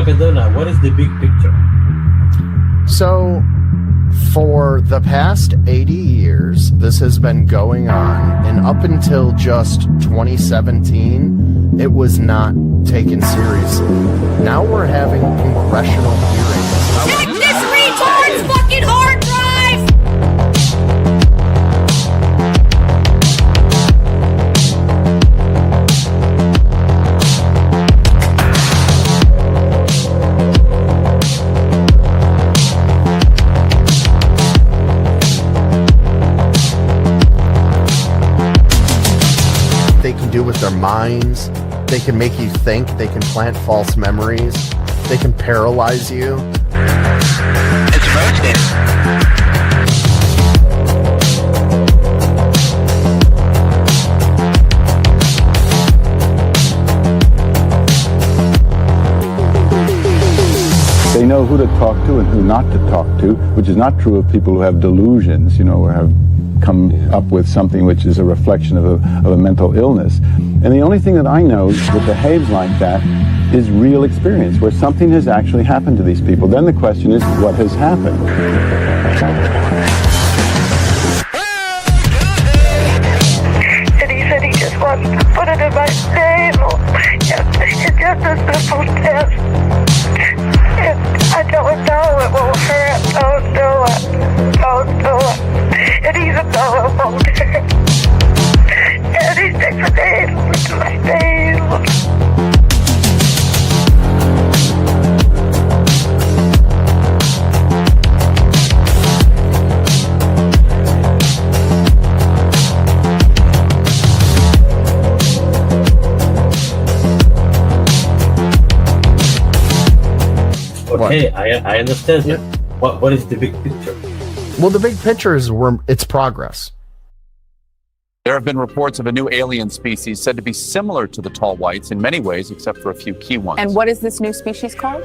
Crackadona, what is the big picture? So, for the past 80 years, this has been going on, and up until just 2017, it was not taken seriously. Now we're having congressional hearings. Check this retard's fucking hard drive! They can do with their minds. They can make you think. They can plant false memories. They can paralyze you. It's roasted. They know who to talk to and who not to talk to, which is not true of people who have delusions, or have come up with something which is a reflection of a mental illness. And the only thing that I know that behaves like that is real experience, where something has actually happened to these people. Then the question is, what has happened? And he said he just wants to put it in my table. It's just a simple test. And I don't know, it will hurt. Don't do it. Don't do it. And he's a no, it won't hurt. And he takes a day to look at my face. Okay, I understand. Yeah. What is the big picture? Well, the big picture is it's progress. There have been reports of a new alien species said to be similar to the tall whites in many ways, except for a few key ones. And what is this new species called?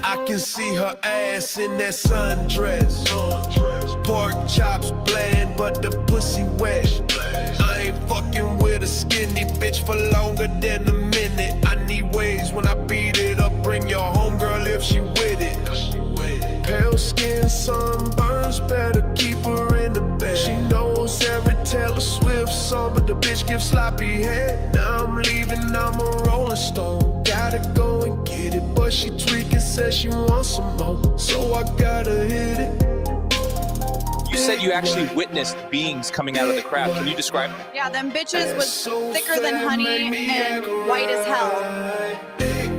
I can see her ass in that sundress. Pork chops bland, but the pussy wet. I ain't fucking with a skinny bitch for longer than a minute. I need ways when I beat it up. Bring your homegirl if she with it. Pale skin, sunburns, better keep her in the bed. She knows every Taylor Swift song, but the bitch gives sloppy head. Now I'm leaving, I'm a rolling stone. Gotta go and get it, but she tweaking, says she wants some more, so I gotta hit it. You said you actually witnessed beings coming out of the crowd. Can you describe them? Yeah, them bitches was thicker than honey and white as hell. Big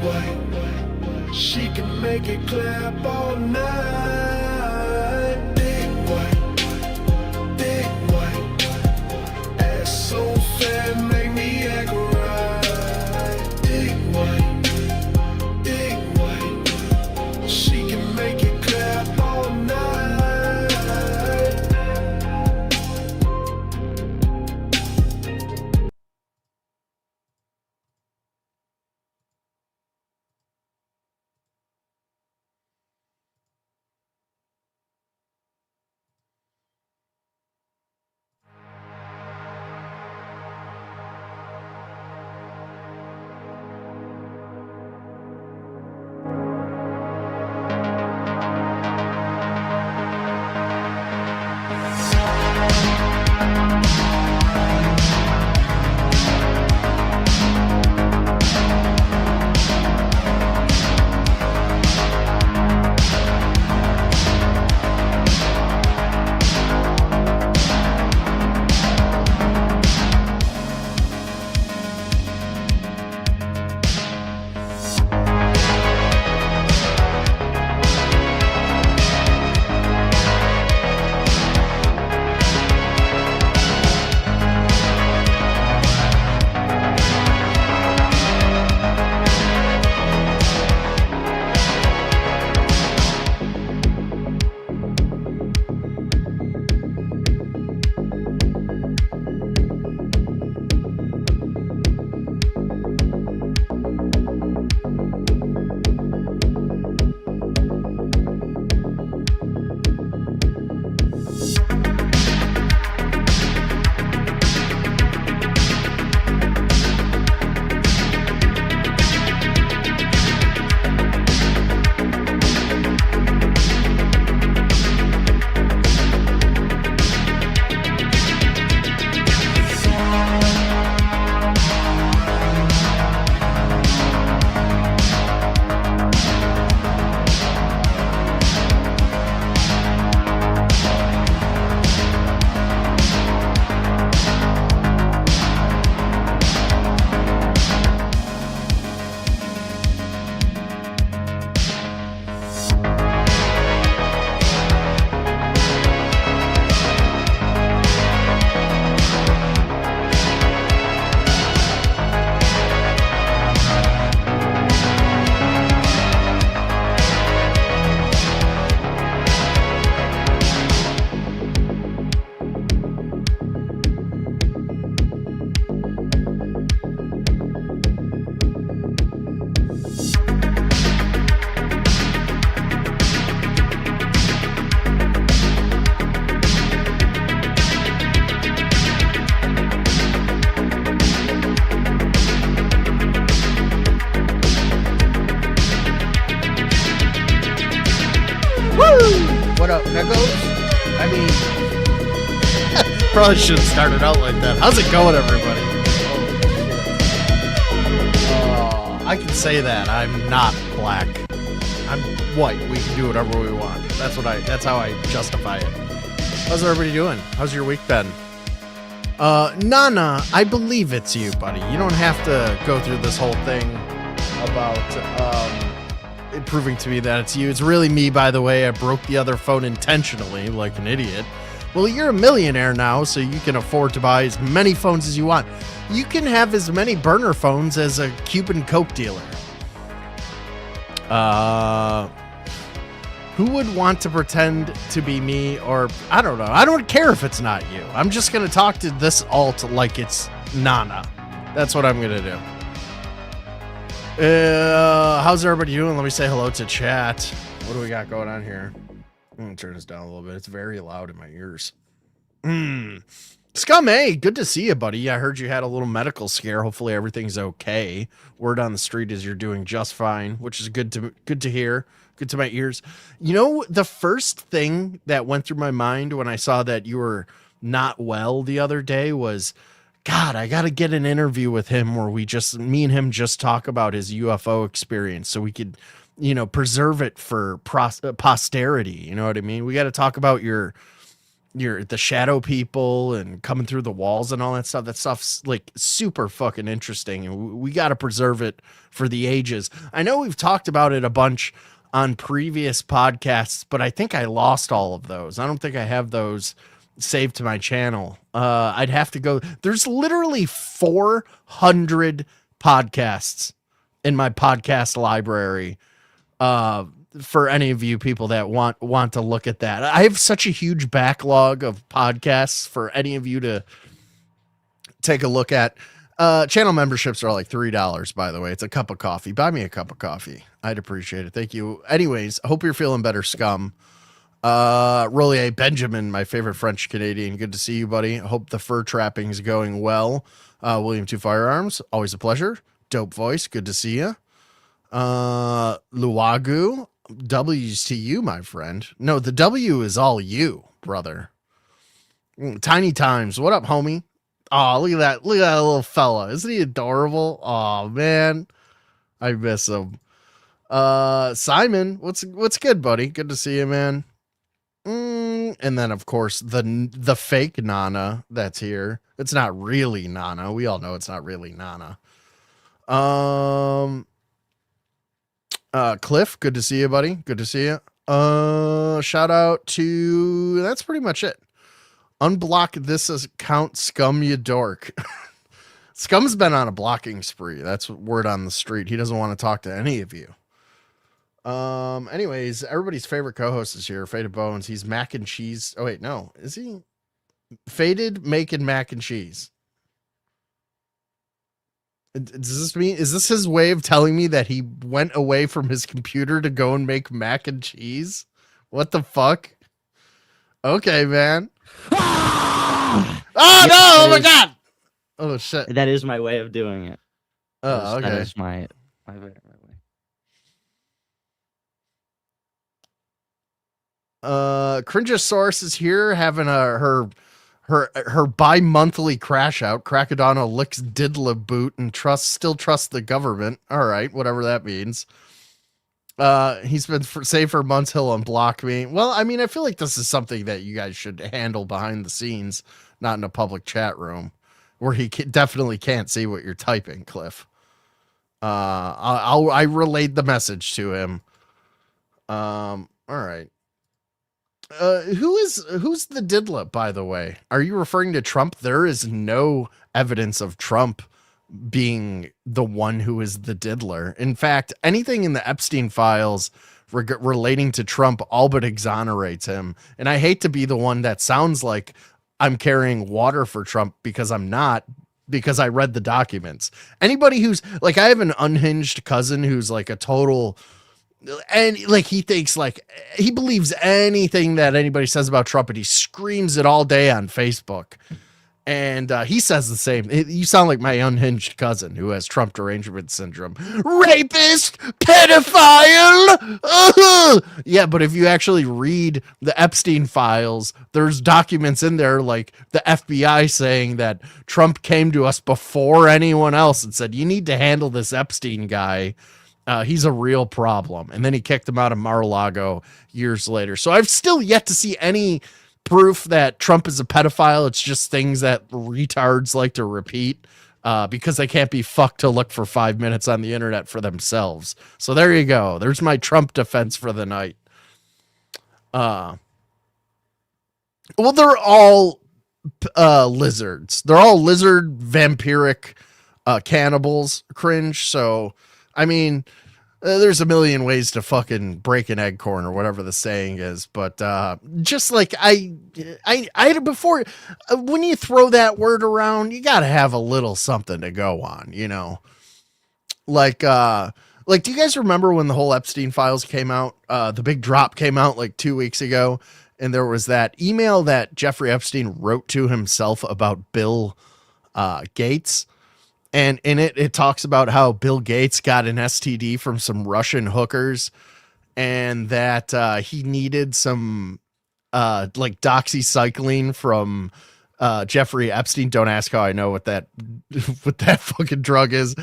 white, she can make it clap all night. Big white, ass so fat, make me act right. Big white, she can make it clap all night. Probably should have started out like that. How's it going, everybody? I can say that. I'm not black. I'm white. We can do whatever we want. That's how I justify it. How's everybody doing? How's your week been? Nana, I believe it's you, buddy. You don't have to go through this whole thing about it proving to me that it's you. It's really me, by the way. I broke the other phone intentionally, like an idiot. Well, you're a millionaire now, so you can afford to buy as many phones as you want. You can have as many burner phones as a Cuban Coke dealer. Who would want to pretend to be me? Or, I don't know. I don't care if it's not you. I'm just going to talk to this alt like it's Nana. That's what I'm going to do. How's everybody doing? Let me say hello to chat. What do we got going on here? I'm going to turn this down a little bit. It's very loud in my ears. Scum A, good to see you, buddy. I heard you had a little medical scare. Hopefully everything's okay. Word on the street is you're doing just fine, which is good to hear. Good to my ears. You know, the first thing that went through my mind when I saw that you were not well the other day was, God, I got to get an interview with him where me and him just talk about his UFO experience so we could, preserve it for posterity. You know what I mean? We got to talk about the shadow people and coming through the walls and all that stuff. That stuff's like super fucking interesting, and we got to preserve it for the ages. I know we've talked about it a bunch on previous podcasts, but I think I lost all of those. I don't think I have those saved to my channel. I'd have to go. There's literally 400 podcasts in my podcast library. For any of you people that want to look at that. I have such a huge backlog of podcasts for any of you to take a look at. Channel memberships are like $3, by the way. It's a cup of coffee. Buy me a cup of coffee. I'd appreciate it. Thank you. Anyways, hope you're feeling better, Scum. Rollier Benjamin, my favorite French Canadian. Good to see you, buddy. Hope the fur trapping's going well. William Two Firearms, always a pleasure. Dope voice. Good to see you. Luagu, W's to you, my friend. No, the W is all you, brother. Tiny Times. What up, homie? Oh, look at that. Look at that little fella. Isn't he adorable? Oh, man. I miss him. Simon, what's good, buddy? Good to see you, man. And then, of course, the fake Nana that's here. It's not really Nana. We all know it's not really Nana. Cliff, good to see you, buddy. Good to see you. Shout out to, that's pretty much it. Unblock this account, Scum, you dork. Scum's been on a blocking spree. That's word on the street. He doesn't want to talk to any of you. Anyways, everybody's favorite co-host is here, Faded Bones. He's mac and cheese. Oh wait, no. Is he? Faded making mac and cheese. Does this mean, is this his way of telling me that he went away from his computer to go and make mac and cheese? What the fuck? Okay, man. Oh, no! Oh, my God! Oh, shit. That is my way of doing it. Oh, okay. That is my way. Cringeosaurus is here having her bi-monthly crash out. Crackadona licks diddler boot and still trusts the government. All right, whatever that means. He's been safe for months. He'll unblock me. Well, I mean, I feel like this is something that you guys should handle behind the scenes, not in a public chat room where he definitely can't see what you're typing, Cliff. I relayed the message to him. All right. Who's the diddler, by the way? Are you referring to Trump? There is no evidence of Trump being the one who is the diddler. In fact, anything in the Epstein files relating to Trump all but exonerates him. And I hate to be the one that sounds like I'm carrying water for Trump, because I'm not, because I read the documents. Anybody who's like, I have an unhinged cousin who's like a total, and like he thinks, like he believes anything that anybody says about Trump, and he screams it all day on Facebook. And he says the same. You sound like my unhinged cousin who has Trump derangement syndrome. Rapist, pedophile. Yeah, but if you actually read the Epstein files, there's documents in there like the FBI saying that Trump came to us before anyone else and said, you need to handle this Epstein guy. He's a real problem. And then he kicked him out of Mar-a-Lago years later. So I've still yet to see any proof that Trump is a pedophile. It's just things that retards like to repeat because they can't be fucked to look for 5 minutes on the internet for themselves. So there you go. There's my Trump defense for the night. Well, they're all lizards. They're all lizard vampiric cannibals. Cringe. So, I mean, there's a million ways to fucking break an acorn or whatever the saying is, but just like I before, when you throw that word around, you got to have a little something to go on, you know. Like, do you guys remember when the whole Epstein files came out? The big drop came out like 2 weeks ago, and there was that email that Jeffrey Epstein wrote to himself about Bill Gates. And in it talks about how Bill Gates got an STD from some Russian hookers and that he needed some like doxycycline from Jeffrey Epstein. Don't ask how I know what that fucking drug is.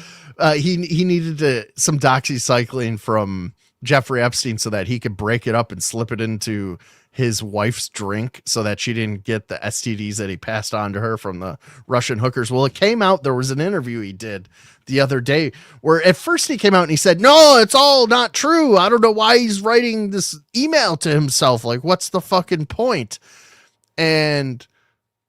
He needed some doxycycline from Jeffrey Epstein so that he could break it up and slip it into his wife's drink so that she didn't get the STDs that he passed on to her from the Russian hookers. Well, it came out, there was an interview he did the other day where at first he came out and he said, no, it's all not true. I don't know why he's writing this email to himself. Like, what's the fucking point? And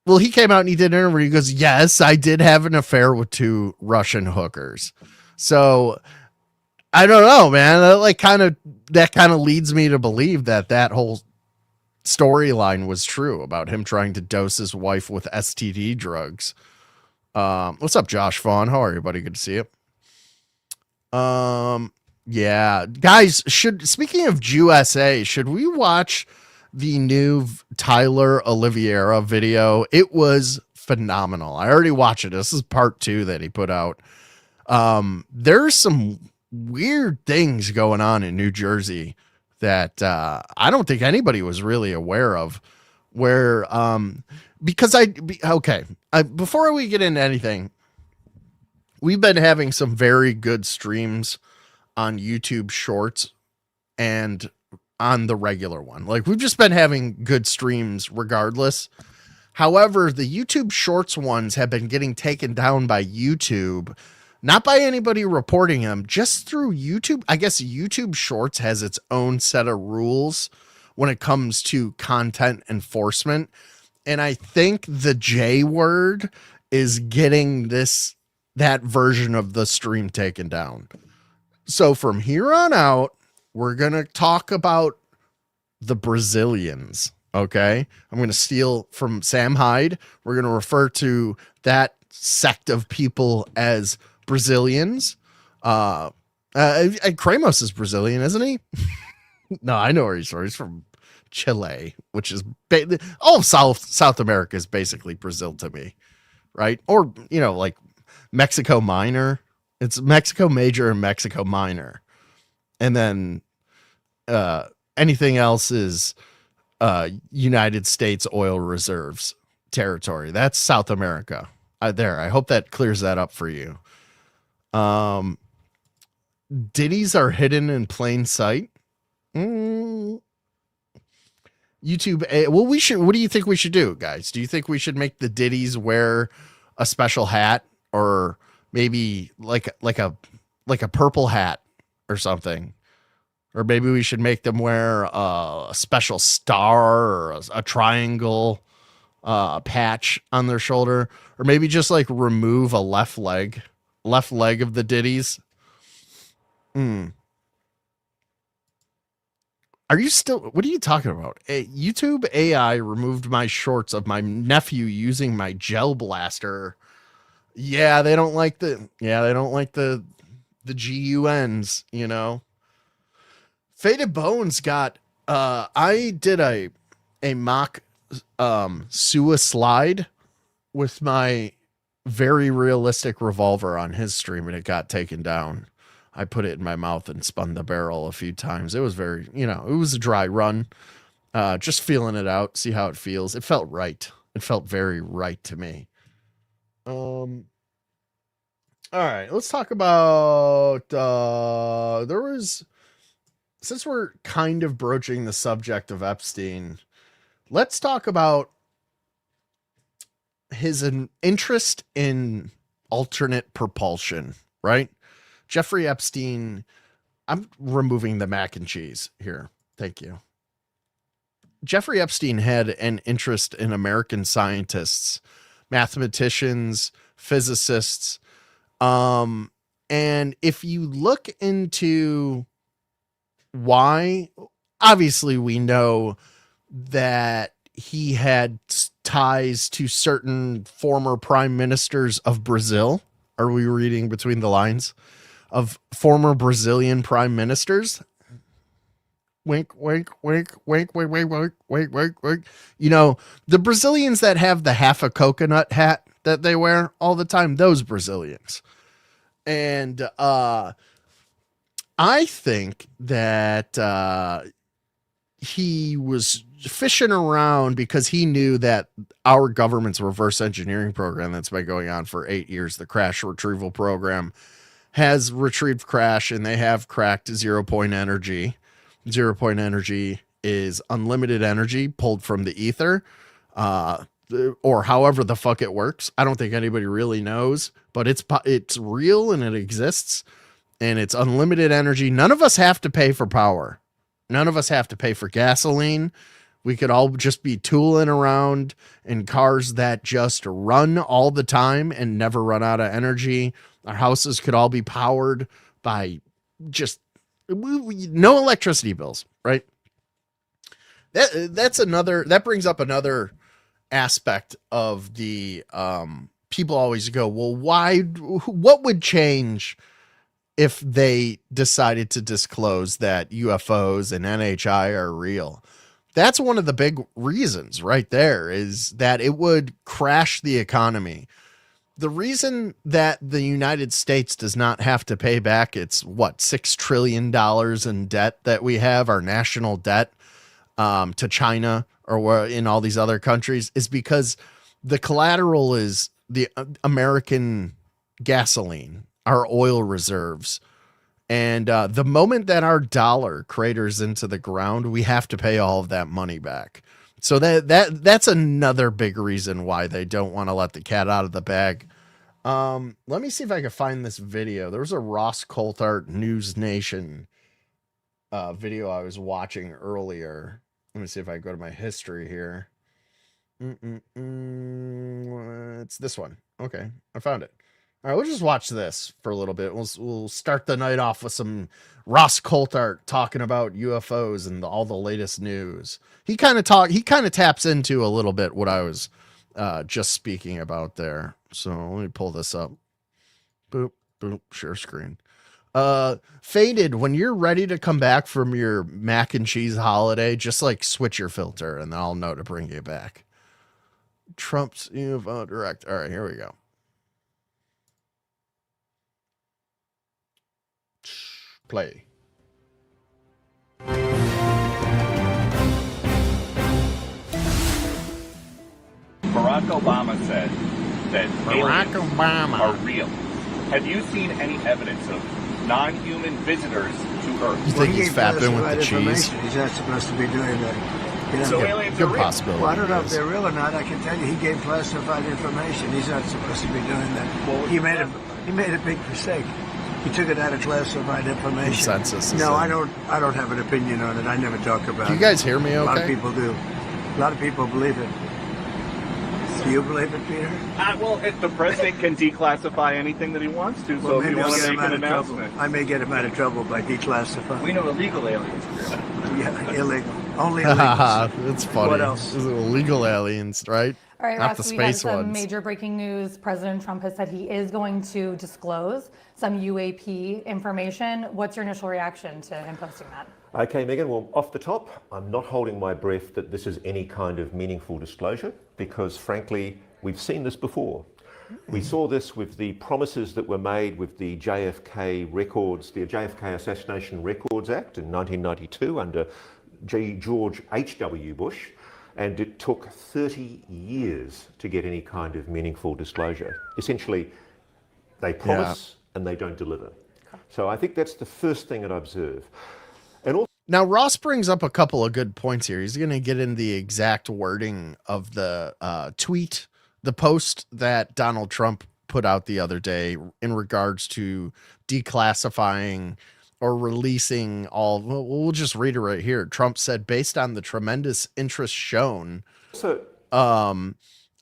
well, he came out and he did an interview. He goes, yes, I did have an affair with 2 Russian hookers. So I don't know, man. That kind of leads me to believe that whole storyline was true about him trying to dose his wife with STD drugs. What's up, Josh Vaughn? How are you, buddy? Good to see you. Yeah, guys, speaking of USA, should we watch the new Tyler Oliveira video? It was phenomenal. I already watched it. This is part 2 that he put out. There's some weird things going on in New Jersey that I don't think anybody was really aware of, where because before we get into anything, we've been having some very good streams on YouTube Shorts and on the regular one. Like, we've just been having good streams regardless. However, the YouTube Shorts ones have been getting taken down by YouTube. Not by anybody reporting them, just through YouTube. I guess YouTube Shorts has its own set of rules when it comes to content enforcement. And I think the J word is getting that version of the stream taken down. So from here on out, we're going to talk about the Brazilians. Okay. I'm going to steal from Sam Hyde. We're going to refer to that sect of people as Brazilians. Kramos is Brazilian, isn't he? No, I know where he's from. He's from Chile, which is all of South America is basically Brazil to me, right? Or, you know, like Mexico Minor. It's Mexico Major and Mexico Minor. And then anything else is United States oil reserves territory. That's South America. I hope that clears that up for you. Ditties are hidden in plain sight. YouTube. Well, what do you think we should do, guys? Do you think we should make the ditties wear a special hat, or maybe like a purple hat or something? Or maybe we should make them wear a special star or a triangle patch on their shoulder, or maybe just like remove a left leg of the ditties. Are you still, what are you talking about? YouTube AI removed my shorts of my nephew using my gel blaster. Yeah, they don't like the GUNs, you know. Faded Bones got I did a mock suicide with my very realistic revolver on his stream and it got taken down. I put it in my mouth and spun the barrel a few times. It was very, it was a dry run. Just feeling it out, see how it feels. It felt right. It felt very right to me. All right, let's talk about, since we're kind of broaching the subject of Epstein, let's talk about his interest in alternate propulsion, right? Jeffrey Epstein, I'm removing the mac and cheese here. Thank you. Jeffrey Epstein had an interest in American scientists, mathematicians, physicists. And if you look into why, obviously we know that he had ties to certain former prime ministers of Brazil. Are we reading between the lines of former Brazilian prime ministers? Wink, wink, wink, wink, wink, wink, wink, wink, wink, wink. The Brazilians that have the half a coconut hat that they wear all the time, those Brazilians. And I think that he was fishing around because he knew that our government's reverse engineering program that's been going on for 8 years, the crash retrieval program, has retrieved crash, and they have cracked 0 point energy. 0 point energy is unlimited energy pulled from the ether, or however the fuck it works. I don't think anybody really knows, but it's real and it exists, and it's unlimited energy. None of us have to pay for power. None of us have to pay for gasoline. We could all just be tooling around in cars that just run all the time and never run out of energy. Our houses could all be powered by just no electricity bills, right? That brings up another aspect of the people always go, well, what would change if they decided to disclose that UFOs and NHI are real? That's one of the big reasons right there, is that it would crash the economy. The reason that the United States does not have to pay back its $6 trillion in debt that we have, our national debt, to China or in all these other countries, is because the collateral is the American gasoline, our oil reserves. And the moment that our dollar craters into the ground, we have to pay all of that money back. So that's another big reason why they don't want to let the cat out of the bag. Let me see if I can find this video. There was a Ross Coulthart News Nation video I was watching earlier. Let me see if I go to my history here. It's this one. Okay, I found it. All right, we'll just watch this for a little bit. We'll start the night off with some Ross Coulthart talking about UFOs and all the latest news. He kind of taps into a little bit what I was just speaking about there. So let me pull this up. Boop, boop, share screen. Faded, when you're ready to come back from your mac and cheese holiday, just switch your filter and I'll know to bring you back. Trump's UFO direct. All right, here we go. Play. Barack Obama said that aliens are real. Have you seen any evidence of non-human visitors to Earth? You think he's fapping with the cheese? He's not supposed to be doing that. So aliens are good real. possibility. Well, I don't know if they're real or not. I can tell you, he gave classified information. He's not supposed to be doing that. Well, he made a big mistake. He took it out of classified information. Consensus. No, I don't have an opinion on it. I never talk about it. Do you guys hear me okay? A lot of people do. A lot of people believe it. Do you believe it, Peter? Well, if the president can declassile anything that he wants to, so if you want to make an announcement. I may get him out of trouble by declassifying. We know illegal aliens. Yeah, illegal. Only illegal. That's funny. What else? Illegal aliens, right? All right, Not Ross, the we have space some ones. major breaking news. President Trump has said he is going to disclose some UAP information. What's your initial reaction to him posting that? Okay, Megan, well, off the top, I'm not holding my breath that this is any kind of meaningful disclosure because, frankly, We've seen this before. We saw this with the promises that were made with the JFK records, the JFK Assassination Records Act in 1992 under George H.W. Bush, and it took 30 years to get any kind of meaningful disclosure. Essentially, they promise and they don't deliver. So I think that's the first thing that I observe. And also, now, Ross brings up a couple of good points here. He's going to get in the exact wording of the tweet, the post that Donald Trump put out the other day in regards to declassifying or releasing all. We'll just read it right here. Trump said, based on the tremendous interest shown,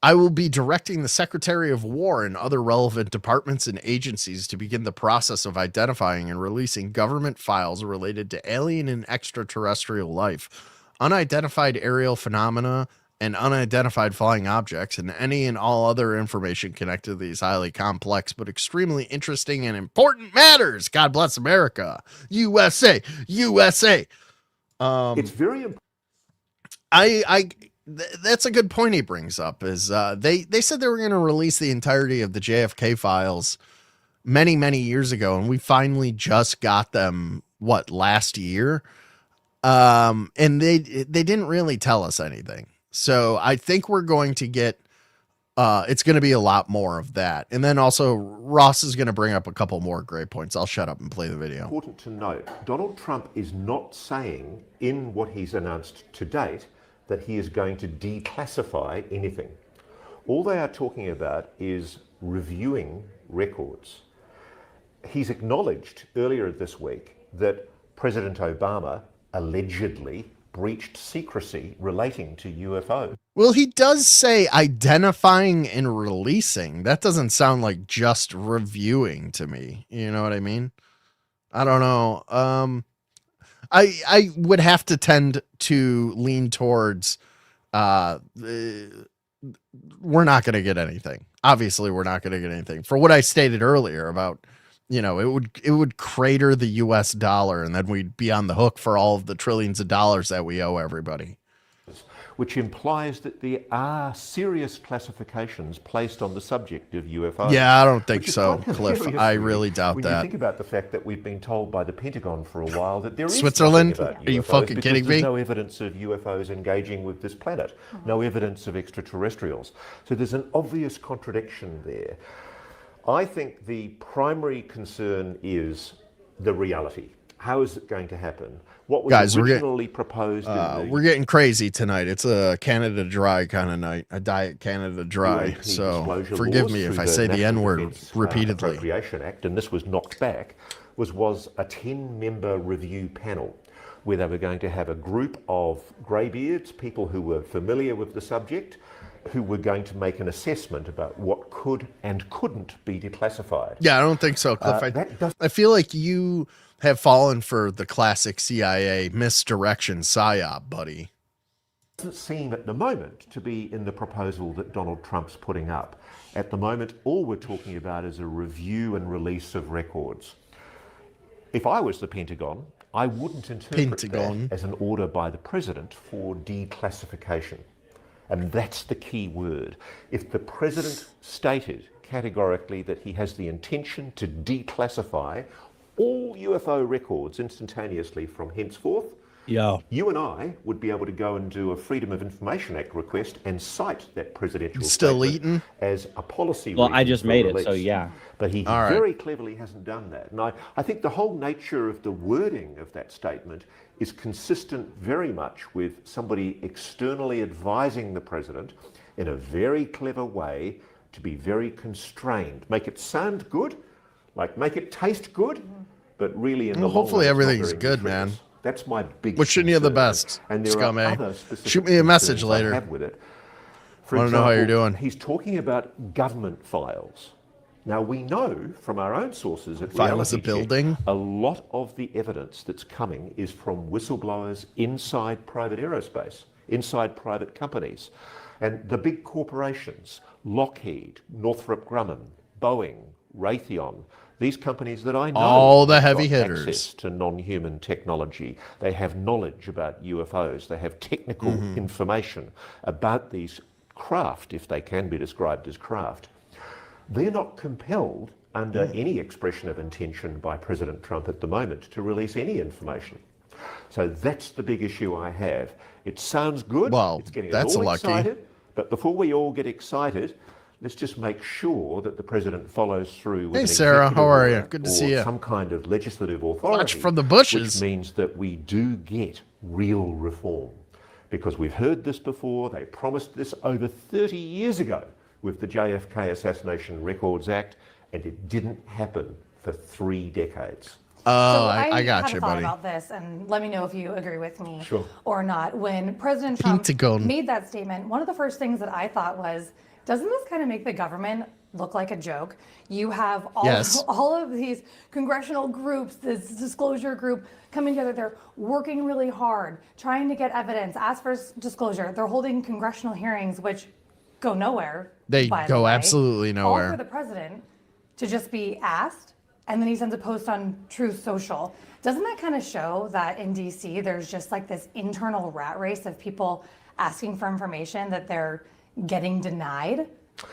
I will be directing the Secretary of War and other relevant departments and agencies to begin the process of identifying and releasing government files related to alien and extraterrestrial life, unidentified aerial phenomena, and unidentified flying objects, and any and all other information connected to these highly complex but extremely interesting and important matters. God bless America. USA. USA. It's very important. That's a good point he brings up, is they said they were going to release the entirety of the JFK files many, many years ago, and we finally just got them, last year? And they didn't really tell us anything. So I think we're going to get, it's going to be a lot more of that. And then also Ross is going to bring up a couple more great points. I'll shut up and play the video. Important to note, Donald Trump is not saying in what he's announced to date that he is going to declassify anything. All they are talking about is reviewing records. He's acknowledged earlier this week that President Obama allegedly breached secrecy relating to UFO. Well, he does say identifying and releasing. That doesn't sound like just reviewing to me. You know what I mean? I don't know. I would have to tend to lean towards we're not going to get anything. Obviously, we're not going to get anything. For what I stated earlier about, it would crater the US dollar, and then we'd be on the hook for all of the trillions of dollars that we owe everybody. Which implies that there are serious classifications placed on the subject of UFOs. Yeah, I don't think so, Cliff. I really doubt when that. When you think about the fact that we've been told by the Pentagon for a while that there is Switzerland? nothing about Are you UFOs fucking kidding me? There's no evidence of UFOs engaging with this planet. No evidence of extraterrestrials. So there's an obvious contradiction there. I think the primary concern is the reality. How is it going to happen? What was originally proposed? We're getting crazy tonight. It's a Canada Dry kind of night, a Diet Canada Dry. So forgive me if I say the N-word repeatedly. Appropriation Act, and this was knocked back, was a 10-member review panel where they were going to have a group of greybeards, people who were familiar with the subject, who were going to make an assessment about what could and couldn't be declassified. Yeah, I don't think so, Cliff. I feel like you have fallen for the classic CIA misdirection psyop, buddy. It doesn't seem at the moment to be in the proposal that Donald Trump's putting up. At the moment, all we're talking about is a review and release of records. If I was the Pentagon, I wouldn't interpret that as an order by the president for declassification. And that's the key word. If the president stated categorically that he has the intention to declassify all UFO records instantaneously from henceforth, you and I would be able to go and do a Freedom of Information Act request and cite that presidential statement as a policy. Well, I just made release. it, so yeah. But he very cleverly hasn't done that. And I think the whole nature of the wording of that statement is consistent very much with somebody externally advising the president in a very clever way to be very constrained. Make it sound good, like make it taste good, but really in the long hopefully run, everything's good, man. That's my big Wishing you the best, and there scumbag. are other specific Shoot me a message concerns later. I have with it. I want to know how you're doing. He's talking about government files. Now, we know from our own sources at File as a building. A lot of the evidence that's coming is from whistleblowers inside private aerospace, inside private companies. And the big corporations, Lockheed, Northrop Grumman, Boeing, Raytheon, these companies that I know all the heavy got hitters access to non-human technology. They have knowledge about UFOs. They have technical information about these craft, if they can be described as craft, they're not compelled under any expression of intention by President Trump at the moment to release any information. So that's the big issue I have. It sounds good. Well, it's getting that's us all lucky. excited. But before we all get excited, let's just make sure that the president follows through with Hey, an Sarah, executive how are order you? Good to or see you. some kind of legislative authority. Watch from the bushes. Which means that we do get real reform. Because we've heard this before. They promised this over 30 years ago with the JFK Assassination Records Act, and it didn't happen for 3 decades. Oh, I got had you, a thought buddy. about this, and let me know if you agree with me Sure. or not. When President Trump Pentagon. made that statement, one of the first things that I thought was, doesn't this kind of make the government look like a joke? You have all of these congressional groups, this disclosure group coming together. They're working really hard, trying to get evidence, ask for disclosure. They're holding congressional hearings, which go nowhere. They by the go way. absolutely nowhere. All for the president to just be asked, and then he sends a post on Truth Social. Doesn't that kind of show that in DC there's just like this internal rat race of people asking for information that they're getting denied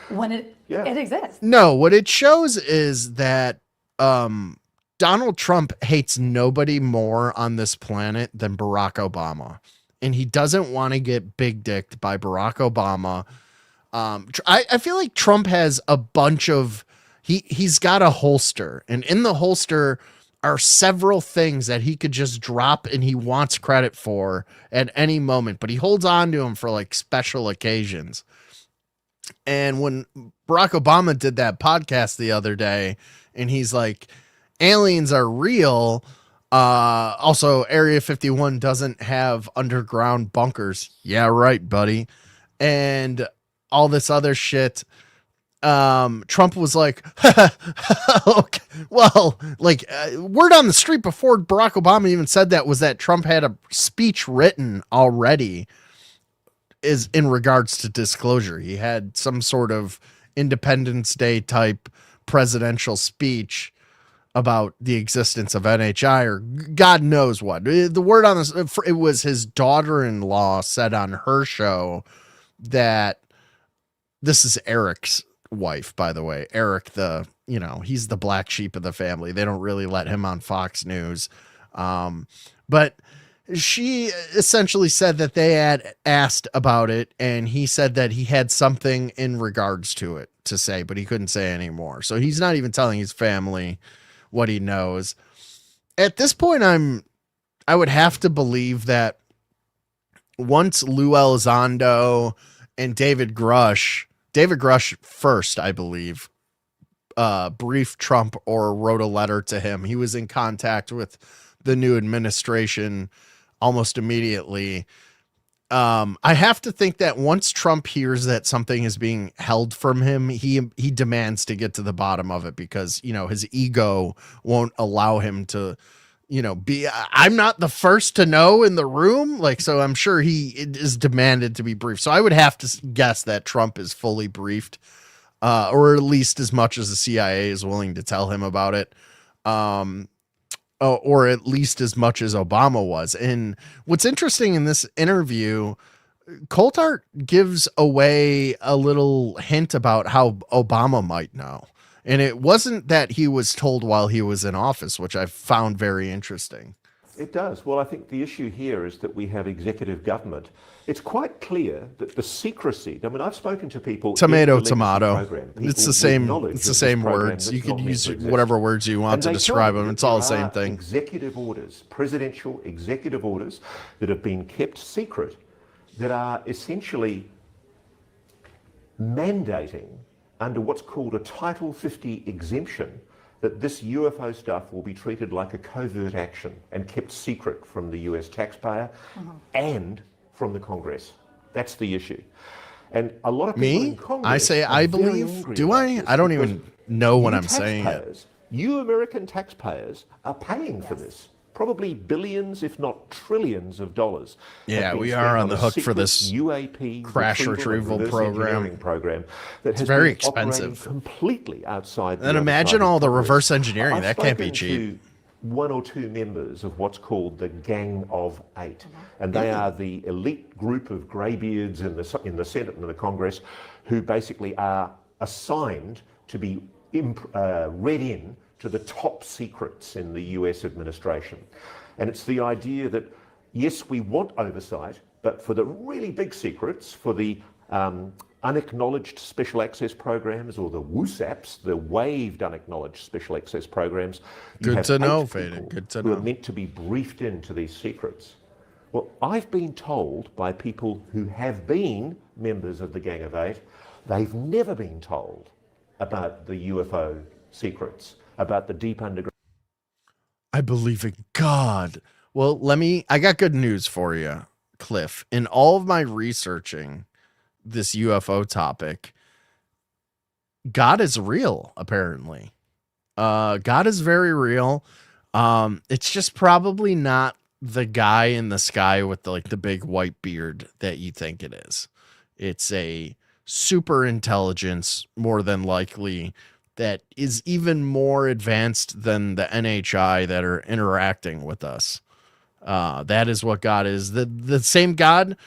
when it exists? No, what it shows is that Donald Trump hates nobody more on this planet than Barack Obama. And he doesn't want to get big dicked by Barack Obama. I feel like Trump has a bunch of, he's got a holster, and in the holster are several things that he could just drop and he wants credit for at any moment, but he holds on to them for like special occasions. And when Barack Obama did that podcast the other day, and he's like, aliens are real. Also, Area 51 doesn't have underground bunkers. Yeah, right, buddy. And all this other shit. Trump was like, okay, well, like word on the street before Barack Obama even said that was that Trump had a speech written already is in regards to disclosure. He had some sort of Independence Day type presidential speech about the existence of NHI or God knows what. The word on this, it was his daughter-in-law said on her show that this is Eric's wife, by the way. Eric, he's the black sheep of the family. They don't really let him on Fox News. But she essentially said that they had asked about it, and he said that he had something in regards to it to say, but he couldn't say anymore. So he's not even telling his family what he knows. At this point, I would have to believe that once Lou Elizondo and David Grush first, I believe, briefed Trump or wrote a letter to him. He was in contact with the new administration almost immediately. I have to think that once Trump hears that something is being held from him, he demands to get to the bottom of it because, his ego won't allow him to, I'm not the first to know in the room. So I'm sure he is demanded to be briefed. So I would have to guess that Trump is fully briefed, or at least as much as the CIA is willing to tell him about it. Or at least as much as Obama was. And what's interesting in this interview, Coulthard gives away a little hint about how Obama might know. And it wasn't that he was told while he was in office, which I found very interesting. It does. Well, I think the issue here is that we have executive government. It's quite clear that the secrecy, I've spoken to people. Tomato. It's the same words. You could use whatever words you want to describe them. It's all the same thing. Executive orders, presidential executive orders that have been kept secret that are essentially mandating under what's called a Title 50 exemption that this UFO stuff will be treated like a covert action and kept secret from the US taxpayer and from the Congress. That's the issue. And a lot of people in Congress I say I believe. Do I? I don't even know when I'm saying it. You American taxpayers are paying for this. Probably billions, if not trillions of dollars. Yeah, we are on the hook for this UAP crash retrieval program. That it's very expensive. Completely outside. And imagine all the reverse engineering. That can't be cheap. one or two members of what's called the Gang of Eight. And they are the elite group of greybeards in the Senate and the Congress who basically are assigned to be read in to the top secrets in the US administration. And it's the idea that, yes, we want oversight, but for the really big secrets, for the unacknowledged special access programs, or the WUSAPs, the waived unacknowledged special access programs. Good to know, Faden. Good to know. Who are meant to be briefed into these secrets. Well, I've been told by people who have been members of the Gang of Eight, they've never been told about the UFO secrets, about the deep underground. I believe in God. Well, I got good news for you, Cliff. In all of my researching this UFO topic, God is real, apparently. God is very real. It's just probably not the guy in the sky with the big white beard that you think it is. It's a super intelligence, more than likely, that is even more advanced than the NHI that are interacting with us. That is what God is. The same God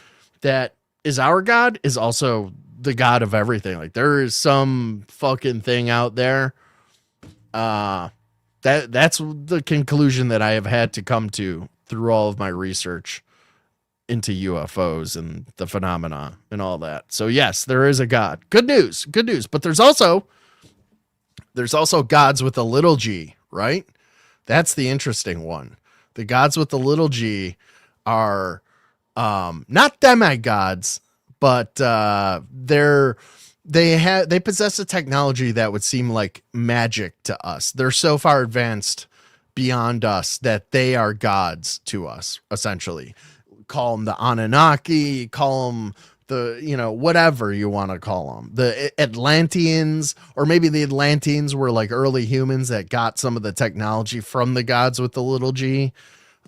that is our God is also the God of everything. Like, there is some fucking thing out there. That's the conclusion that I have had to come to through all of my research into UFOs and the phenomena and all that. So yes, there is a God. Good news. But there's also gods with a little g, right? That's the interesting one. The gods with the little g are not demigods, but they possess a technology that would seem like magic to us. They're so far advanced beyond us that they are gods to us, essentially. Call them the Anunnaki, call them whatever you want to call them. The Atlanteans, or maybe the Atlanteans were like early humans that got some of the technology from the gods with the little g.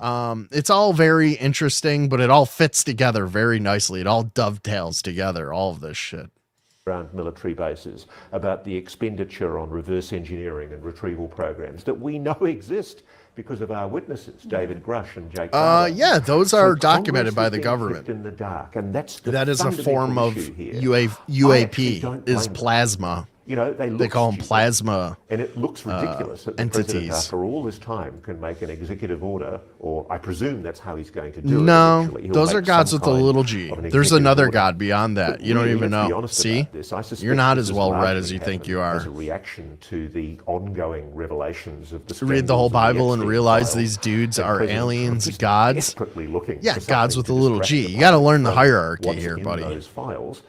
It's all very interesting, but it all fits together very nicely. It all dovetails together, all of this shit. Around military bases, about the expenditure on reverse engineering and retrieval programs that we know exist because of our witnesses, David Grush and Jake. Yeah, those are documented by the government. In the dark, and that's the that is a form of UAP is plasma. They call them plasma, and it looks ridiculous that the president, after all this time, can make an executive order, or I presume that's how he's going to do it. No, those are gods with a little g. There's another god beyond that. You don't even know. See, you're not as well read as you think you are. As a reaction to the ongoing revelations of the read the whole Bible and realize these dudes are aliens, gods. Yeah, gods with a little g. You got to learn the hierarchy here, buddy. Those files.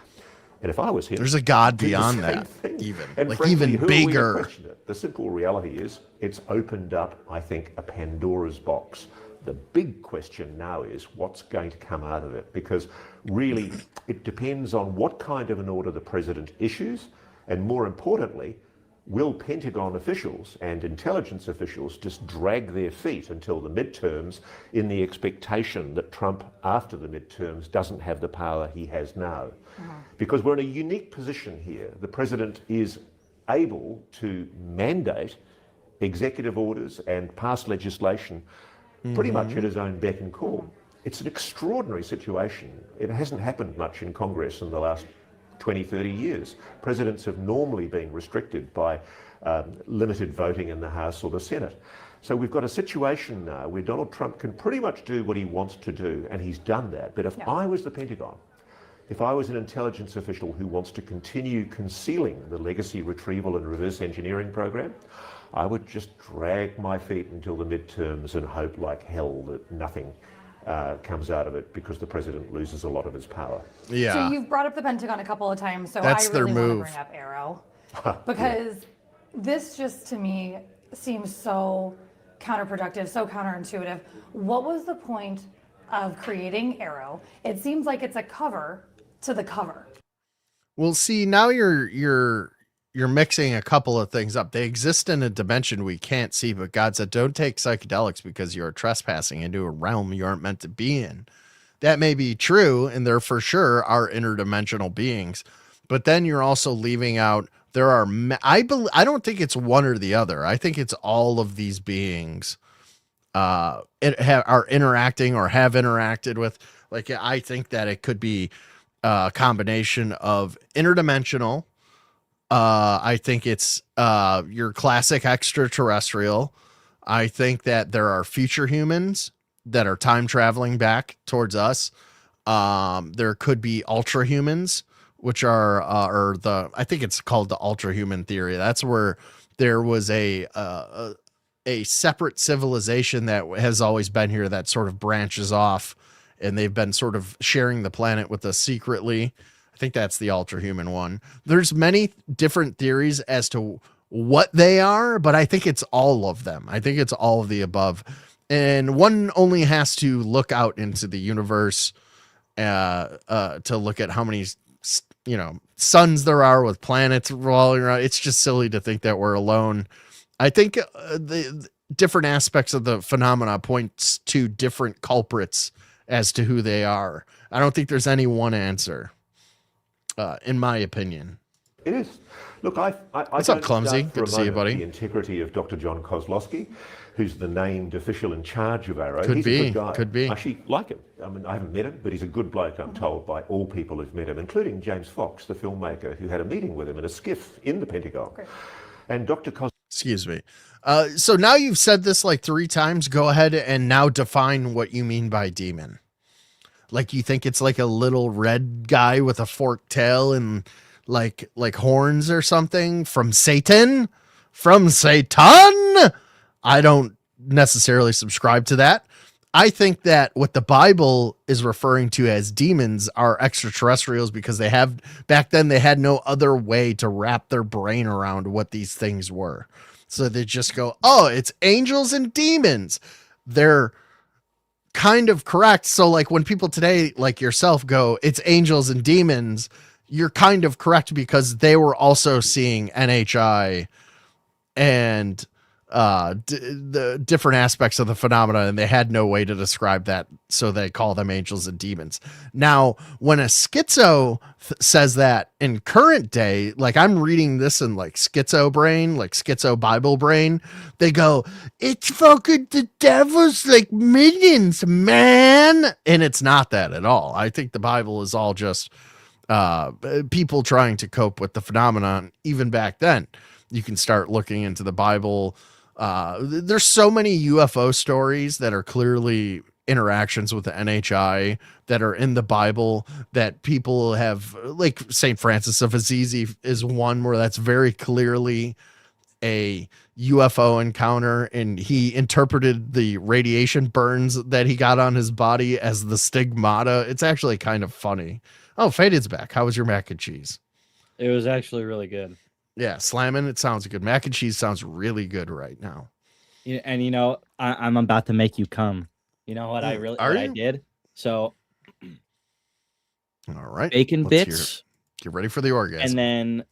And if I was him, there's a God beyond that, even and like frankly, even bigger. The simple reality is, it's opened up, I think, a Pandora's box. The big question now is what's going to come out of it, because really it depends on what kind of an order the president issues, and more importantly, will Pentagon officials and intelligence officials just drag their feet until the midterms in the expectation that Trump, after the midterms, doesn't have the power he has now? Because we're in a unique position here. The president is able to mandate executive orders and pass legislation pretty much at his own beck and call. It's an extraordinary situation. It hasn't happened much in Congress in the last 20, 30 years. Presidents have normally been restricted by limited voting in the House or the Senate. So we've got a situation now where Donald Trump can pretty much do what he wants to do, and he's done that. But if I was the Pentagon, if I was an intelligence official who wants to continue concealing the legacy retrieval and reverse engineering program, I would just drag my feet until the midterms and hope like hell that nothing comes out of it, because the president loses a lot of his power. Yeah. So you've brought up the Pentagon a couple of times, so I really want to bring up Arrow. Because this just, to me, seems so counterproductive, so counterintuitive. What was the point of creating Arrow? It seems like it's a cover to the cover. Well, see, now you're mixing a couple of things up. They exist in a dimension we can't see, but God said, don't take psychedelics because you're trespassing into a realm you aren't meant to be in. That may be true, and there for sure are interdimensional beings, but then you're also leaving out, there are, I don't think it's one or the other. I think it's all of these beings are interacting or have interacted with. Like, I think that it could be a combination of interdimensional. I think it's your classic extraterrestrial. I think that there are future humans that are time traveling back towards us. There could be ultra humans, which are I think it's called the ultra human theory. That's where there was a separate civilization that has always been here that sort of branches off, and they've been sort of sharing the planet with us secretly. I think that's the ultra human one. There's many different theories as to what they are, but I think it's all of them. I think it's all of the above. And one only has to look out into the universe to look at how many, suns there are with planets rolling around. It's just silly to think that we're alone. I think the different aspects of the phenomena points to different culprits as to who they are. I don't think there's any one answer, in my opinion. It is. Look, What's up, Clumsy? Good to see you, buddy. The integrity of Dr. John Kozlowski, who's the named official in charge of Arrow. He's a good guy. Could be. I actually like him. I mean, I haven't met him, but he's a good bloke, I'm told, by all people who've met him, including James Fox, the filmmaker, who had a meeting with him in a skiff in the Pentagon. Okay. And Dr. Excuse me. So now you've said this like 3 times. Go ahead and now define what you mean by demon. Like, you think it's like a little red guy with a forked tail and like horns or something from Satan? From Satan? I don't necessarily subscribe to that. I think that what the Bible is referring to as demons are extraterrestrials, because back then they had no other way to wrap their brain around what these things were. So they just go, oh, it's angels and demons. They're kind of correct. So like when people today, like yourself, go, it's angels and demons, you're kind of correct, because they were also seeing NHI and the different aspects of the phenomena, and they had no way to describe that, so they call them angels and demons. Now, when a schizo says that in current day, like I'm reading this in like schizo brain, like schizo Bible brain, they go, it's fucking the devil's like minions, man. And it's not that at all. I think the Bible is all just people trying to cope with the phenomenon. Even back then, you can start looking into the Bible. There's so many UFO stories that are clearly interactions with the NHI that are in the Bible that people have, like St. Francis of Assisi is one where that's very clearly a UFO encounter, and he interpreted the radiation burns that he got on his body as the stigmata. It's actually kind of funny. Oh, Faded's back. How was your mac and cheese? It was actually really good. Yeah, slamming. It sounds good. Mac and cheese sounds really good right now. And I'm about to make you come. You know what I did? So, all right, bacon bits. Get ready for the orgasm. And then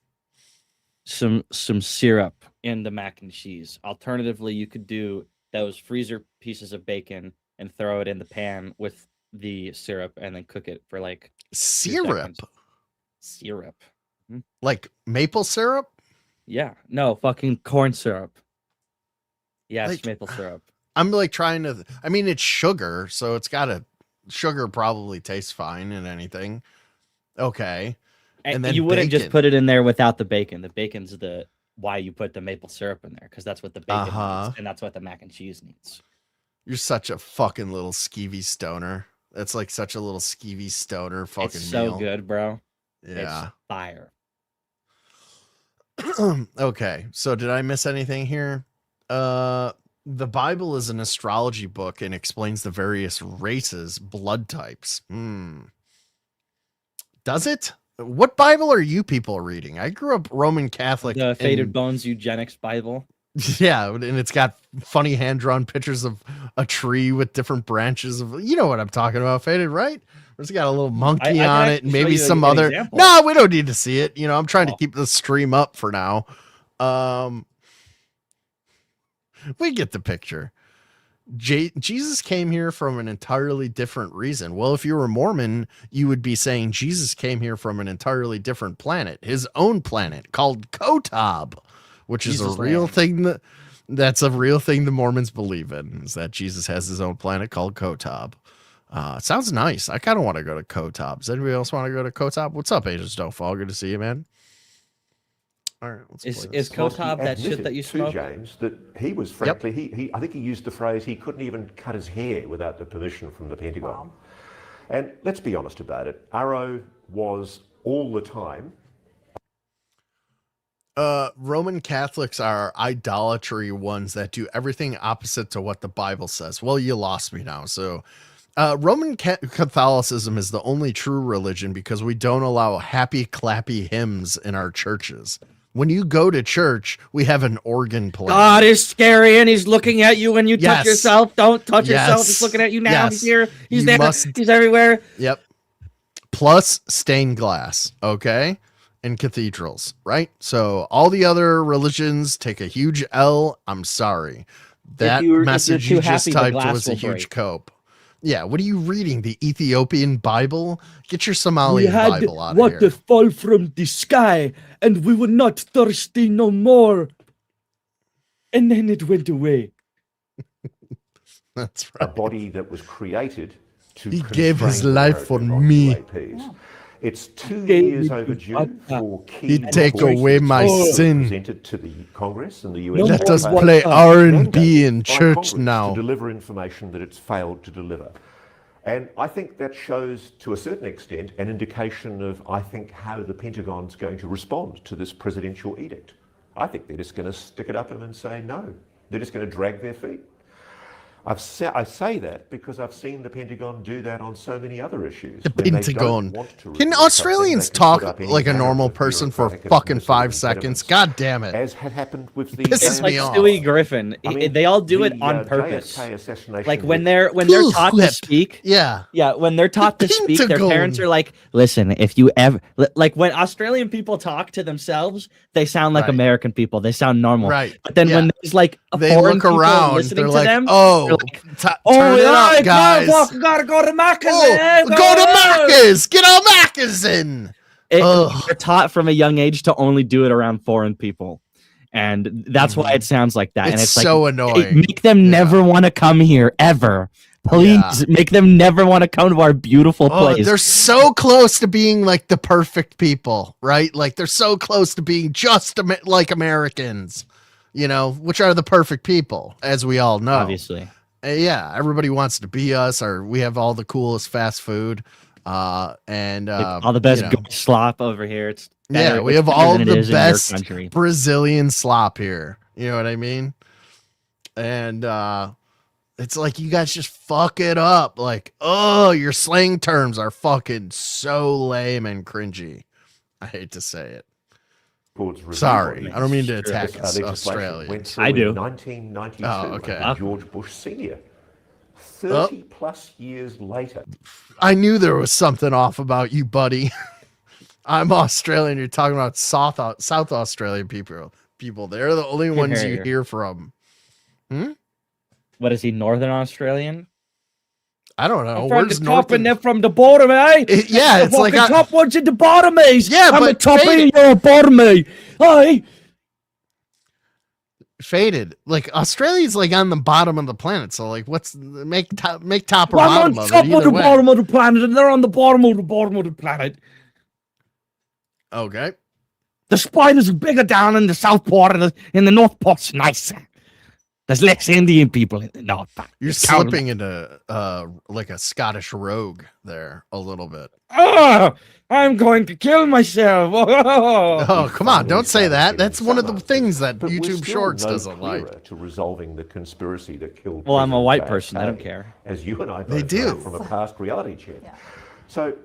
some syrup in the mac and cheese. Alternatively, you could do those freezer pieces of bacon and throw it in the pan with the syrup and then cook it for like syrup. Like maple syrup? Yeah. No, fucking corn syrup. Yes, like, maple syrup. I'm like trying to, I mean, it's sugar, so it's sugar probably tastes fine in anything. Okay. And then you wouldn't just put it in there without the bacon. The bacon's why you put the maple syrup in there, because that's what the bacon needs, and that's what the mac and cheese needs. You're such a fucking little skeevy stoner. That's like such a little skeevy stoner fucking it's so meal. Good, bro. Yeah. It's fire. Okay, so did I miss anything here? The Bible is an astrology book and explains the various races, blood types. Does it? What Bible are you people reading? I grew up Roman Catholic. The Faded Bones Eugenics Bible. Yeah, and it's got funny hand-drawn pictures of a tree with different branches of, you know what I'm talking about, Faded, right? It's got a little monkey on it, and maybe some other. Example. No, we don't need to see it. I'm trying to keep the stream up for now. We get the picture. Jesus came here from an entirely different reason. Well, if you were Mormon, you would be saying Jesus came here from an entirely different planet, his own planet called Kotab, which is a real thing that That's a real thing the Mormons believe in, is that Jesus has his own planet called Kotab. Sounds nice. I kind of want to go to Kotab. Does anybody else want to go to Kotab? What's up, Agent Snowfall? Good to see you, man. All right, let's play Is Kotab that shit that you smoke? James, that he was frankly, he I think he used the phrase he couldn't even cut his hair without the permission from the Pentagon. Wow. And let's be honest about it, Arrow was all the time. Roman Catholics are idolatry ones that do everything opposite to what the Bible says. Well, you lost me now. So Roman Catholicism is the only true religion because we don't allow happy clappy hymns in our churches. When you go to church, we have an organ playing. God is scary, and he's looking at you when you touch yourself. Don't touch yourself. He's looking at you now. He's here. He's there. He's everywhere. Yep. Plus stained glass. Okay. In cathedrals, right? So all the other religions take a huge L. I'm sorry. That message you just typed was a huge cope. Yeah, what are you reading? The Ethiopian Bible? Get your Somalian Bible out of here. Water fall from the sky, and we were not thirsty no more. And then it went away. That's right. A body that was created to. He gave his life for me. It's 2 years overdue for key. He'd take away my sin. Presented to the Congress and the US. Let us play R&B in church now. To deliver information that it's failed to deliver. And I think that shows, to a certain extent, an indication of, I think, how the Pentagon's going to respond to this presidential edict. I think they're just going to stick it up and say no. They're just going to drag their feet. I say that because I've seen the Pentagon do that on so many other issues. The Pentagon. Can Australians talk like a normal person for fucking 5 seconds? God damn it. As had happened with the It's like Stewie Griffin. They all do it on purpose. Like when they're taught to speak. Yeah. Yeah, when they're taught to speak, their parents are like, listen, if you ever like when Australian people talk to themselves, they sound like American people. They sound normal. Right. But then when there's like they foreign look people around, listening they're to like, them, oh, turn it up, guys. Gotta go to Macca's. Go to Macca's. Get our Macca's in. They're taught from a young age to only do it around foreign people. And that's why it sounds like that. And it's so like, annoying. Make them never want to come here ever. Please make them never want to come to our beautiful place. They're so close to being like the perfect people, right? Like they're so close to being just like Americans, you know, which are the perfect people, as we all know. Obviously. Yeah, everybody wants to be us, or we have all the coolest fast food, and all the best slop over here. It's better, we have all the best Brazilian slop here. You know what I mean? And it's like you guys just fuck it up. Like, oh, your slang terms are fucking so lame and cringy. I hate to say it. Sorry, I don't mean to attack Australia. I do. 1992. Oh, okay. George Bush Sr. 30 plus years later. I knew there was something off about you, buddy. I'm Australian. You're talking about South Australian people. They're the only ones you hear from. What is he? Northern Australian? I don't know. From the top and they're from the bottom, eh? It's like the top ones and the bottom, eh? Yeah, I'm but the top and you're a bottom, eh? Hey. Faded. Like Australia's like on the bottom of the planet, so like make top or I'm bottom on of top it. of the bottom of the planet, and they're on the bottom of the planet. Okay. The spiders are bigger down in the south part and in the north part's nicer. There's less Indian people in the north part. You're slipping into like a Scottish rogue there a little bit. Oh, I'm going to kill myself. Oh, come on. Don't say that. That's one of the things that YouTube Shorts doesn't like. To resolving the conspiracy that killed. Well, I'm a white person. I don't care. As you and I both They do. know from a past reality check. Yeah. So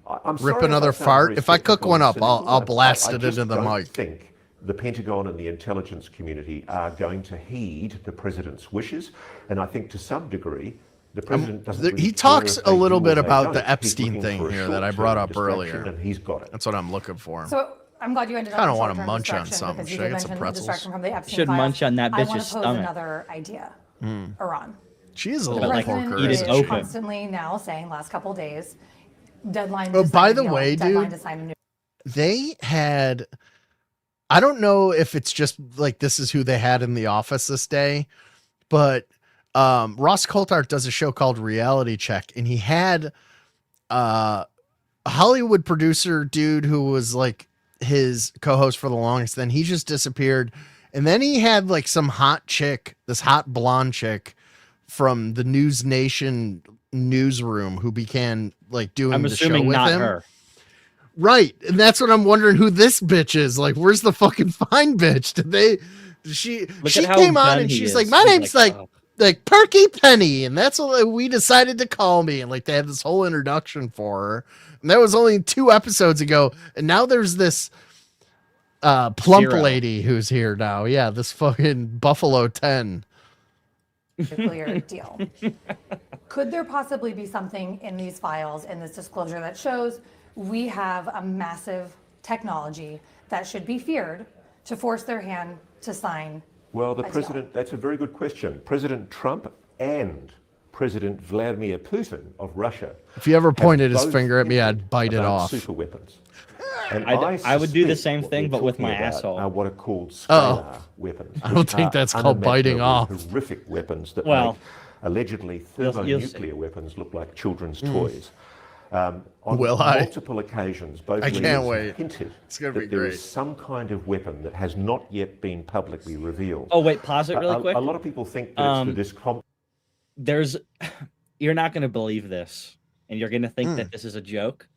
I'm Rip sorry another if I sound fart. very If I cook cynical one and up, I'll cynical. blast I it just into the don't mic. think the Pentagon and the intelligence community are going to heed the president's wishes, and I think to some degree the president doesn't. Really he care talks if a they little do bit or they about don't. the He's Epstein looking thing for a here that I short-term brought up distraction, earlier. and he's got it. That's what I'm looking for. So I'm glad you ended up. I don't want to munch on something. Because you Should I did get some mention the pretzels? distraction from the Epstein Should files. munch on that I want bitch's to pose stomach. another idea. Iran. She is a The little president porker. is open. constantly now saying last couple days deadline. Oh, to by sign a the deal, way, deadline dude, to sign a new. they had I don't know if it's just like this is who they had in the office this day, but Ross Coulthart does a show called Reality Check, and he had a Hollywood producer dude who was like his co-host for the longest. Then he just disappeared, and then he had like some hot chick, this hot blonde chick from the News Nation newsroom who began like doing the show with him. Her. Right. And that's what I'm wondering who this bitch is. Like, where's the fucking fine bitch? She came on and she's like, my name's like Perky Penny. And that's what we decided to call me. And like, they had this whole introduction for her. And that was only 2 episodes ago. And now there's this plump lady who's here now. Yeah. This fucking Buffalo 10. Nuclear deal. Could there possibly be something in these files, in this disclosure, that shows we have a massive technology that should be feared to force their hand to sign? Well, the president, that's a very good question. President Trump and President Vladimir Putin of Russia. If he ever pointed his finger at me, I'd bite it off. Super weapons. And I would do the same thing, but with my asshole. Are what are called scalar weapons. I don't think that's called biting off. Horrific weapons that make allegedly thermonuclear weapons look like children's toys. On multiple occasions, both leaders have hinted that there is some kind of weapon that has not yet been publicly revealed. Oh, wait, pause it really quick. A lot of people think that it's you're not going to believe this, and you're going to think that this is a joke.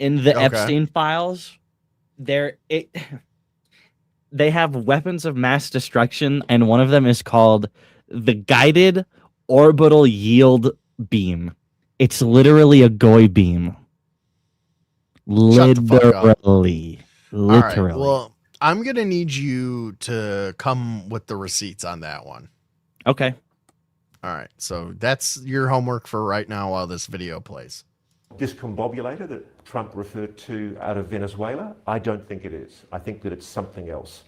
In the Epstein files, they have weapons of mass destruction, and one of them is called the Guided Orbital Yield Beam. It's literally a goy beam. Literally. All right, well, I'm going to need you to come with the receipts on that one. Okay. All right. So that's your homework for right now while this video plays. Discombobulator that Trump referred to out of Venezuela? I don't think it is. I think that it's something else.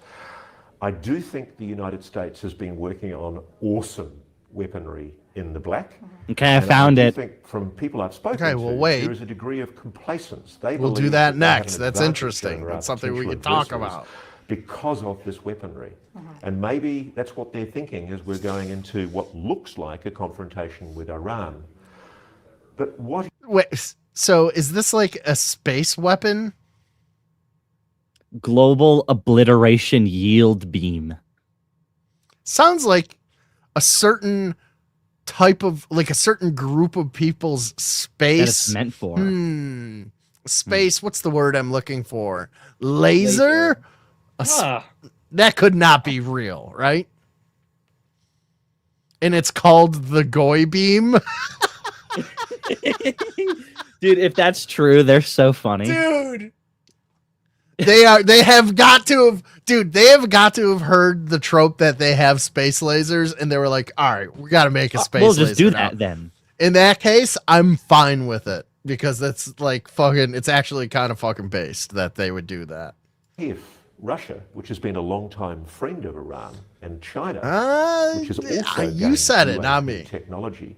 I do think the United States has been working on awesome weaponry in the black. Okay, I found it. I think from people I've spoken to, there is a degree of complacence. We'll do that next. That's interesting. That's something we can talk about. Because of this weaponry. And maybe that's what they're thinking as we're going into what looks like a confrontation with Iran. But what... Wait, so is this like a space weapon? Global Obliteration Yield Beam. Sounds like a certain type of, like a certain group of people's space. That it's meant for. Space, what's the word I'm looking for? Laser? That could not be real, right? And it's called the Goy Beam. Dude, if that's true, they're so funny. Dude. They have got to have heard the trope that they have space lasers, and they were like, all right, we got to make a space laser. We'll just do that then. In that case, I'm fine with it, because that's like fucking, it's actually kind of fucking based that they would do that. If Russia, which has been a long-time friend of Iran, and China, which is also you said it, not me. Technology,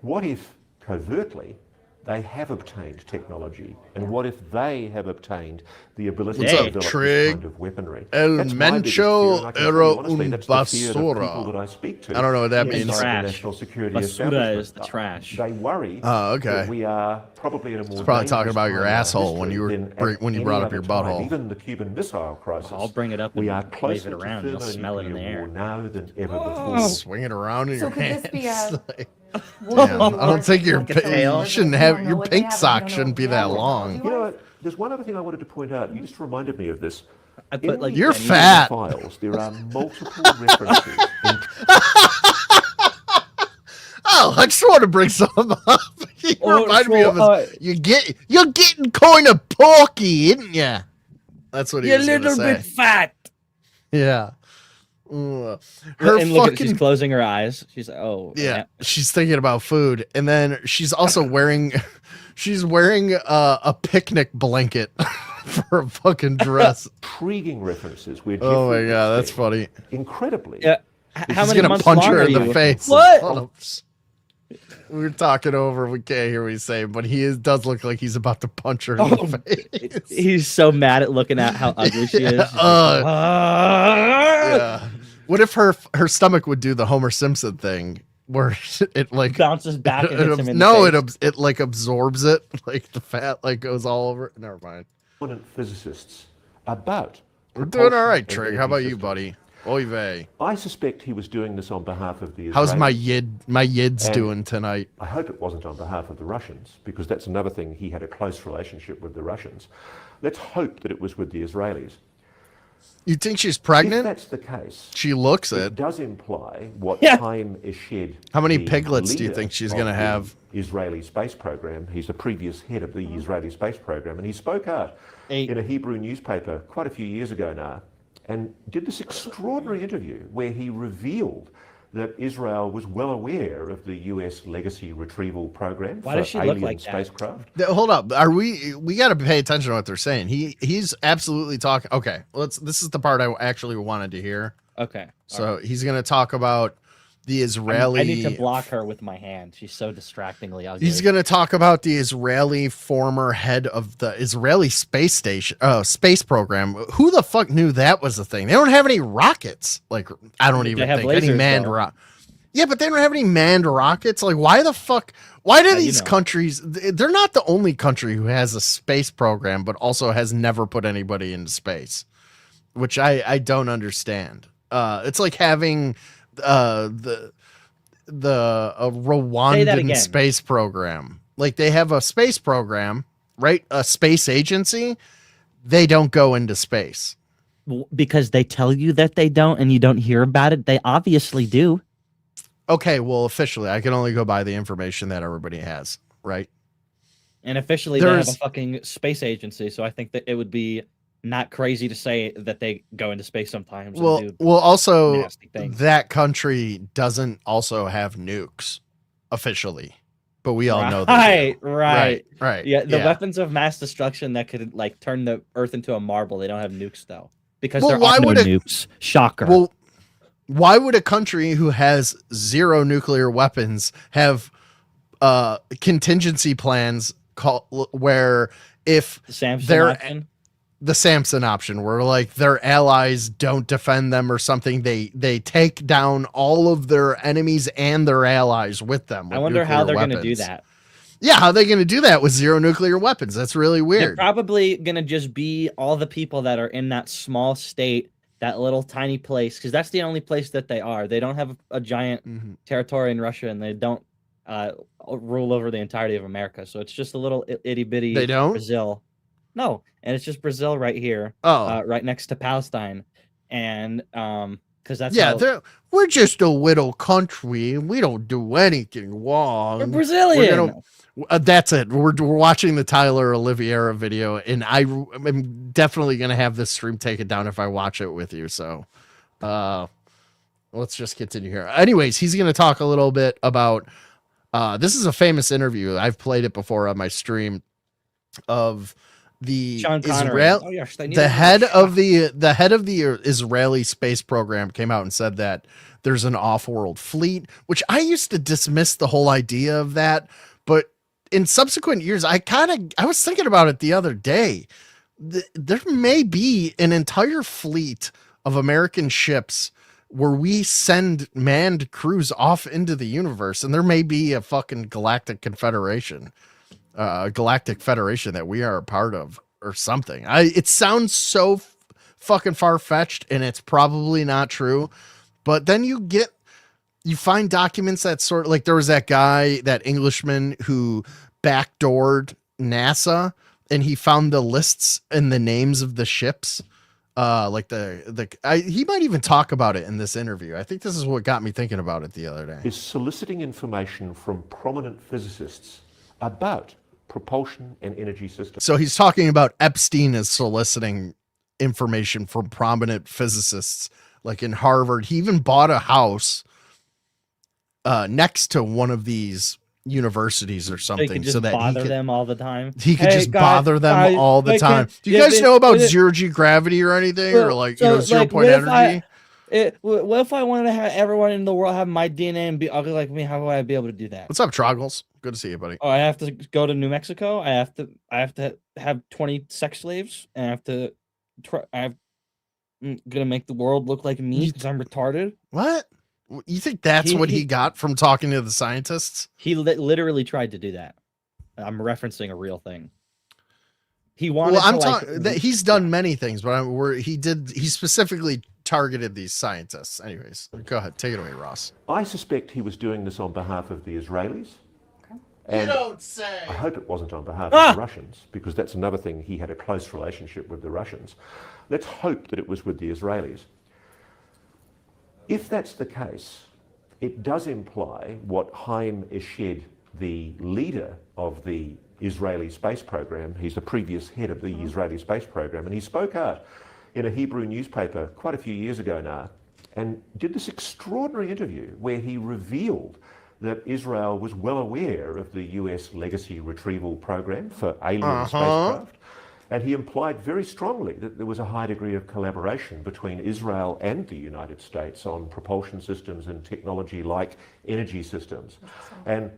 what if covertly they have obtained technology, and what if they have obtained the ability to develop this kind of weaponry? El Mencho era un basura. That I speak to. I don't know what that means. National security basura is the trash. They worry that we are probably in a more. It's probably talking about your asshole when you brought up your butthole. Even the Cuban Missile Crisis. I'll bring it up. We are wave it around. You'll smell it in the air now than ever before. Swing it around in your hands. Could this be a? I don't think your pink sock shouldn't be that long. You know what? There's one other thing I wanted to point out. You just reminded me of this. You're fat. Files, there are multiple references. Oh, I just want to bring something up. You remind me of this. You're getting kind of porky, isn't you? That's what he was going to say. You're a little bit fat. Yeah. She's closing her eyes. She's like, oh yeah. She's thinking about food, and then she's also wearing a picnic blanket for a fucking dress. Intriguing references. Oh my god, that's funny. Incredibly. Yeah. He's gonna punch her in the face. What? We're talking over. We can't hear what he's saying, but does look like he's about to punch her in the face. He's so mad at looking at how ugly she is. Yeah. What if her stomach would do the Homer Simpson thing, where it like bounces back and hits him in the face? it like absorbs it, like the fat like goes all over. Never mind. Physicists about. We're doing all right, Trig. How about you, buddy? Oy vey. I suspect he was doing this on behalf of the Israelis. How's my yids doing tonight? I hope it wasn't on behalf of the Russians, because that's another thing. He had a close relationship with the Russians. Let's hope that it was with the Israelis. You think she's pregnant? If that's the case, she looks it. It does imply what time is shed. How many piglets do you think she's going to have? Israeli space program. He's the previous head of the Israeli space program, and he spoke out in a Hebrew newspaper quite a few years ago now, and did this extraordinary interview where he revealed that Israel was well aware of the US legacy retrieval program for alien spacecraft. Hold up. We got to pay attention to what they're saying. He's absolutely talking. Okay. This is the part I actually wanted to hear. Okay. So he's going to talk about the Israeli. I need to block her with my hand. She's so distractingly ugly. He's going to talk about the Israeli former head of the Israeli space program. Who the fuck knew that was a thing? They don't have any rockets. Like, I don't even think any manned rockets. Yeah, but they don't have any manned rockets. Like, why the fuck? Why do these countries? They're not the only country who has a space program, but also has never put anybody into space, which I don't understand. It's like having the Rwandan space program. Like, they have a space program, right? A space agency. They don't go into space because they tell you that they don't, and you don't hear about it. They obviously do. Okay, well, officially, I can only go by the information that everybody has, right? And officially, they have a fucking space agency, so I think that it would be not crazy to say that they go into space sometimes. Well, also, that country doesn't also have nukes officially, but we all know that. Right. Yeah, the weapons of mass destruction that could like turn the Earth into a marble. They don't have nukes though, because there are no nukes. Shocker. Well, why would a country who has zero nuclear weapons have contingency plans where if the Samson option, where like their allies don't defend them or something, they take down all of their enemies and their allies with them. I wonder how they're going to do that. Yeah, how are they going to do that with zero nuclear weapons? That's really weird. They're probably going to just be all the people that are in that small state, that little tiny place, because that's the only place that they are. They don't have a giant territory in Russia, and they don't rule over the entirety of America. So it's just a little itty bitty Brazil. No, and it's just Brazil right here, right next to Palestine, and because that's we're just a little country. We don't do anything wrong. We're Brazilian. That's it. We're watching the Tyler Oliveira video, and I'm definitely gonna have this stream taken down if I watch it with you. So, let's just continue here. Anyways, he's gonna talk a little bit about. This is a famous interview. I've played it before on my stream of the the head of the Israeli space program came out and said that there's an off-world fleet, which I used to dismiss the whole idea of that, but in subsequent years, I was thinking about it the other day. There may be an entire fleet of American ships where we send manned crews off into the universe, and there may be a fucking galactic confederation. Galactic Federation that we are a part of or something. It sounds so fucking far-fetched, and it's probably not true, but then you find documents that sort of like there was that guy, that Englishman who backdoored NASA, and he found the lists and the names of the ships. Like he might even talk about it in this interview. I think this is what got me thinking about it the other day. Is soliciting information from prominent physicists about propulsion and energy systems. So he's talking about Epstein is soliciting information from prominent physicists, like in Harvard. He even bought a house next to one of these universities or something, so that he could them all the time. He could just bother them all the time. Do you guys know about zero G gravity or anything, or like 0 point energy? What if I wanted to have everyone in the world have my DNA and be ugly like me? How would I be able to do that? What's up, Troggles? Good to see you, buddy. Oh, I have to go to New Mexico. I have to have 20 sex slaves, and I have to I'm gonna make the world look like me because I'm retarded. What? You think that's what he got from talking to the scientists? He literally tried to do that. I'm referencing a real thing. He wanted. Well, I'm talking. He's done many things, but he specifically targeted these scientists. Anyways, go ahead, take it away, Ross. I suspect he was doing this on behalf of the Israelis. You don't say. I hope it wasn't on behalf of the Russians, because that's another thing. He had a close relationship with the Russians. Let's hope that it was with the Israelis. If that's the case, it does imply what Haim Eshed, the leader of the Israeli space program, he's the previous head of the Israeli space program, and he spoke out in a Hebrew newspaper quite a few years ago now, and did this extraordinary interview where he revealed that Israel was well aware of the US legacy retrieval program for alien spacecraft. And he implied very strongly that there was a high degree of collaboration between Israel and the United States on propulsion systems and technology like energy systems. And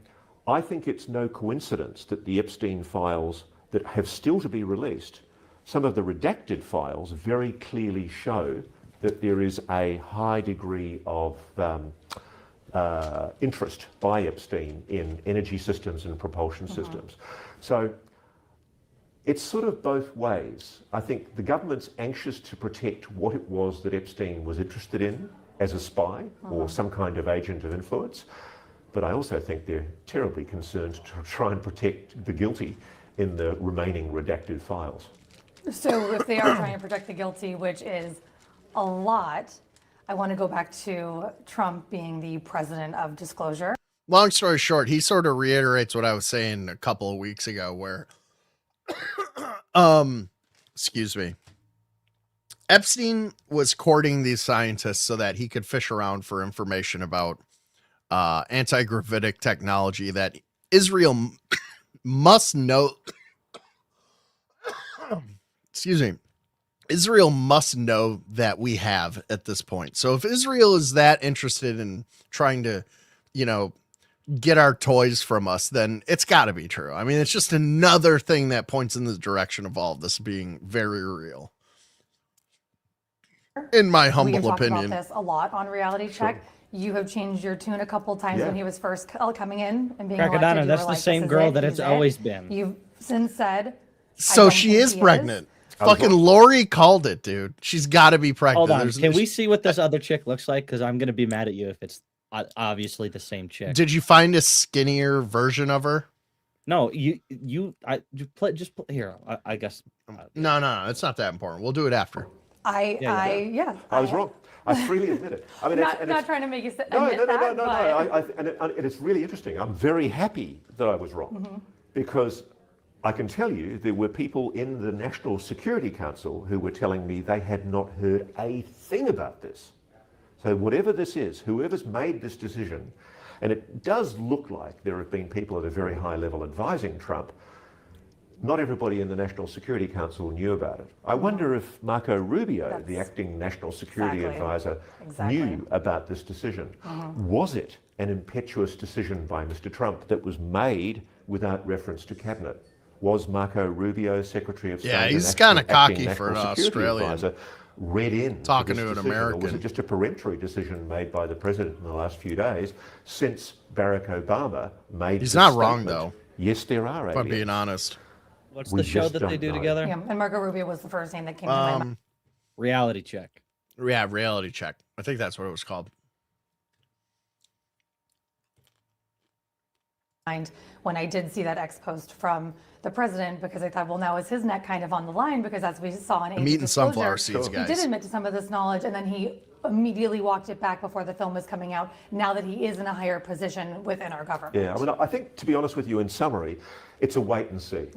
I think it's no coincidence that the Epstein files that have still to be released, some of the redacted files very clearly show that there is a high degree of interest by Epstein in energy systems and propulsion systems. So it's sort of both ways. I think the government's anxious to protect what it was that Epstein was interested in as a spy or some kind of agent of influence. But I also think they're terribly concerned to try and protect the guilty in the remaining redacted files. So if they are trying to protect the guilty, which is a lot, I want to go back to Trump being the president of disclosure. Long story short, he sort of reiterates what I was saying a couple of weeks ago where, excuse me, Epstein was courting these scientists so that he could fish around for information about anti-gravitic technology that Israel must know. Excuse me. Israel must know that we have at this point. So if Israel is that interested in trying to, get our toys from us, then it's got to be true. I mean, it's just another thing that points in the direction of all of this being very real. In my humble opinion. We can talk about this a lot on Reality Check. You have changed your tune a couple times when he was first coming in and being elected. Crackadona, that's the same girl that it's always been. You've since said. So she is pregnant. Fucking Lori called it, dude. She's got to be pregnant. Hold on. Can we see what this other chick looks like? Because I'm going to be mad at you if it's obviously the same chick. Did you find a skinnier version of her? No, I guess. No, it's not that important. We'll do it after. I was wrong. I freely admit it. I mean, not trying to make you admit No. And it's really interesting. I'm very happy that I was wrong because I can tell you there were people in the National Security Council who were telling me they had not heard a thing about this. So whatever this is, whoever's made this decision, and it does look like there have been people at a very high level advising Trump, not everybody in the National Security Council knew about it. I wonder if Marco Rubio, the acting National Security Advisor, knew about this decision. Was it an impetuous decision by Mr. Trump that was made without reference to cabinet? Was Marco Rubio Secretary of State? Yeah, he's kind of cocky for an Australian. Advisor, read in talking to an decision, American. or was it just a peremptory decision made by the president in the last few days since Barack Obama made? He's not wrong though. Yes, there are. If I'm being honest. What's the show that they do together? Yeah, and Marco Rubio was the first name that came to my mind. Reality Check. Yeah, Reality Check. I think that's what it was called. When I did see that ex post from the president, because I thought, well, now is his neck kind of on the line? Because as we saw in I'm eating sunflower seeds, he guys. did admit to some of this knowledge, and then he immediately walked it back before the film was coming out. Now that he is in a higher position within our government. Yeah, I mean, I think, to be honest with you, in summary, it's a wait and see.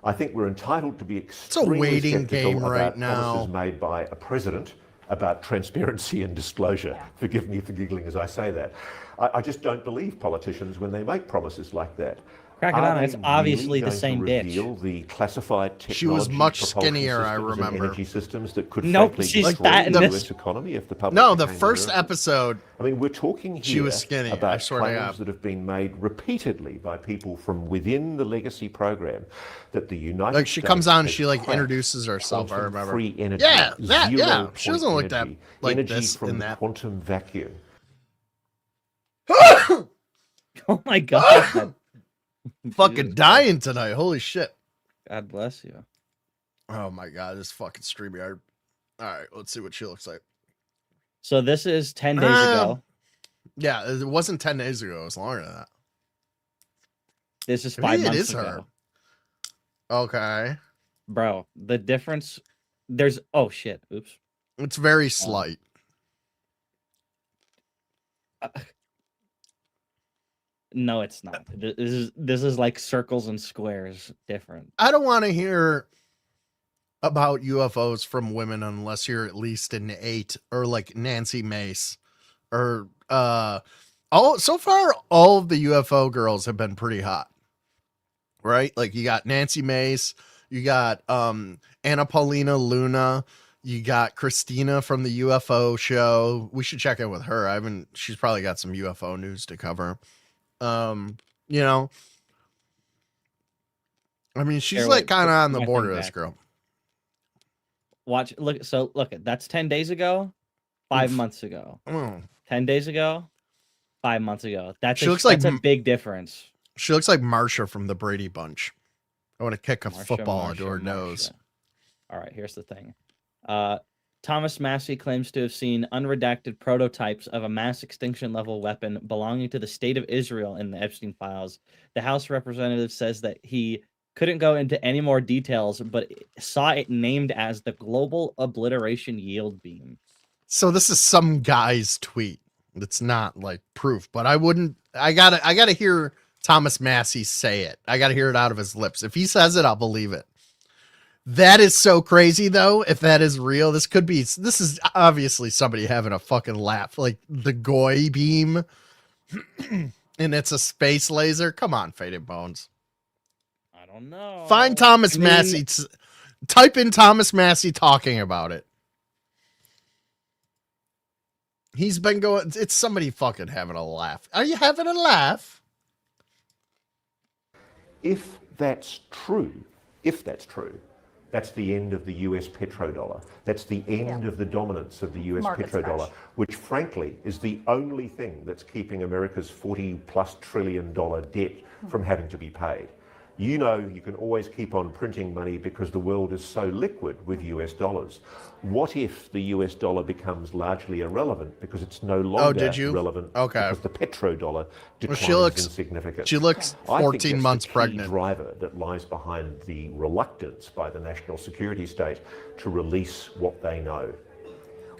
I think we're entitled to be extremely waiting skeptical game about right now. promises made by a president about transparency and disclosure. Yeah. Forgive me for giggling as I say that. I just don't believe politicians when they make promises like that. Crackadona is obviously the same bitch. The classified technology She was much propulsion skinnier, I systems and remember. energy systems that could Nope, frankly she's destroy fat in the this. US economy if the public No, the became first aware of it. episode. I mean, we're talking here She was skinny, I about swear to claims God. that have been made repeatedly by people from within the legacy program that the United Like she States comes on, has she like cracked introduces herself. I remember. quantum-free energy, Yeah, that. Yeah, zero-point she doesn't look that energy, like energy this from in the that. quantum vacuum. Oh my god. Fucking dying tonight. Holy shit. God bless you. Oh my god, this fucking StreamYard. All right, let's see what she looks like. So this is 10 days ago. Yeah, it wasn't 10 days ago. It was longer than that. This is Maybe 5 months it is ago. her. Okay. Bro, the difference there's oh shit. Oops. It's very slight. No, it's not. This is like circles and squares different. I don't want to hear about UFOs from women unless you're at least an 8 or like Nancy Mace or so far all of the UFO girls have been pretty hot. Right? Like you got Nancy Mace, you got Anna Paulina Luna, you got Christina from the UFO show. We should check in with her. She's probably got some UFO news to cover. You know, I mean, she's Here, like wait, kind of on the my border thing of this back. girl. Look, that's 10 days ago, 5 Oof. months ago. Mm. 10 days ago, 5 months ago. That's She looks like that's a big difference. She looks like Marsha from the Brady Bunch. I want to kick a Marsha, football into her Marsha. nose. All right, here's the thing. Thomas Massey claims to have seen unredacted prototypes of a mass extinction level weapon belonging to the state of Israel in the Epstein files. The House representative says that he couldn't go into any more details, but saw it named as the Global Obliteration Yield Beam. So this is some guy's tweet. It's not like proof, but I gotta hear Thomas Massey say it. I gotta hear it out of his lips. If he says it, I'll believe it. That is so crazy though. If that is real, this is obviously somebody having a fucking laugh. Like the Goy beam and it's a space laser. Come on, Faded Bones. I don't know. Find Thomas Massey. Type in Thomas Massey talking about it. He's been going. It's somebody fucking having a laugh. Are you having a laugh? If that's true, that's the end of the US petrodollar. That's the end of the dominance of the US Market's petrodollar, crash. which frankly is the only thing that's keeping America's $40+ trillion debt from having to be paid. You know you can always keep on printing money because the world is so liquid with US dollars. What if the US dollar becomes largely irrelevant because it's no longer relevant because the petrodollar declines in significance? She looks I 14 think that's months the key pregnant. driver that lies behind the reluctance by the national security state to release what they know.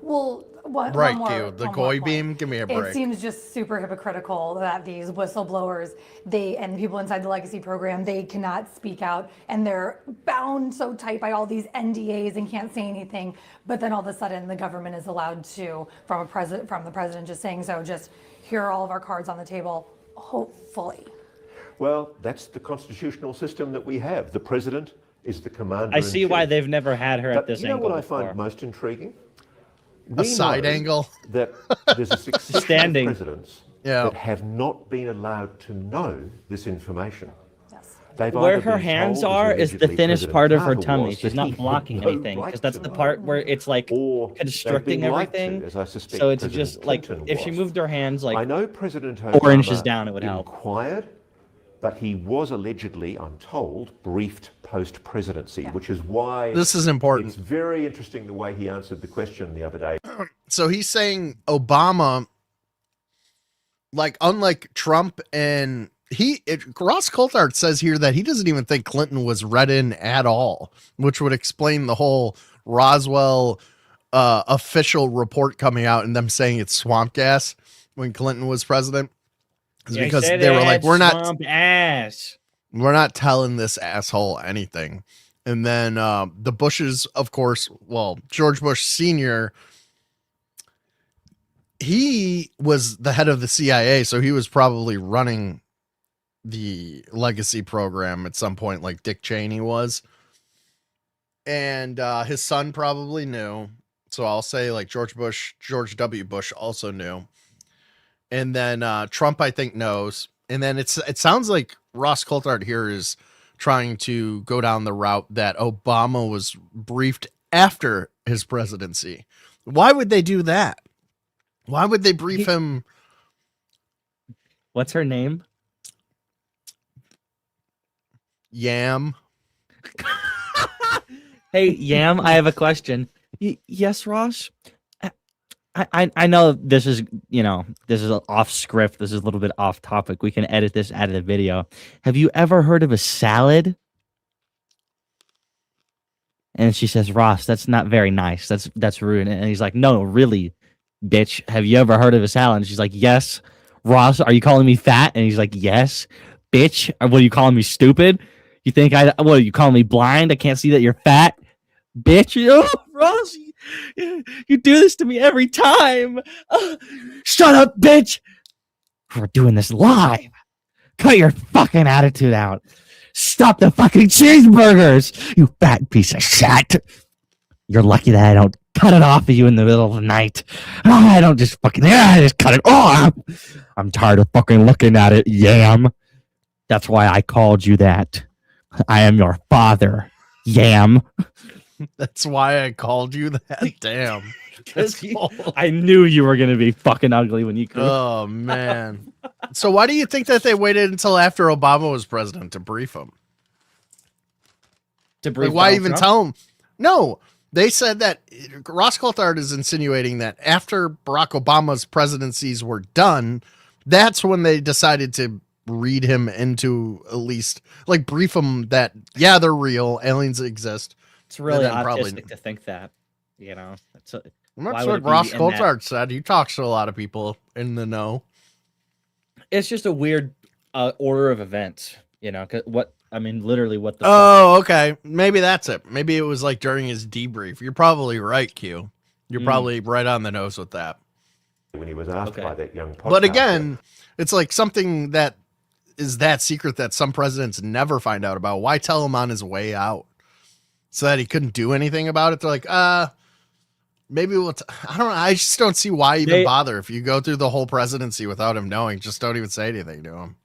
Well, one Right, more, Q. The one more Goy point. beam. Give me a It break. seems just super hypocritical that these whistleblowers, and people inside the legacy program, they cannot speak out and they're bound so tight by all these NDAs and can't say anything. But then all of a sudden the government is allowed to, from the president just saying so, just here are all of our cards on the table, hopefully. Well, that's the constitutional system that we have. The president is the commander. I see why they've never had her at this You know angle what I before. find most intriguing? A side angle? That there's a succession Standing. of presidents Yeah. that have not been allowed to know this information. They've Where either her been hands told, as are is the allegedly thinnest President part of her Carter tummy. was, She's that not he had blocking no anything right because that's to the know. part where it's like Or constricting they've been lied to, everything. as I suspect So it's President just like Clinton if she was. moved her hands like I know President 4 inches Obama down, it would help. inquired, but he was allegedly, I'm told, briefed post-presidency, which is why This is important. It's very interesting the way he answered the question the other day. So he's saying Obama, like unlike Trump, and Ross Coulthard says here that he doesn't even think Clinton was read in at all, which would explain the whole Roswell official report coming out and them saying it's swamp gas when Clinton was president. It's because they were like, we're not telling this asshole anything. And then the Bushes, of course, well, George Bush Sr., he was the head of the CIA, so he was probably running the legacy program at some point, like Dick Cheney was. And his son probably knew. So I'll say like George W. Bush also knew. And then Trump, I think, knows. And then it sounds like Ross Coulthard here is trying to go down the route that Obama was briefed after his presidency. Why would they do that? Why would they brief him? What's her name? Yam. Hey, Yam, I have a question. Yes, Ross? I know this is, this is off script. This is a little bit off topic. We can edit this out of the video. Have you ever heard of a salad? And she says, Ross, that's not very nice. That's rude. And he's like, no, really, bitch. Have you ever heard of a salad? And she's like, yes. Ross, are you calling me fat? And he's like, yes. Bitch, what are you calling me, stupid? You think what are you calling me, blind? I can't see that you're fat? Bitch, Ross, you do this to me every time. Shut up, bitch. We're doing this live. Cut your fucking attitude out. Stop the fucking cheeseburgers, you fat piece of shit. You're lucky that I don't cut it off of you in the middle of the night. I don't just I just cut it off. I'm tired of fucking looking at it, Yam. That's why I called you that. I am your father, Yam. That's why I called you that. Damn. I knew you were going to be fucking ugly when you grew up. Oh, man. So why do you think that they waited until after Obama was president to brief him? To brief why Donald even Trump? tell him? No, they said that Ross Coulthard is insinuating that after Barack Obama's presidencies were done, that's when they decided to read him into at least like brief him that, yeah, they're real. Aliens exist. It's really And then autistic to think that, It's That's what Ross Coulthard said. He talks to a lot of people in the know. It's just a weird order of events, 'cause literally what the Oh, okay. Maybe that's it. Maybe it was like during his debrief. You're probably right, Q. You're probably right on the nose with that. When he was asked by that young podcaster. But again, it's like something that is that secret that some presidents never find out about. Why tell him on his way out? So that he couldn't do anything about it? They're like, maybe I don't know. I just don't see why even bother. If you go through the whole presidency without him knowing, just don't even say anything to him.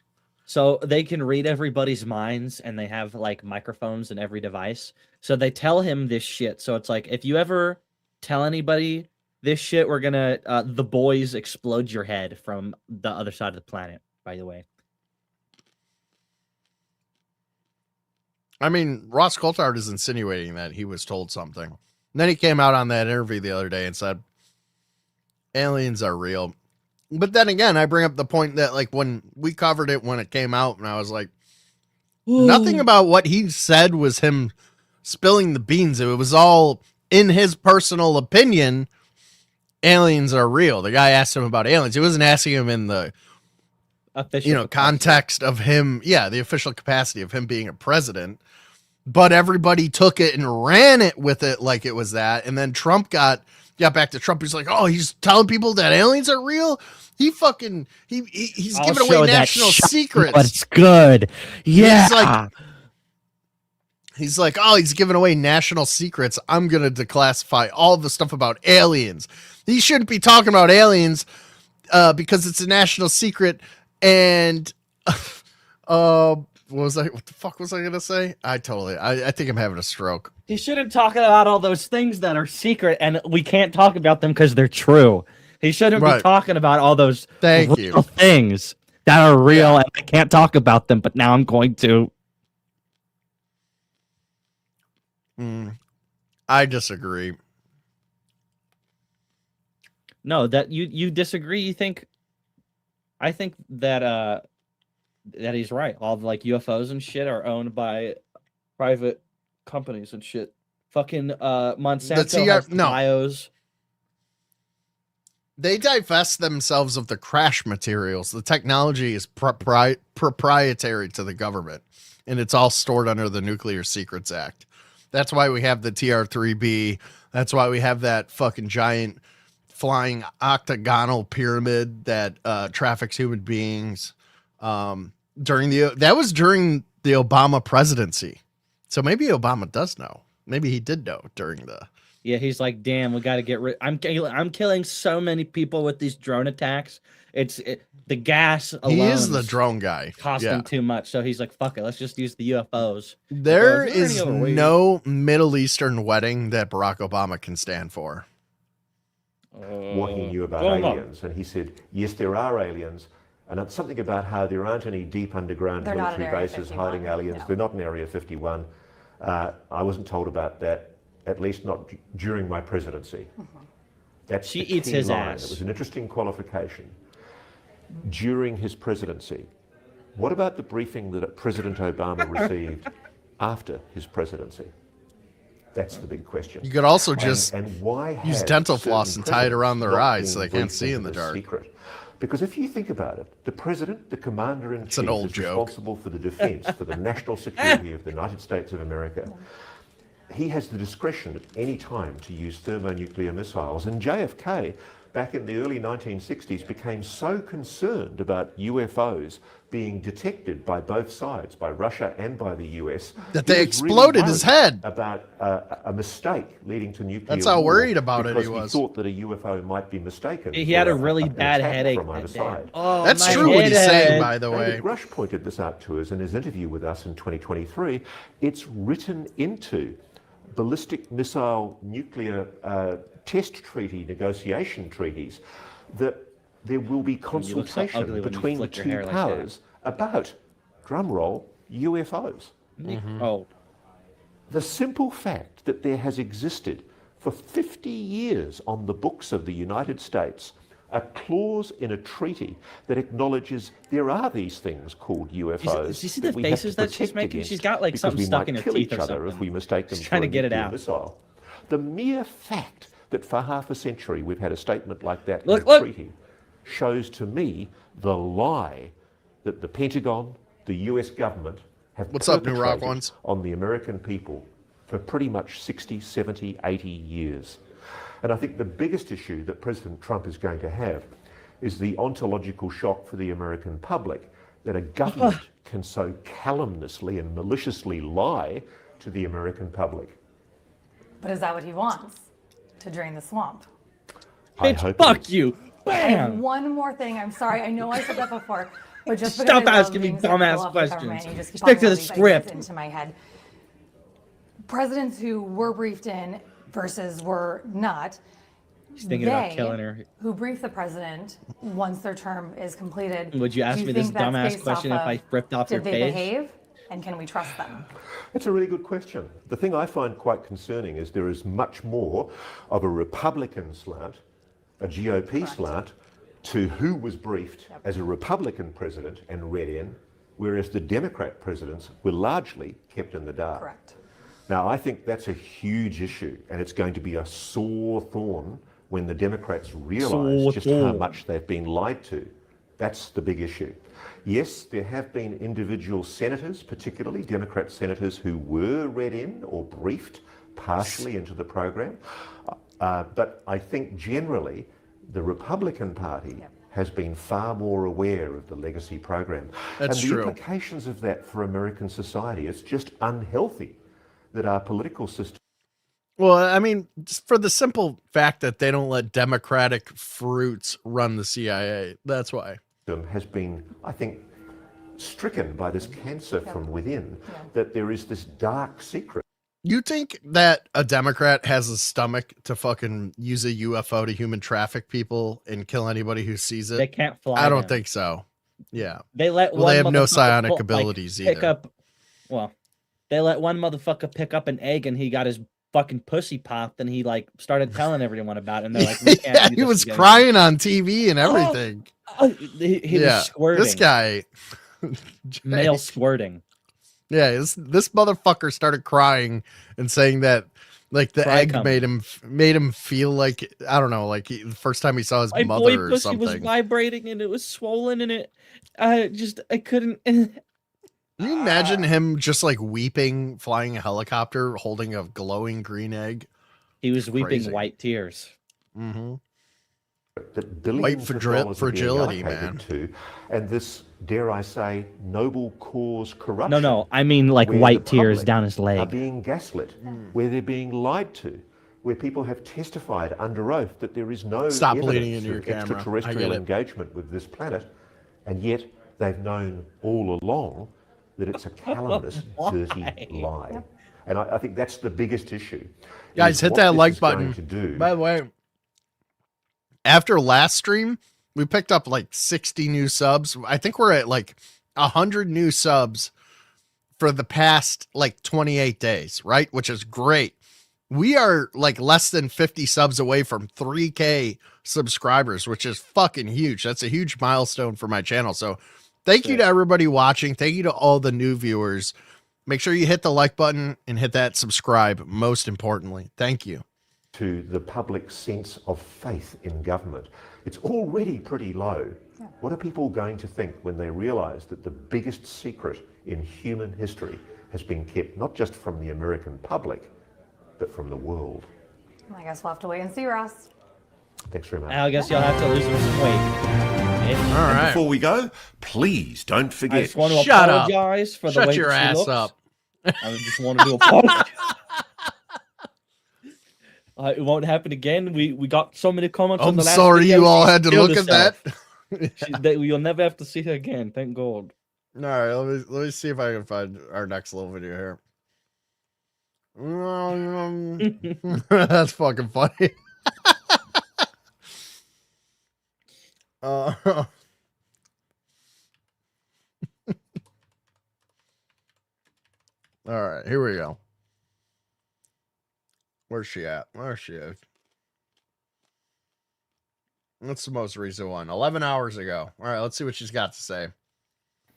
So they can read everybody's minds, and they have like microphones in every device. So they tell him this shit. So it's like, if you ever tell anybody this shit, we're gonna the boys explode your head from the other side of the planet. By the way. I mean, Ross Coulthard is insinuating that he was told something. And then he came out on that interview the other day and said, aliens are real. But then again, I bring up the point that like when we covered it when it came out, and I was like, nothing about what he said was him spilling the beans. It was all in his personal opinion. Aliens are real. The guy asked him about aliens. He wasn't asking him in the official context of him. Yeah, the official capacity of him being a president. But everybody took it and ran it with it like it was that. And then Trump got back to Trump. He's like, oh, he's telling people that aliens are real. He's giving away national secrets. But it's good. Yeah. He's like, oh, he's giving away national secrets. I'm going to declassify all the stuff about aliens. He shouldn't be talking about aliens because it's a national secret. And what the fuck was I going to say? I think I'm having a stroke. He shouldn't talk about all those things that are secret and we can't talk about them because they're true. He shouldn't be talking about all those real things that are real and I can't talk about them, but now I'm going to. I disagree. No, that you disagree. You think? I think that that he's right. All the like UFOs and shit are owned by private companies and shit. Fucking Monsanto has bios. They divest themselves of the crash materials. The technology is proprietary to the government, and it's all stored under the Nuclear Secrets Act. That's why we have the TR-3B. That's why we have that fucking giant flying octagonal pyramid that traffics human beings. that was during the Obama presidency. So maybe Obama does know. Maybe he did know during the. Yeah, he's like, damn, we got to get rid. I'm killing so many people with these drone attacks. The gas alone. He is the drone guy. Costing too much, so he's like, fuck it, let's just use the UFOs. There is no Middle Eastern wedding that Barack Obama can stand for. What he knew about aliens, and he said, yes, there are aliens, and it's something about how there aren't any deep underground military bases hiding aliens. No. They're not in Area 51. I wasn't told about that, at least not during my presidency. That's she eats his ass. It was an interesting qualification. During his presidency. What about the briefing that President Obama received after his presidency? That's the big question. You could also just and why use dental floss and tie it around their eyes so they can't see in the dark. Secret? Because if you think about it, the president, the commander-in-chief, is responsible for the defense, for the national security of the United States of America. He has the discretion at any time to use thermonuclear missiles. And JFK, back in the early 1960s, became so concerned about UFOs being detected by both sides, by Russia and by the US, that they exploded his head about a mistake leading to nuclear war. That's how worried about it he was. He thought that a UFO might be mistaken. He had a really bad headache from either side. Oh, that's true what he's saying, by the way. David Rush pointed this out to us in his interview with us in 2023. It's written into ballistic missile nuclear test treaty negotiation treaties that there will be consultation between the two powers about, drumroll, UFOs. Oh. The simple fact that there has existed for 50 years on the books of the United States a clause in a treaty that acknowledges there are these things called UFOs. Do you see the faces that she's making? She's got like something stuck in her teeth or something. If we mistake them She's trying to get it out. Missile. The mere fact that for half a century we've had a statement like that in a treaty shows to me the lie that the Pentagon, the US government have perpetrated on the American people for pretty much 60, 70, 80 years. And I think the biggest issue that President Trump is going to have is the ontological shock for the American public that a government can so calumniously and maliciously lie to the American public. But is that what he wants? To drain the swamp? Bitch, fuck you. Bam! One more thing. I'm sorry. I know I said that before, but just stop asking me dumbass questions. Stick to the script. Into my head. Presidents who were briefed in versus were not. She's thinking about killing her. Who brief the president once their term is completed? Would you ask me this dumbass question if I ripped off your page? Did they behave? And can we trust them? That's a really good question. The thing I find quite concerning is there is much more of a Republican slant, a GOP slant, to who was briefed as a Republican president and read in, whereas the Democrat presidents were largely kept in the dark. Correct. Now, I think that's a huge issue, and it's going to be a sore thorn when the Democrats realise just how much they've been lied to. That's the big issue. Yes, there have been individual senators, particularly Democrat senators, who were read in or briefed partially into the program. But I think generally the Republican Party has been far more aware of the legacy program. That's and the true. implications of that for American society, it's just unhealthy that our political system. Well, I mean, just for the simple fact that they don't let Democratic fruits run the CIA. That's why. Has been, I think, stricken by this cancer from within, that there is this dark secret. You think that a Democrat has a stomach to fucking use a UFO to human traffic people and kill anybody who sees it? They can't fly. I don't think so. Yeah. They let they have no psionic abilities either. They let one motherfucker pick up an egg and he got his fucking pussy popped and he like started telling everyone about it. And they're like, we can't do he this was again. crying on TV and everything. He was squirting. This guy. Male squirting. Yeah, this motherfucker started crying and saying that like the egg made him feel like, I don't know, like the first time he saw his mother or something. Pussy was vibrating and it was swollen and I couldn't. Can you imagine him just like weeping, flying a helicopter, holding a glowing green egg? He was weeping white tears. Mm-hmm. that billions of dollars are being allocated to, and this, dare I say, noble cause corruption. No, I mean like where white the tears public down his are leg. being gaslit, where they're being lied to, where people have testified under oath that there is no Stop leaning evidence into your of camera. I get extraterrestrial it. engagement with this planet, and yet they've known all along that it's a calamitous, dirty lie. And I think that's the biggest issue. Guys, is hit what that this like is going button. to do. By the way, after last stream, we picked up like 60 new subs. I think we're at like 100 new subs for the past like 28 days, right? Which is great. We are like less than 50 subs away from 3K subscribers, which is fucking huge. That's a huge milestone for my channel. So thank you to everybody watching. Thank you to all the new viewers. Make sure you hit the like button and hit that subscribe, most importantly. Thank you. To the public sense of faith in government. It's already pretty low. What are people going to think when they realize that the biggest secret in human history has been kept not just from the American public, but from the world? I guess we'll have to wait and see, Ross. Thanks very much. I guess you'll have to lose some weight. All right. Before we go, please don't I forget. just want to Shut up. apologize for the Shut way your she ass looks. up. I just wanted to apologize. It won't happen again. We got so many comments on I'm the last sorry video, you all she had to killed look at herself. You'll never have to see her again. Thank God. All right, let me see if I can find our next little video here. That's fucking funny. All right, here we go. Where's she at? Where's she at? That's the most recent one. 11 hours ago. All right, let's see what she's got to say.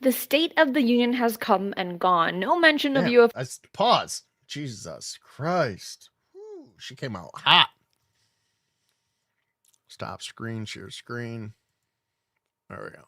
The State of the Union has come and gone. No mention of Damn, UFOs. Pause. Jesus Christ. Whew, she came out hot. Stop screen, share screen. There we go.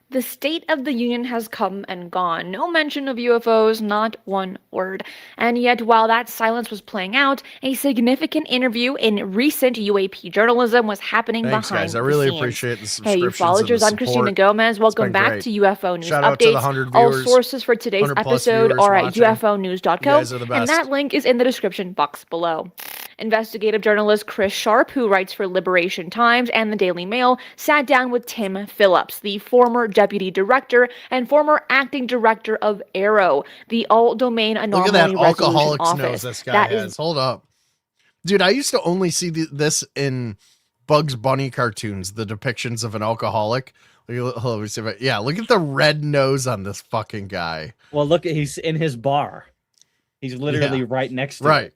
The State of the Union has come and gone. No mention of UFOs, not one word. And yet, while that silence was playing out, a significant interview in recent UAP journalism was happening Thanks, behind guys. I really the scenes. appreciate the Hey, subscriptions. ufologers, and the I'm Christina support. Gomez. Welcome been back great. to UFO News Shout out to the Updates. 100 All viewers, sources for today's 100 plus episode viewers are at watching. ufonews.co, You guys are the and best. that link is in the description box below. Investigative journalist Chris Sharp, who writes for Liberation Times and the Daily Mail, sat down with Tim Phillips, the former deputy director and former acting director of AARO, the all-domain Look anomaly at that resolution alcoholics office. nose this guy That has. is Hold up. Dude, I used to only see this in Bugs Bunny cartoons, the depictions of an alcoholic. Hold on, let me see if yeah, look at the red nose on this fucking guy. Well, look, he's in his bar. He's literally right next to Right. it.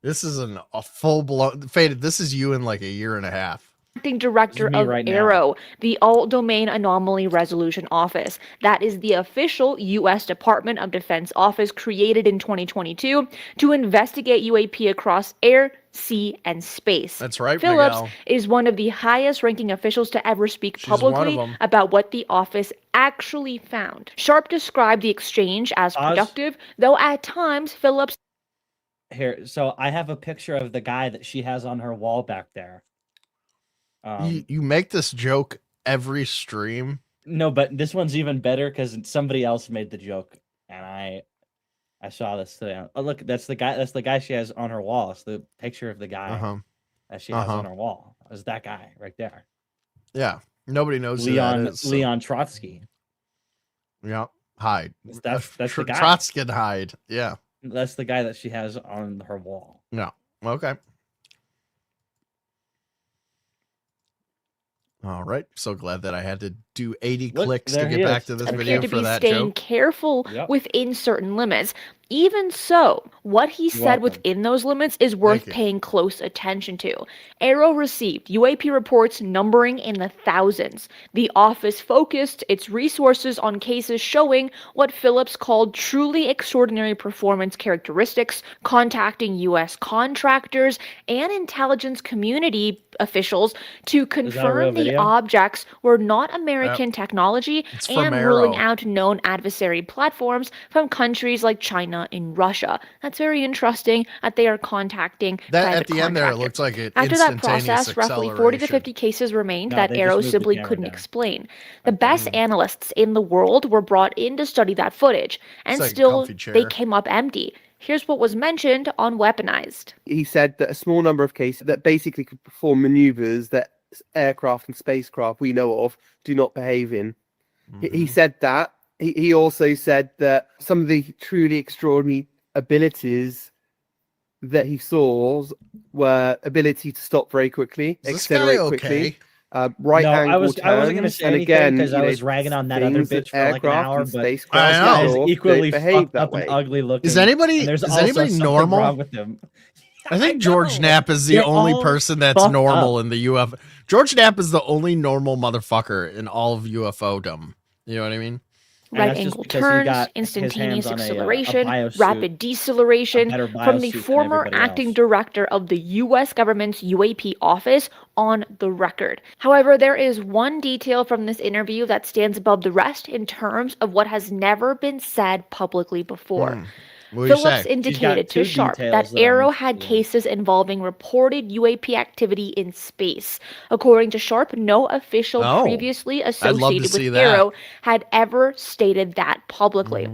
This is a full-blown... Faded, this is you in like a year and a half. acting director This is me of right now. AARO, the all-domain anomaly resolution office. That is the official U.S. Department of Defense office created in 2022 to investigate UAP across air, sea, and space. That's right, Phillips Miguel. is one of the highest-ranking officials to ever speak She's one of publicly them. about what the office actually found. Sharp described the exchange as Oz? productive, though at times Phillips Here, so I have a picture of the guy that she has on her wall back there. You make this joke every stream. No, but this one's even better because somebody else made the joke, and I saw this today. Oh, look, that's the guy. That's the guy she has on her wall. It's the picture of the guy that she has on her wall. It's that guy right there. Yeah, nobody knows who that is. So. Leon Trotsky. Yeah, Hyde. That's the guy. Trotsky Hyde. Yeah. That's the guy that she has on her wall. No. Okay. All right. So glad that I had to do 80 Look, clicks to there get he back is. to this appear video to for be that staying joke. careful within certain limits. Even so, what he said welcome. within those limits is worth you. paying close attention to. AARO received UAP reports numbering in the thousands. The office focused its resources on cases showing what Phillips called truly extraordinary performance characteristics, contacting U.S. contractors and intelligence community officials to that a real confirm the video? objects were not American American technology from and Arrow. ruling out known adversary platforms from countries like China and Russia. That's very interesting that they are contacting That private at the end there, it contractors. looks like it After that instantaneous process, roughly 40 to acceleration. 50 cases remained No, that they just Arrow moved the simply camera couldn't down. explain. The best analysts in the world were brought in to study that footage, and like a still comfy chair. they came up empty. Here's what was mentioned on Weaponized. He said that a small number of cases that basically could perform maneuvers that aircraft and spacecraft we know of do not behave in. He said that. He also said that some of the truly extraordinary abilities that he saw were ability to stop very quickly, Is this guy accelerate okay? quickly, right No, angle I wasn't going to turns, say and anything again, because I you know, was ragging on that other things that bitch for like an aircraft hour, and but spacecraft I know. is don't equally behave fucked that up way. and ugly looking. Is anybody and there's is also anybody something normal? wrong with him. I think George Knapp is the They're only all person that's fucked normal up. in the UFO. George Knapp is the only normal motherfucker in all of UFO-dom. You know what I mean? Right angle turns, instantaneous acceleration, rapid deceleration from the former acting director of the U.S. government's UAP office on the record. However, there is one detail from this interview that stands above the rest in terms of what has never been said publicly before. Phillips indicated to Sharp that Arrow had cases involving reported UAP activity in space. According to Sharp, no official previously associated with Arrow had ever stated that publicly.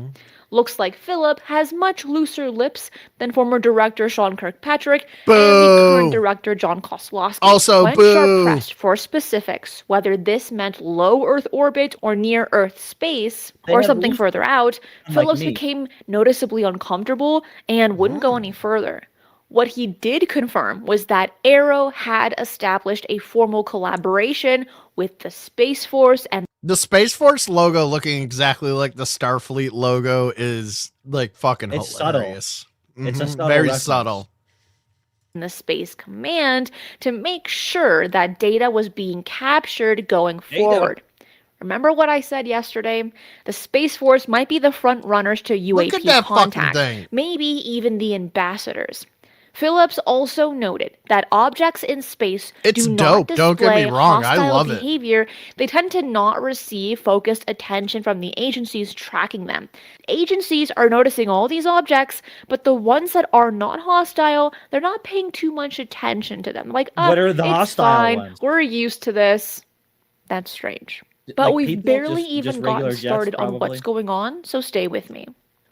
Looks like Phillip has much looser lips than former director Sean Kirkpatrick and the current director John Kozlowski. Also, when Sharp pressed for specifics, whether this meant low Earth orbit or near Earth space, or something further out, Phillips became noticeably uncomfortable and wouldn't go any further. What he did confirm was that Arrow had established a formal collaboration with the Space Force, and the Space Force logo looking exactly like the Starfleet logo is like fucking hilarious. It's a subtle very reference. subtle. The Space Command to make sure that data was being captured going forward. Remember what I said yesterday? The Space Force might be the front runners to UAP contact, maybe even the ambassadors. Phillips also noted that objects in space do not display Don't get me wrong. I hostile love it. behavior. They tend to not receive focused attention from the agencies tracking them. Agencies are noticing all these objects, but the ones that are not hostile, they're not paying too much attention to them. Like, what are the it's hostile fine. ones? We're used to this. That's strange. But Like we've people? barely Just even regular gotten jets, started on probably? what's going on, so stay with me.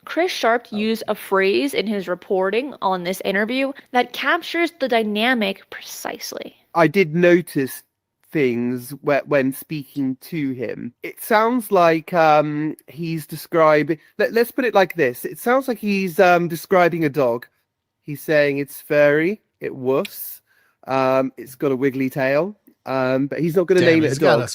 Chris Sharp used a phrase in his reporting on this interview that captures the dynamic precisely. I did notice things when speaking to him. It sounds like he's describing. Let's put it like this. It sounds like he's describing a dog. He's saying it's furry, it woofs, it's got a wiggly tail. But he's not going to name it a dog.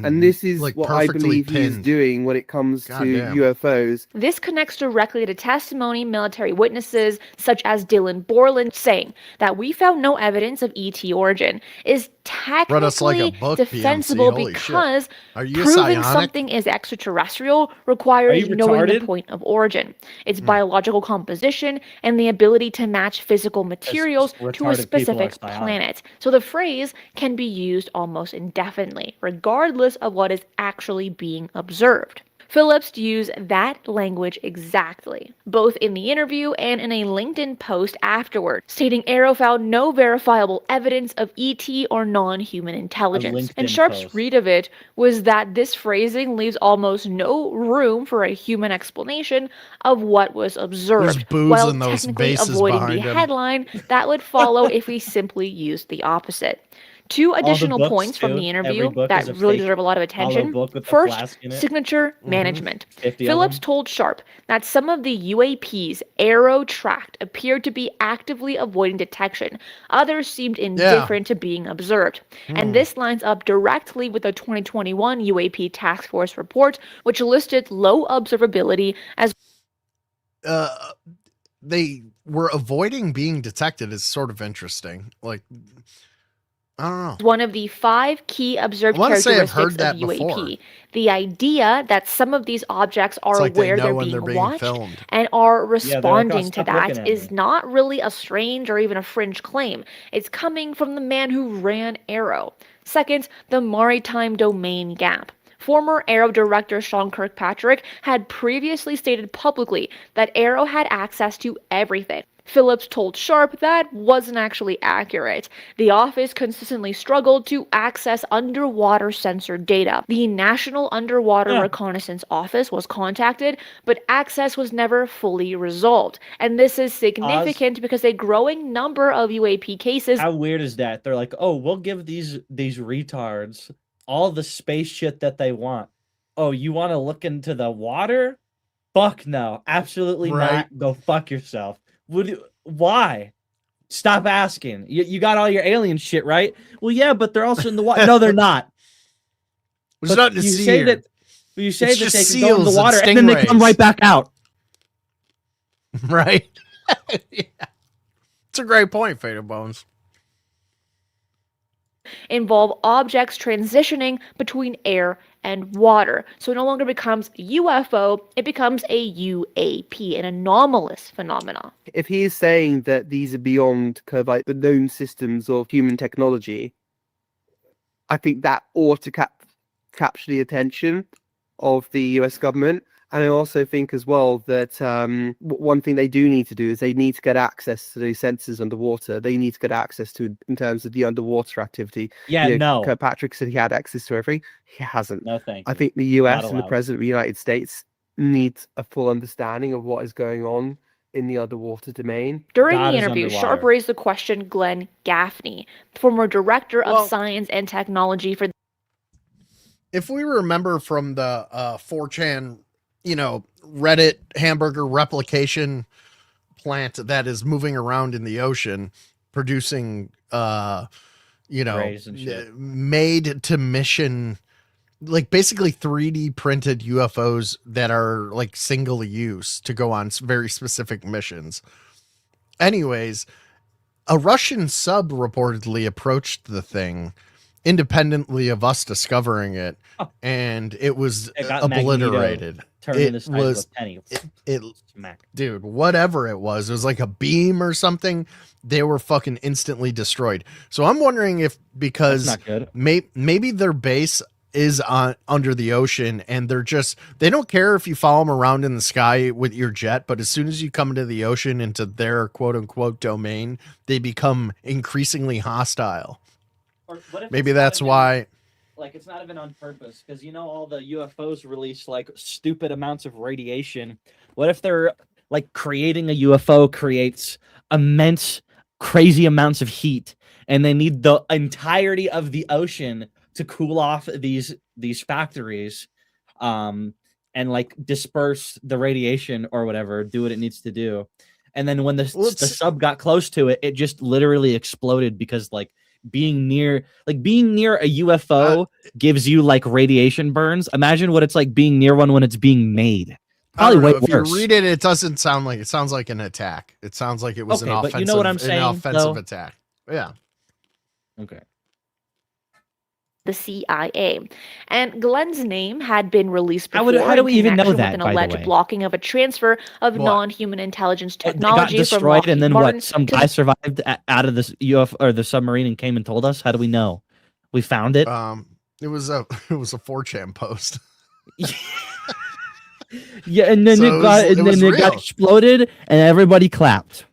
And this is what I believe he is doing when it comes to UFOs. This connects directly to testimony military witnesses such as Dylan Borland saying that we found no evidence of ET origin is technically defensible because proving something is extraterrestrial requires knowing the point of origin, its biological composition, and the ability to match physical materials to a specific planet. So the phrase can be used almost indefinitely, regardless of what is actually being observed. Phillips used that language exactly, both in the interview and in a LinkedIn post afterward, stating Arrow found no verifiable evidence of ET or non-human intelligence. And Sharp's read of it was that this phrasing leaves almost no room for a human explanation of what was observed, while technically avoiding the headline that would follow if we simply used the opposite. Two additional points from the interview that really deserve a lot of attention. First, signature management. Phillips told Sharp that some of the UAPs Arrow tracked appeared to be actively avoiding detection. Others seemed indifferent to being observed. And this lines up directly with the 2021 UAP Task Force report, which listed low observability as they were avoiding being detected is sort of interesting. Like, I don't know. One of the 5 key observed characteristics of UAP. The idea that some of these objects are aware they're being watched and are responding to that is not really a strange or even a fringe claim. It's coming from the man who ran Arrow. Second, the maritime domain gap. Former Arrow director Sean Kirkpatrick had previously stated publicly that Arrow had access to everything. Phillips told Sharp that wasn't actually accurate. The office consistently struggled to access underwater sensor data. The National Underwater Reconnaissance Office was contacted, but access was never fully resolved. And this is significant because a growing number of UAP cases. How weird is that? They're like, oh, we'll give these retards all the space shit that they want. Oh, you want to look into the water? Fuck no. Absolutely not. Go fuck yourself. Why? Stop asking. You got all your alien shit, right? Well, yeah, but they're also in the water. No, they're not. There's nothing to see here. You say that they can go in the water and then they come right back out. Right? Yeah. It's a great point, Fatal Bones. Involve objects transitioning between air and water. So it no longer becomes a UFO, it becomes a UAP, an anomalous phenomenon. If he is saying that these are beyond kind of like the known systems of human technology, I think that ought to capture the attention of the US government. And I also think as well that one thing they do need to do is they need to get access to those sensors underwater. They need to get access to in terms of the underwater activity. Yeah, no. Kirkpatrick said he had access to everything. He hasn't. No, thank you. I think the US and the President of the United States need a full understanding of what is going on in the underwater domain. During the interview, Sharp raised the question Glenn Gaffney, former director of science and technology for. If we remember from the 4chan, Reddit hamburger replication plant that is moving around in the ocean, producing, made to mission, like basically 3D printed UFOs that are like single use to go on very specific missions. Anyways, a Russian sub reportedly approached the thing independently of us discovering it, and it was obliterated. Dude, whatever it was like a beam or something. They were fucking instantly destroyed. So I'm wondering if because maybe their base is under the ocean, and they don't care if you follow them around in the sky with your jet, but as soon as you come into the ocean, into their quote unquote domain, they become increasingly hostile. Maybe that's why. Like, it's not even on purpose, because all the UFOs release like stupid amounts of radiation. What if they're like creating a UFO creates immense, crazy amounts of heat, and they need the entirety of the ocean to cool off these factories, and like disperse the radiation or whatever, do what it needs to do, and then when the sub got close to it, it just literally exploded because like. Being near a UFO gives you like radiation burns. Imagine what it's like being near one when it's being made. Probably way worse. If you read it, it doesn't sound like it sounds like an attack. It sounds like it was an offensive. But you know what I'm saying? An offensive attack. Yeah. Okay. The CIA, and Glenn's name had been released before. How do we even know that? With an alleged blocking of a transfer of non-human intelligence technology. It got destroyed, and then what? Some guy survived out of this UFO or the submarine and came and told us. How do we know? We found it. It was a 4chan post. Yeah, and then it got exploded, and everybody clapped.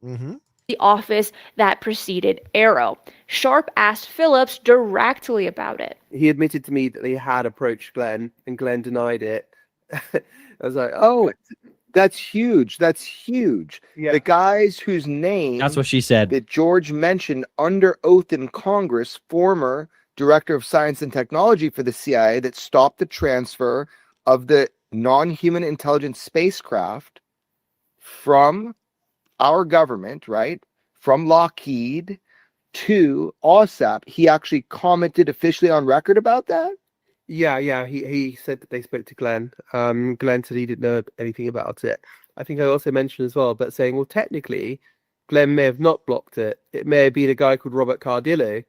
Mm-hmm. The office that preceded Arrow. Sharp asked Phillips directly about it. He admitted to me that he had approached Glenn, and Glenn denied it. I was like, oh, that's huge. That's huge. Yeah. The guys whose name... That's what she said. ...that George mentioned under oath in Congress, former director of science and technology for the CIA that stopped the transfer of the non-human intelligence spacecraft from our government, right? From Lockheed to OSAP. He actually commented officially on record about that? Yeah. He said that they spoke to Glenn. Glenn said he didn't know anything about it. I think I also mentioned as well, but saying, well, technically, Glenn may have not blocked it. It may have been a guy called Robert Cardillo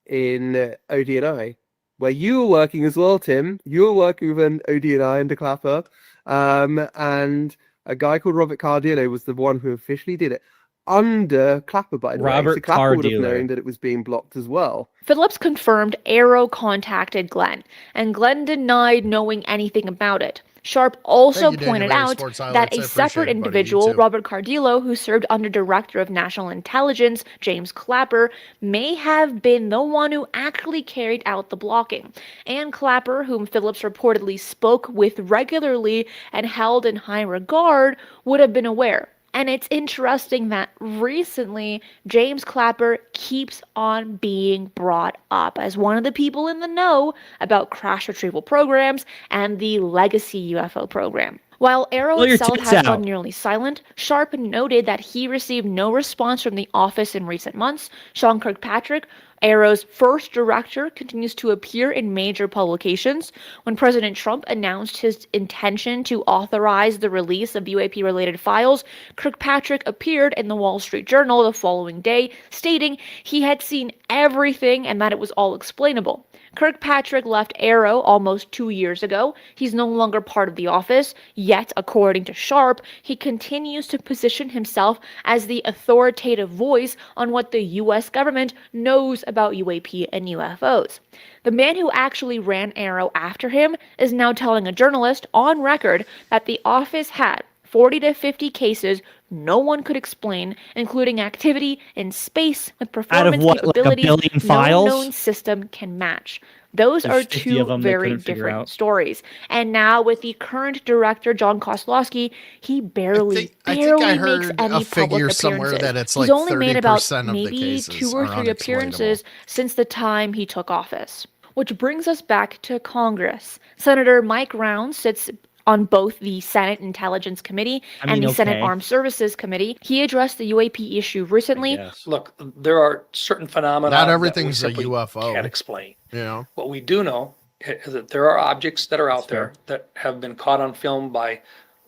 in ODNI, where you were working as well, Tim. You were working with an ODNI under Clapper. And a guy called Robert Cardillo was the one who officially did it. under Clapper, by the way. Robert So Clapper would have Cardealer. known that it was being blocked as well. Phillips confirmed Arrow contacted Glenn, and Glenn denied knowing anything about it. Sharp also Thank you, Daniel pointed Bailey, out Sports that Highlights. I a appreciate separate it, buddy. You individual, too. Robert Cardillo, who served under Director of National Intelligence James Clapper, may have been the one who actually carried out the blocking. And Clapper, whom Phillips reportedly spoke with regularly and held in high regard, would have been aware. And it's interesting that recently James Clapper keeps on being brought up as one of the people in the know about crash retrieval programs and the legacy UFO program. While Arrow Pull your itself tits has gone out. nearly silent, Sharp noted that he received no response from the office in recent months. Sean Kirkpatrick, Arrow's first director, continues to appear in major publications. When President Trump announced his intention to authorize the release of UAP-related files, Kirkpatrick appeared in the Wall Street Journal the following day, stating he had seen everything and that it was all explainable. Kirkpatrick left Arrow almost 2 years ago. He's no longer part of the office, yet, according to Sharp, he continues to position himself as the authoritative voice on what the U.S. government knows about UAP and UFOs. The man who actually ran Arrow after him is now telling a journalist on record that the office had 40 to 50 cases no one could explain, including activity in space with performance what, like a capabilities billion no files? known system can match. Those There's are 50 of two them they very couldn't figure different out. stories. And now with the current director, John Kozlowski, he barely I makes heard any a figure public somewhere appearances. that it's He's like only made about 30% of the maybe cases 2 or are 3 unexplainable. appearances since the time he took office. Which brings us back to Congress. Senator Mike Rounds sits on both the Senate Intelligence Committee and the Senate Armed Services Committee. He addressed the UAP issue recently. Look, there are certain phenomena Not that we everything's a simply UFO. can't explain. You know? What we do know is that there are objects that are out there that have been caught on film by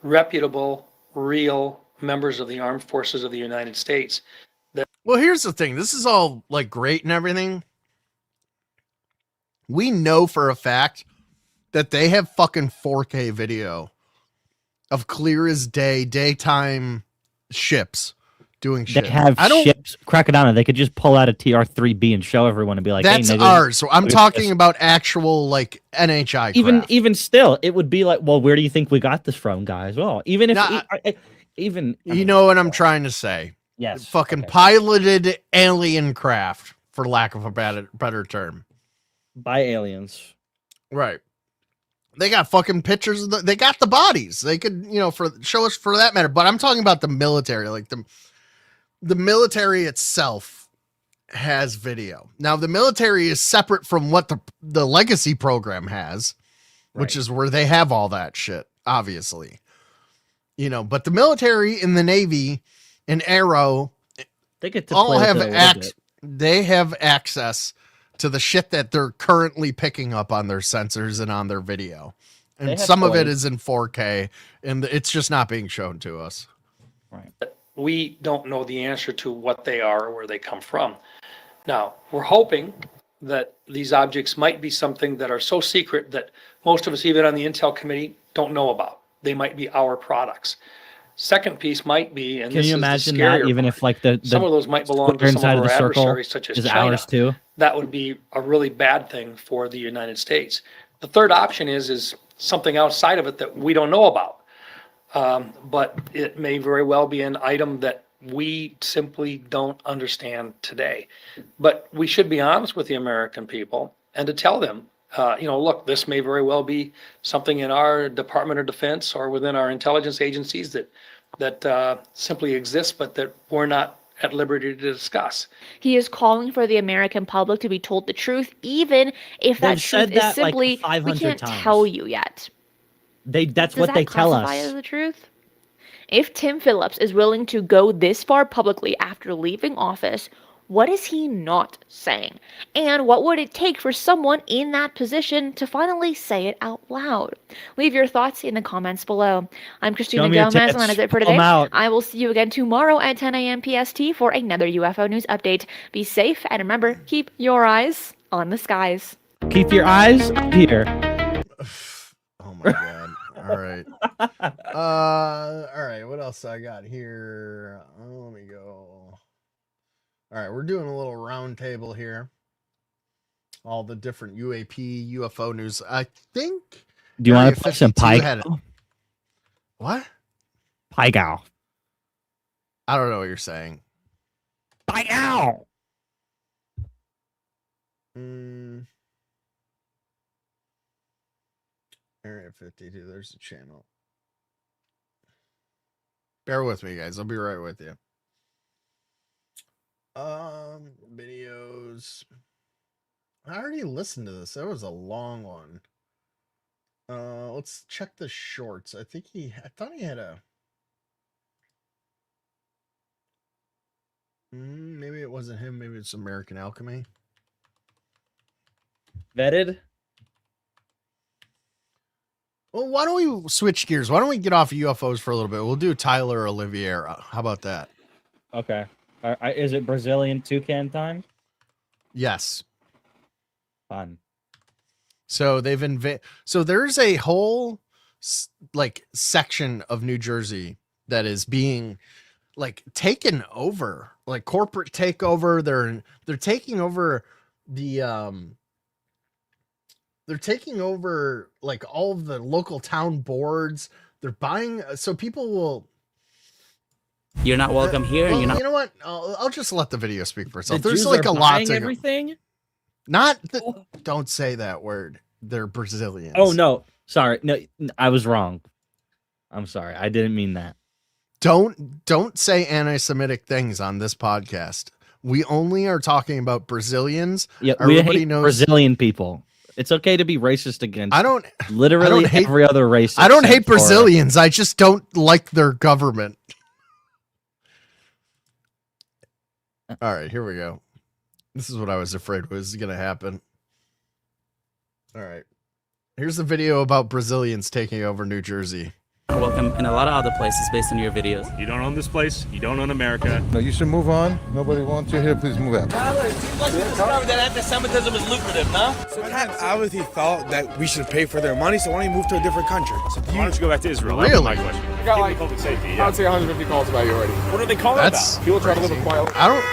reputable, real members of the armed forces of the United States. Well, here's the thing. This is all like great and everything. We know for a fact that they have fucking 4K video of clear as day, daytime ships doing shit. They have ships, Crackadona. They could just pull out a TR-3B and show everyone and be like, That's hey, nigga, ours. So I'm look at talking this. about actual like NHI craft. Even still, it would be like, well, where do you think we got this from, guys? Well, even if Nah, even you know what I'm trying to say. Yes. Fucking piloted alien craft, for lack of a better term. By aliens. Right. They got fucking pictures of they got the bodies. They could, show us for that matter. But I'm talking about the military. Like the military itself has video. Now the military is separate from what the legacy program has, which is where they have all that shit, obviously. But the military and the Navy and Arrow, they get to all play with have it a little bit. they have access to the shit that they're currently picking up on their sensors and on their video. They And have some of it toys. is in 4K and it's just not being shown to us. Right. We don't know the answer to what they are or where they come from. Now, we're hoping that these objects might be something that are so secret that most of us, even on the Intel committee, don't know about. They might be our products. Second piece might be, and Can this you is the imagine scarier that? Even part. if like the Some of those might belong to square some inside of of our the circle adversaries, such as is China. ours too. That would be a really bad thing for the United States. The third option is something outside of it that we don't know about. But it may very well be an item that we simply don't understand today. But we should be honest with the American people and to tell them, look, this may very well be something in our Department of Defense or within our intelligence agencies that simply exists, but that we're not at liberty to discuss. He is calling for the American public to be told the truth, even if that They've truth said is that, like, simply, we 500 can't times. tell you yet. That's Does what that they tell classify us. as the truth? If Tim Phillips is willing to go this far publicly after leaving office, what is he not saying? And what would it take for someone in that position to finally say it out loud? Leave your thoughts in the comments below. I'm Christina Show me your Gomez, tits. and that is it for Pull today. 'em out. I will see you again tomorrow at 10 a.m. PST for another UFO news update. Be safe, and remember, keep your eyes on the skies. Keep your eyes up here. Oh my God. All right. All right, what else I got here? Let me go. All right, we're doing a little round table here. All the different UAP, UFO news. I think. Do you want to play some Pie? What? Pie Gal. I don't know what you're saying. Pie Gal. Area 52. There's a channel. Bear with me, guys. I'll be right with you. Videos. I already listened to this. That was a long one. Let's check the shorts. I thought he had a. Maybe it wasn't him. Maybe it's American Alchemy. Vetted. Well, why don't we switch gears? Why don't we get off UFOs for a little bit? We'll do Tyler Oliveira. How about that? Okay. Is it Brazilian toucan time? Yes. Fun. So so there's a whole like section of New Jersey that is being like taken over, like corporate takeover. They're taking over they're taking over like all of the local town boards. They're buying, so people will. You're not welcome here. Well, You're not. You know what? I'll just let the video speak for itself. The There's Jews like are a lot buying to everything. Don't say that word. They're Brazilians. Oh no, sorry. No, I was wrong. I'm sorry. I didn't mean that. Don't say anti-Semitic things on this podcast. We only are talking about Brazilians. Yeah, everybody we hate knows Brazilian people. It's okay to be racist against. I don't literally hate every other race. I don't hate except for- Brazilians. I just don't like their government. All right, here we go. This is what I was afraid was going to happen. All right. Here's the video about Brazilians taking over New Jersey. Welcome in a lot of other places based on your videos. You don't own this place. You don't own America. No, you should move on. Nobody wants you here. Please move out. Tyler, it seems like you discovered that anti-Semitism is lucrative, no? Sometimes obviously thought that we should pay for their money, so why don't you move to a different country? So Why don't you go back to Israel? Really? That was my question. I got like, Public safety, I yeah. would say 150 calls about you already. What are they calling That's People try to live a quiet. I don't.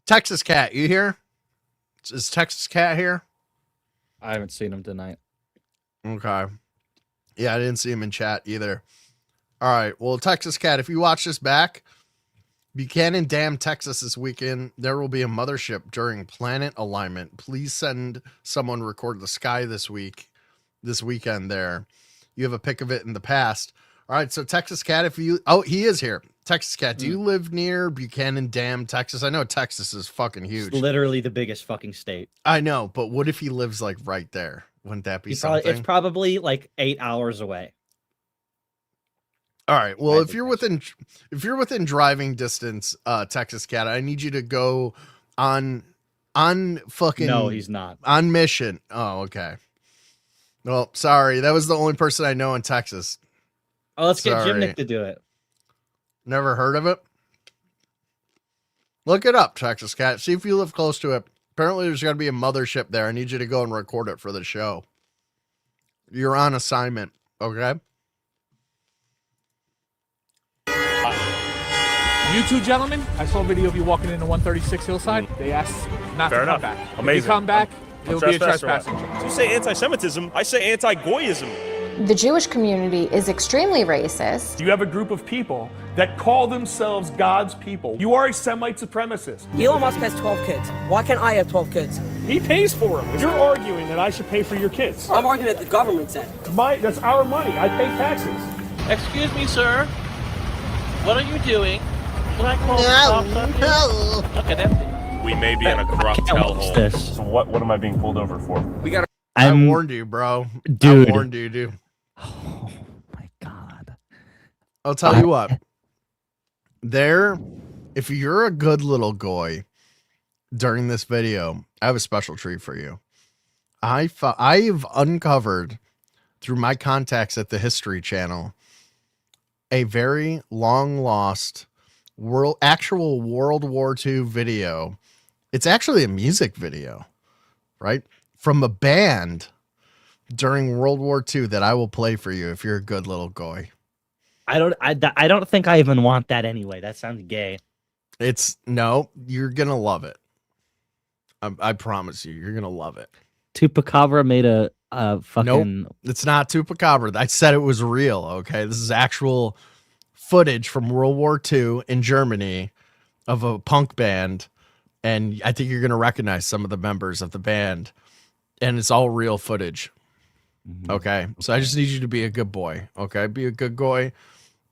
Texas Cat, you here? Is Texas Cat here? I haven't seen him tonight. Okay. Yeah, I didn't see him in chat either. All right. Well, Texas Cat, if you watch this back, Buchanan Dam, Texas this weekend, there will be a mothership during planet alignment. Please send someone record the sky this weekend there. You have a pic of it in the past. All right. So Texas Cat, he is here. Texas Cat, do you live near Buchanan Dam, Texas? I know Texas is fucking huge. It's literally the biggest fucking state. I know, but what if he lives like right there? Wouldn't that be something? It's probably like 8 hours away. All right. Well, if you're within driving distance, Texas Cat, I need you to go on fucking. No, he's not on mission. Oh, okay. Well, sorry, that was the only person I know in Texas. Oh, let's get Jim Nick to do it. Never heard of it. Look it up, Texas Cat. See if you live close to it. Apparently, there's got to be a mothership there. I need you to go and record it for the show. You're on assignment, okay? You two gentlemen, I saw a video of you walking into 136 Hillside. They asked not Fair to enough. come back. Amazing. If you come back, it'll be a trespassing. So you say anti-Semitism, I say anti-Goyism. The Jewish community is extremely racist. You have a group of people that call themselves God's people. You are a Semite supremacist. Elon Musk has 12 kids. Why can't I have 12 kids? He pays for them. You're arguing that I should pay for your kids. I'm arguing that the government said. That's our money. I pay taxes. Excuse me, sir. What are you doing? Can I call the cops on you? Look at that. We may be in a corrupt hellhole. So what am I being pulled over for? We got. I warned you, bro. Dude. I warned you, dude. Oh my god. I'll tell you what. If you're a good little goy during this video, I have a special treat for you. I've uncovered through my contacts at the History Channel a very long lost actual World War II video. It's actually a music video, right? From a band during World War II that I will play for you if you're a good little goy. I don't think I even want that anyway. That sounds gay. No, you're gonna love it. I promise you, you're gonna love it. Chupacabra made a fucking. Nope, it's not Chupacabra. I said it was real. Okay, this is actual footage from World War II in Germany of a punk band, and I think you're gonna recognize some of the members of the band, and it's all real footage. Okay, so I just need you to be a good boy. Okay, be a good boy.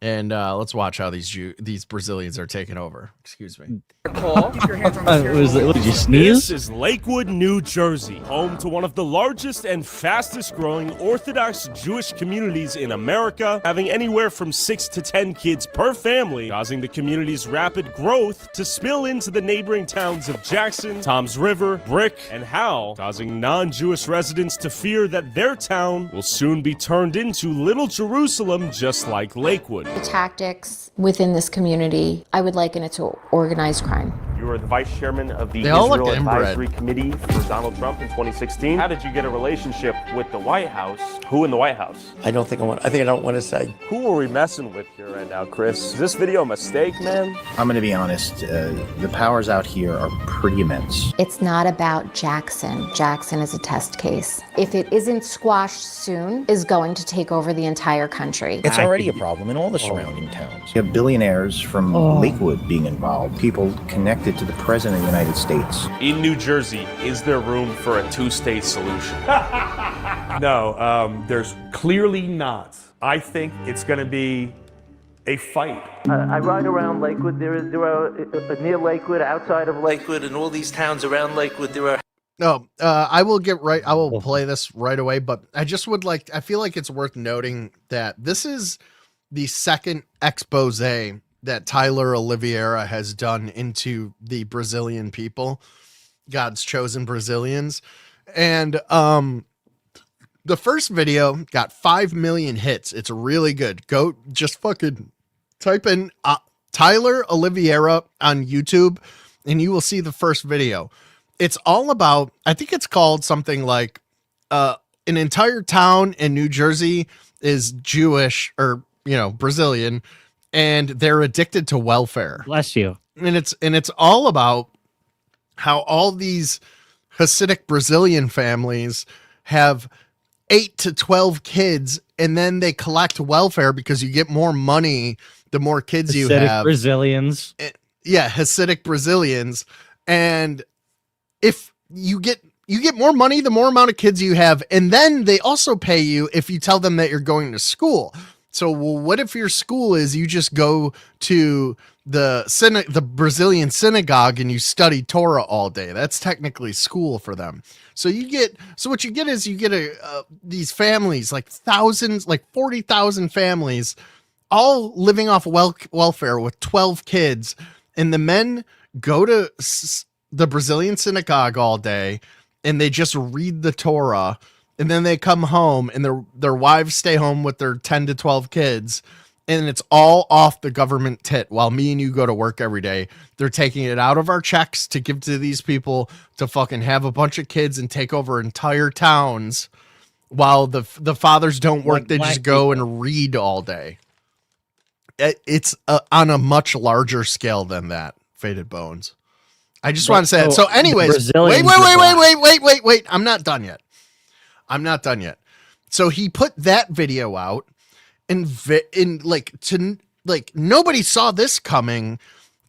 And let's watch how these Brazilians are taking over. Excuse me. Keep your hands on the What did you sneeze? This is Lakewood, New Jersey, home to one of the largest and fastest growing Orthodox Jewish communities in America, having anywhere from 6 to 10 kids per family, causing the community's rapid growth to spill into the neighboring towns of Jackson, Toms River, Brick, and Howell, causing non-Jewish residents to fear that their town will soon be turned into Little Jerusalem, just like Lakewood. The tactics within this community, I would liken it to organized crime. You were the vice chairman of the They all Israel look inbred. Advisory Committee for Donald Trump in 2016. How did you get a relationship with the White House? Who in the White House? I think I don't want to say. Who are we messing with here right now, Chris? Is this video a mistake, man? I'm going to be honest. The powers out here are pretty immense. It's not about Jackson. Jackson is a test case. If it isn't squashed soon, is going to take over the entire country. It's already a problem in all the surrounding towns. You have billionaires from Lakewood being involved, people connected to the President of the United States. In New Jersey, is there room for a two-state solution? No, there's clearly not. I think it's going to be a fight. I ride around Lakewood. There are near Lakewood, outside of Lakewood, and all these towns around Lakewood. There are. No, I will play this right away, but I feel like it's worth noting that this is the second expose that Tyler Oliveira has done into the Brazilian people, God's chosen Brazilians. And the first video got 5 million hits. It's really good. Go just fucking type in Tyler Oliveira on YouTube and you will see the first video. It's all about, I think it's called something like an entire town in New Jersey is Jewish or, Brazilian, and they're addicted to welfare. Bless you. And it's all about how all these Hasidic Brazilian families have 8 to 12 kids, and then they collect welfare because you get more money the more kids you have. Brazilians. Yeah, Hasidic Brazilians. And if you get more money the more amount of kids you have, and then they also pay you if you tell them that you're going to school. So what if your school is you just go to the Brazilian synagogue and you study Torah all day? That's technically school for them. So what you get is these families, like thousands, like 40,000 families, all living off welfare with 12 kids, and the men go to the Brazilian synagogue all day and they just read the Torah. And then they come home and their wives stay home with their 10 to 12 kids. And it's all off the government tit while me and you go to work every day. They're taking it out of our checks to give to these people to fucking have a bunch of kids and take over entire towns while the fathers don't work. They just go and read all day. It's on a much larger scale than that, Faded Bones. I just want to say that. So anyways, wait. I'm not done yet. So he put that video out and nobody saw this coming.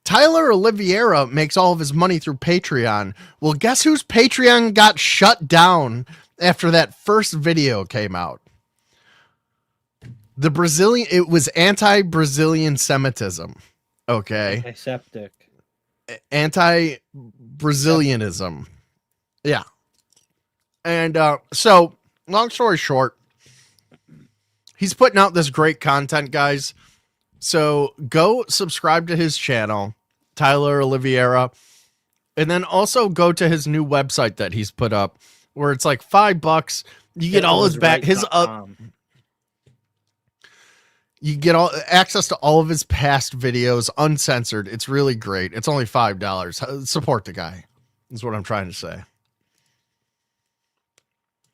Tyler Oliveira makes all of his money through Patreon. Well, guess whose Patreon got shut down after that first video came out? It was anti-Brazilian Semitism. Okay. Antiseptic. Anti-Brazilianism. Yeah. And so, long story short, he's putting out this great content, guys. So go subscribe to his channel, Tyler Oliveira, and then also go to his new website that he's put up, where it's like $5. You get all his you get all access to all of his past videos uncensored. It's really great. It's only $5. Support the guy. Is what I'm trying to say.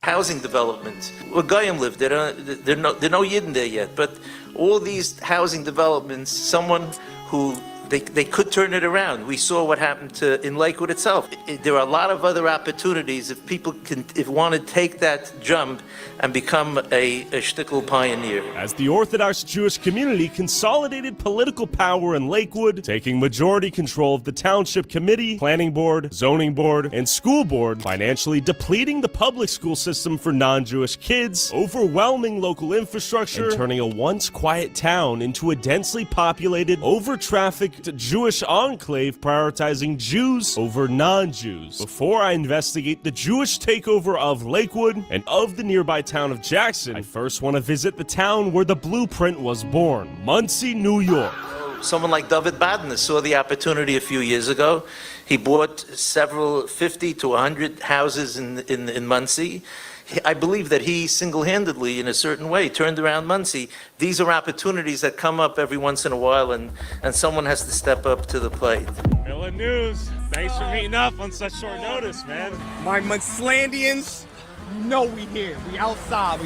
housing development. Where Goyim live, there are no Yidden there yet, but all these housing developments, someone who they could turn it around. We saw what happened in Lakewood itself. There are a lot of other opportunities if people want to take that jump and become a shtickle pioneer. As the Orthodox Jewish community consolidated political power in Lakewood, taking majority control of the Township Committee, Planning Board, Zoning Board, and School Board, financially depleting the public school system for non-Jewish kids, overwhelming local infrastructure, and turning a once quiet town into a densely populated, over-trafficked Jewish enclave prioritizing Jews over non-Jews. Before I investigate the Jewish takeover of Lakewood and of the nearby town of Jackson, I first want to visit the town where the blueprint was born, Muncie, New York. Someone like David Badner saw the opportunity a few years ago. He bought 50 to 100 houses in Muncie. I believe that he single-handedly, in a certain way, turned around Muncie. These are opportunities that come up every once in a while, and someone has to step up to the plate. Miller News, thanks for meeting up on such short notice, man. My Muncelandians, you know we here. We outside.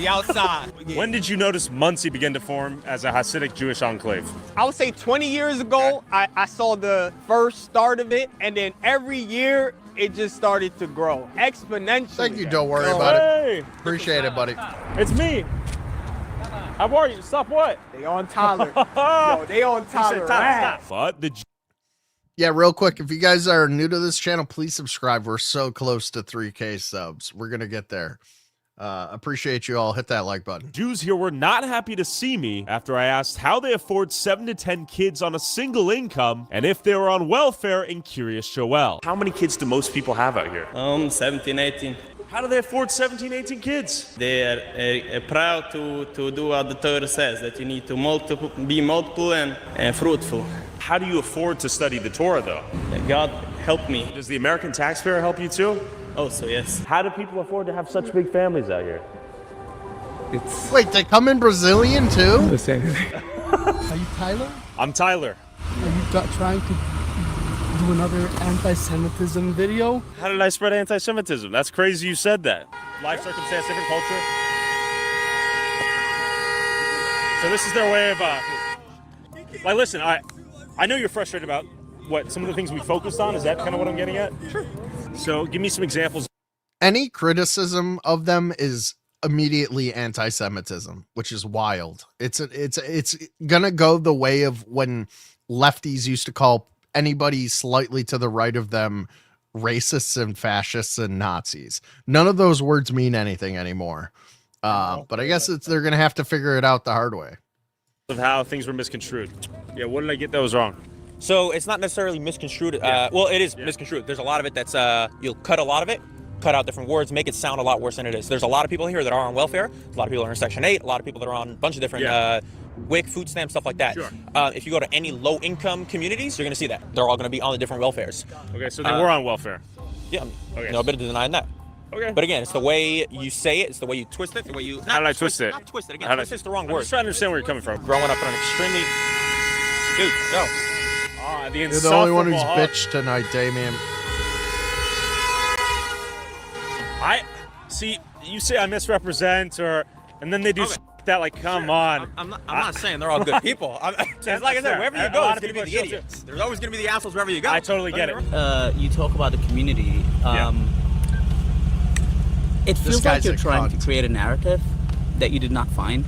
When did you notice Muncie begin to form as a Hasidic Jewish enclave? I would say 20 years ago, I saw the first start of it, and then every year, it just started to grow exponentially. Thank you. Don't worry about it. Appreciate it, buddy. It's me. How are you? Stop what? They on Tyler. Yo, they on Tyler. But yeah, real quick, if you guys are new to this channel, please subscribe. We're so close to 3K subs. We're gonna get there. Appreciate you all. Hit that like button. Jews here were not happy to see me after I asked how they afford 7 to 10 kids on a single income and if they were on welfare in Curious Joel. How many kids do most people have out here? 17, 18. How do they afford 17, 18 kids? They are proud to do what the Torah says, that you need to be multiple and fruitful. How do you afford to study the Torah, though? God help me. Does the American taxpayer help you, too? Also, yes. How do people afford to have such big families out here? Wait, they come in Brazilian, too? The same. Are you Tyler? I'm Tyler. Are you trying to do another anti-Semitism video? How did I spread anti-Semitism? That's crazy you said that. Life circumstance, different culture. So this is their way of, like, listen, I know you're frustrated about some of the things we focused on. Is that kind of what I'm getting at? Sure. So give me some examples. Any criticism of them is immediately anti-Semitism, which is wild. It's gonna go the way of when lefties used to call anybody slightly to the right of them racists and fascists and Nazis. None of those words mean anything anymore. But I guess they're gonna have to figure it out the hard way. Of how things were misconstrued. Yeah, what did I get that was wrong? So it's not necessarily misconstrued. Well, it is misconstrued. There's a lot of it that's, you'll cut a lot of it, cut out different words, make it sound a lot worse than it is. There's a lot of people here that are on welfare. A lot of people are in Section 8. A lot of people that are on a bunch of different WIC, food stamps, stuff like that. Sure. If you go to any low-income communities, you're going to see that. They're all going to be on the different welfares. Okay, so they were on welfare. Yeah, okay. No bit of denying that. Okay. But again, it's the way you say it, it's the way you twist it, the way you... How did I twist it? Not twist it, again, twist is the wrong word. I'm just trying to understand where you're coming from. Growing up in an extremely... Dude, go. The You're the only one who's bitched tonight, Damien. I see. You say I misrepresent, and then they do that. Like, come on. I'm not saying they're all good people. It's like I said, wherever you go, it's going to be the idiots. There's always going to be the assholes wherever you go. I totally get it. You talk about the community. It feels like you're trying to create a narrative that you did not find.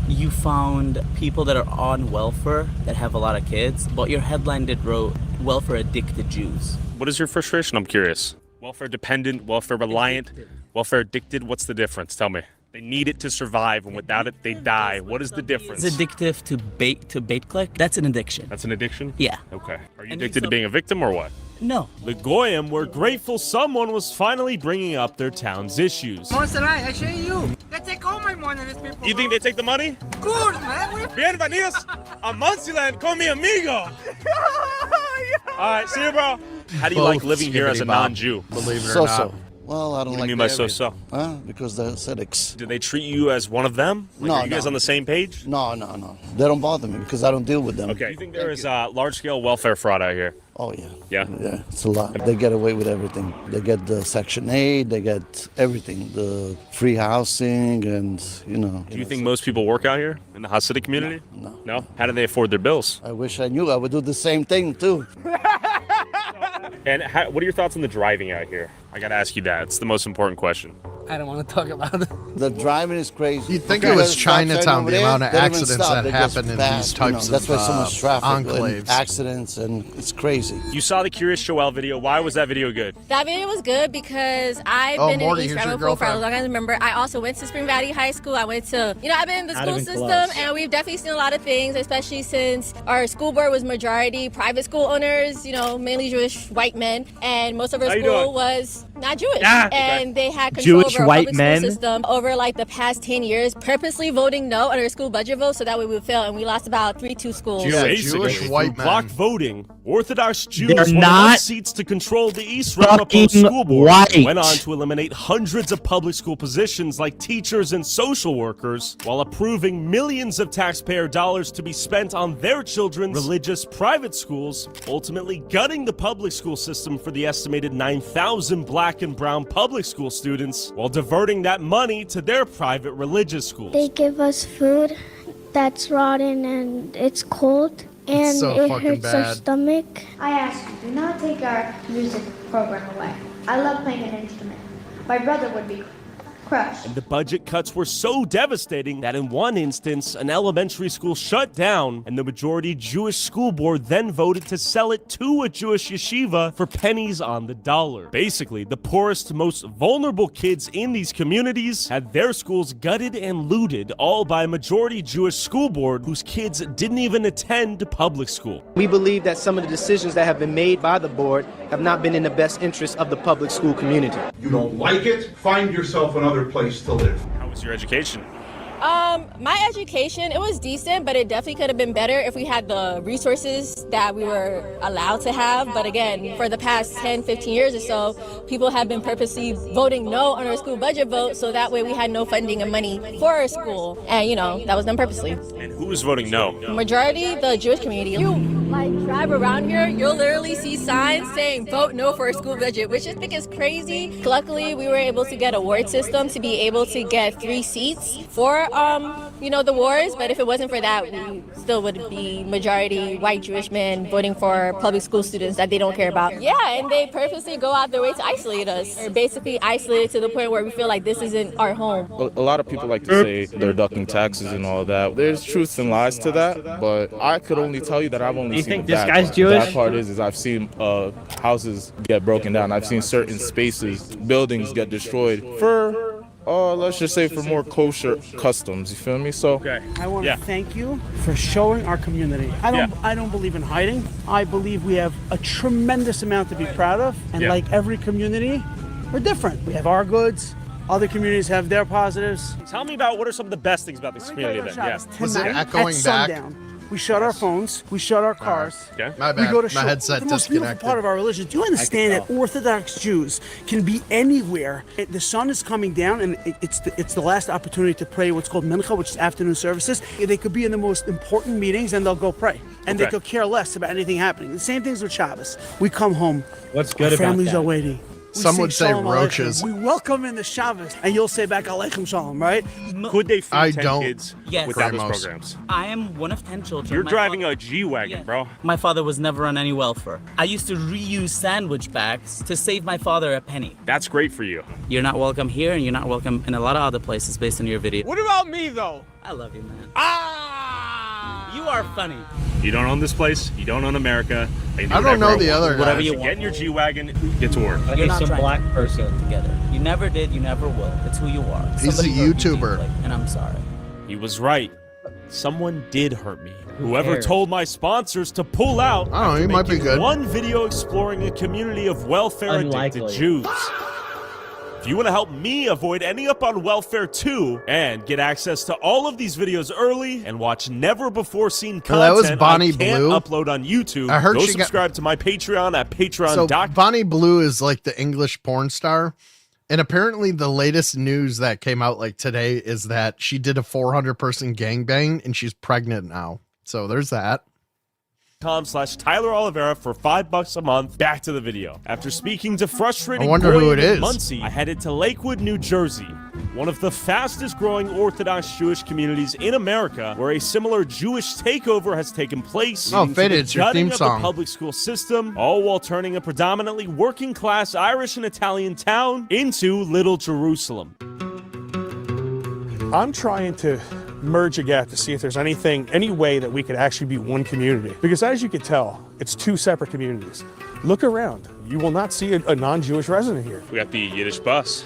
You found people that are on welfare that have a lot of kids, but your headline did wrote welfare addicted Jews. What is your frustration? I'm curious. Welfare dependent, welfare reliant, welfare addicted. What's the difference? Tell me. They need it to survive, and without it, they die. What is the difference? It's addictive to bait click. That's an addiction. That's an addiction? Yeah. Okay. Are you addicted to being a victim or what? No. The Goyim were grateful someone was finally bringing up their town's issues. Monserrat, I show you. They take all my money, these people. You think they take the money? Good, man. Bienvenidos a Muncieland con mi amigo. All right, see you, bro. How do you like living here as a non-Jew? Believe it or not. Well, I don't What like do you mean the by area. so-so? Because they're ascetics. Do they treat you as one of them? Like, No, are you guys no. on the same page? No. They don't bother me because I don't deal with them. Okay. Do you think there is large-scale welfare fraud out here? Oh, yeah. Yeah? Yeah, it's a lot. They get away with everything. They get the Section 8, they get everything, the free housing, and, you know. Do you think most people work out here in the Hasidic community? No. No? How do they afford their bills? I wish I knew. I would do the same thing, too. And what are your thoughts on the driving out here? I gotta ask you that. It's the most important question. I don't want to talk about it. The driving is crazy. You'd think Okay, it was stop sign Chinatown, over the there, amount of they don't even accidents stop. that They just happen in pass, these you know, types That's of why so much traffic and enclaves. accidents, and it's crazy. You saw the Curious Joel video. Why was that video good? That video was good because I've Oh, been Morty, in East here's your Ramapo for as girlfriend. long as I remember. I also went to Spring Valley High School. I went to, I've been in the Not school even system, close. and we've definitely seen a lot of things, especially since our school board was majority private school owners, mainly Jewish white men, and most of our How you school doing? was not Jewish. Ah! And they had control Jewish over our white public men? school system over like the past 10 years, purposely voting no on our school budget vote, so that way we would fail, and we lost about 3-2 schools. Basically, Jewish white through block men. voting, Orthodox Jews They're won not enough seats to control the East Ramapo fucking School Board. white. Went on to eliminate hundreds of public school positions like teachers and social workers, while approving millions of taxpayer dollars to be spent on their children's religious private schools, ultimately gutting the public school system for the estimated 9,000 black and brown public school students, while diverting that money to their private religious schools. They give us food that's rotten and it's cold and so it fucking hurts our bad. stomach. I ask you, do not take our music program away. I love playing an instrument. My brother would be crushed. And the budget cuts were so devastating that in one instance, an elementary school shut down, and the majority Jewish school board then voted to sell it to a Jewish yeshiva for pennies on the dollar. Basically, the poorest, most vulnerable kids in these communities had their schools gutted and looted, all by a majority Jewish school board whose kids didn't even attend public school. We believe that some of the decisions that have been made by the board have not been in the best interest of the public school community. You don't like it? Find yourself another place to live. How was your education? My education, it was decent, but it definitely could have been better if we had the resources that we were allowed to have. But again, for the past 10, 15 years or so, people have been purposely voting no on our school budget vote, so that way we had no funding and money for our school. And, that was done purposely. And who was voting no? Majority, the Jewish community. You, drive around here, you'll literally see signs saying vote no for our school budget, which I think is crazy. Luckily, we were able to get a ward system to be able to get 3 seats for the wards, but if it wasn't for that, we still would be majority white Jewish men voting for public school students that they don't care about. Yeah, and they purposely go out their way to isolate us. They're basically isolated to the point where we feel like this isn't our home. A lot of people like to say they're ducking taxes and all that. There's truths and lies to that, but I could only tell you that I've only You seen think the this bad guy's part. Jewish? The bad part is I've seen houses get broken down. I've seen certain spaces, buildings get destroyed for let's just say for more kosher customs, you feel me? So I want to thank you for showing our community. I don't believe in hiding. I believe we have a tremendous amount to be proud of, and like every community, we're different. We have our goods. Other communities have their positives. Tell me about what are some of the best things about this community then. Tonight, at sundown, we shut our phones, we shut our cars. My We bad. go to My shul. headset the most beautiful disconnected. part of our religion. Do you understand that Orthodox Jews can be anywhere? The sun is coming down, and it's the last opportunity to pray what's called mincha, which is afternoon services. They could be in the most important meetings, and they'll go pray, and they could care less about anything happening. The same things with Shabbos. We come home. What's good our about families that? are waiting. We Some sing would say Shalom Aleichem. roaches. We welcome in the Shabbos, and you'll say back Aleichem Shalom, right? Could they feed I 10 don't. kids Yes. without those Gramos. programs? I am one of 10 children. You're My driving father- a G-Wagon, bro. My father was never on any welfare. I used to reuse sandwich bags to save my father a penny. That's great for you. You're not welcome here, and you're not welcome in a lot of other places based on your video. What about me, though? I love you, man. Ah! You are funny. You don't own this place. You don't own America. You I don't know the other Whatever guy. you Get in your G-Wagon, get to work. You're not some trying black to person. get together. You never did. You never will. It's who you are. He's Somebody a hurt me YouTuber. deeply, and I'm sorry. He was right. Someone did hurt me. Whoever cares? told my sponsors to pull out. I don't know, after he might be making good. One video exploring a community of welfare-addicted Unlikely. Jews. If you want to help me avoid ending up on welfare too, and get access to all of these videos early, and watch never-before-seen Well, that content was Bonnie I can't Blue. upload on YouTube, I heard go she got- subscribe to my Patreon at So patreon.com. Bonnie Blue is like the English porn star. And apparently the latest news that came out like today is that she did a 400-person gangbang and she's pregnant now. So there's that. .com/Tyler Oliveira for $5 a month. Back to the video. After speaking to frustrated I wonder who it Goyim and is. Muncie, I headed to Lakewood, New Jersey, one of the fastest growing Orthodox Jewish communities in America, where a similar Jewish takeover has taken place. Oh, leading to Fade, the it's your gutting theme of song. the public school system, all while turning a predominantly working class Irish and Italian town into Little Jerusalem. I'm trying to merge a gap to see if there's any way that we could actually be one community. Because as you can tell, it's two separate communities. Look around. You will not see a non-Jewish resident here. We got the Yiddish bus.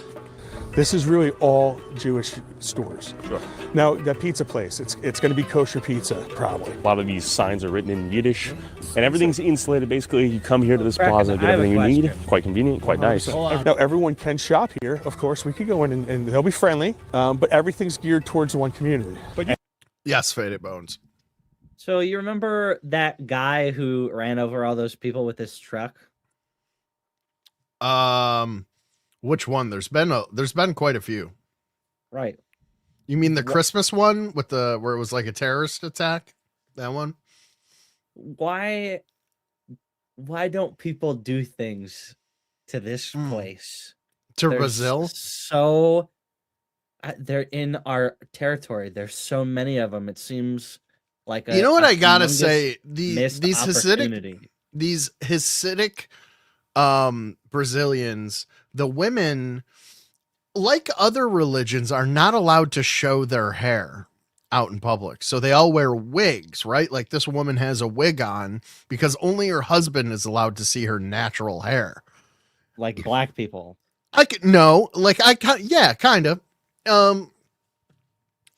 This is really all Jewish stores. Sure. Now, that pizza place, it's going to be kosher pizza, probably. A lot of these signs are written in Yiddish, and everything insulated. Basically, you come here to this plaza, get everything you need. Quite convenient, quite nice. Now, everyone can shop here. Of course, we could go in and they'll be friendly, but everything's geared towards one community. But yes, Faded Bones. So you remember that guy who ran over all those people with his truck? Which one? There's been quite a few. Right. You mean the Christmas one with where it was like a terrorist attack? That one? Why don't people do things to this place? To There's Brazil? So they're in our territory. There's so many of them. It seems like you know what I gotta humongous say? missed These opportunity. Hasidic Brazilians, the women, like other religions, are not allowed to show their hair out in public. So they all wear wigs, right? Like this woman has a wig on because only her husband is allowed to see her natural hair. Like black people. Kind of.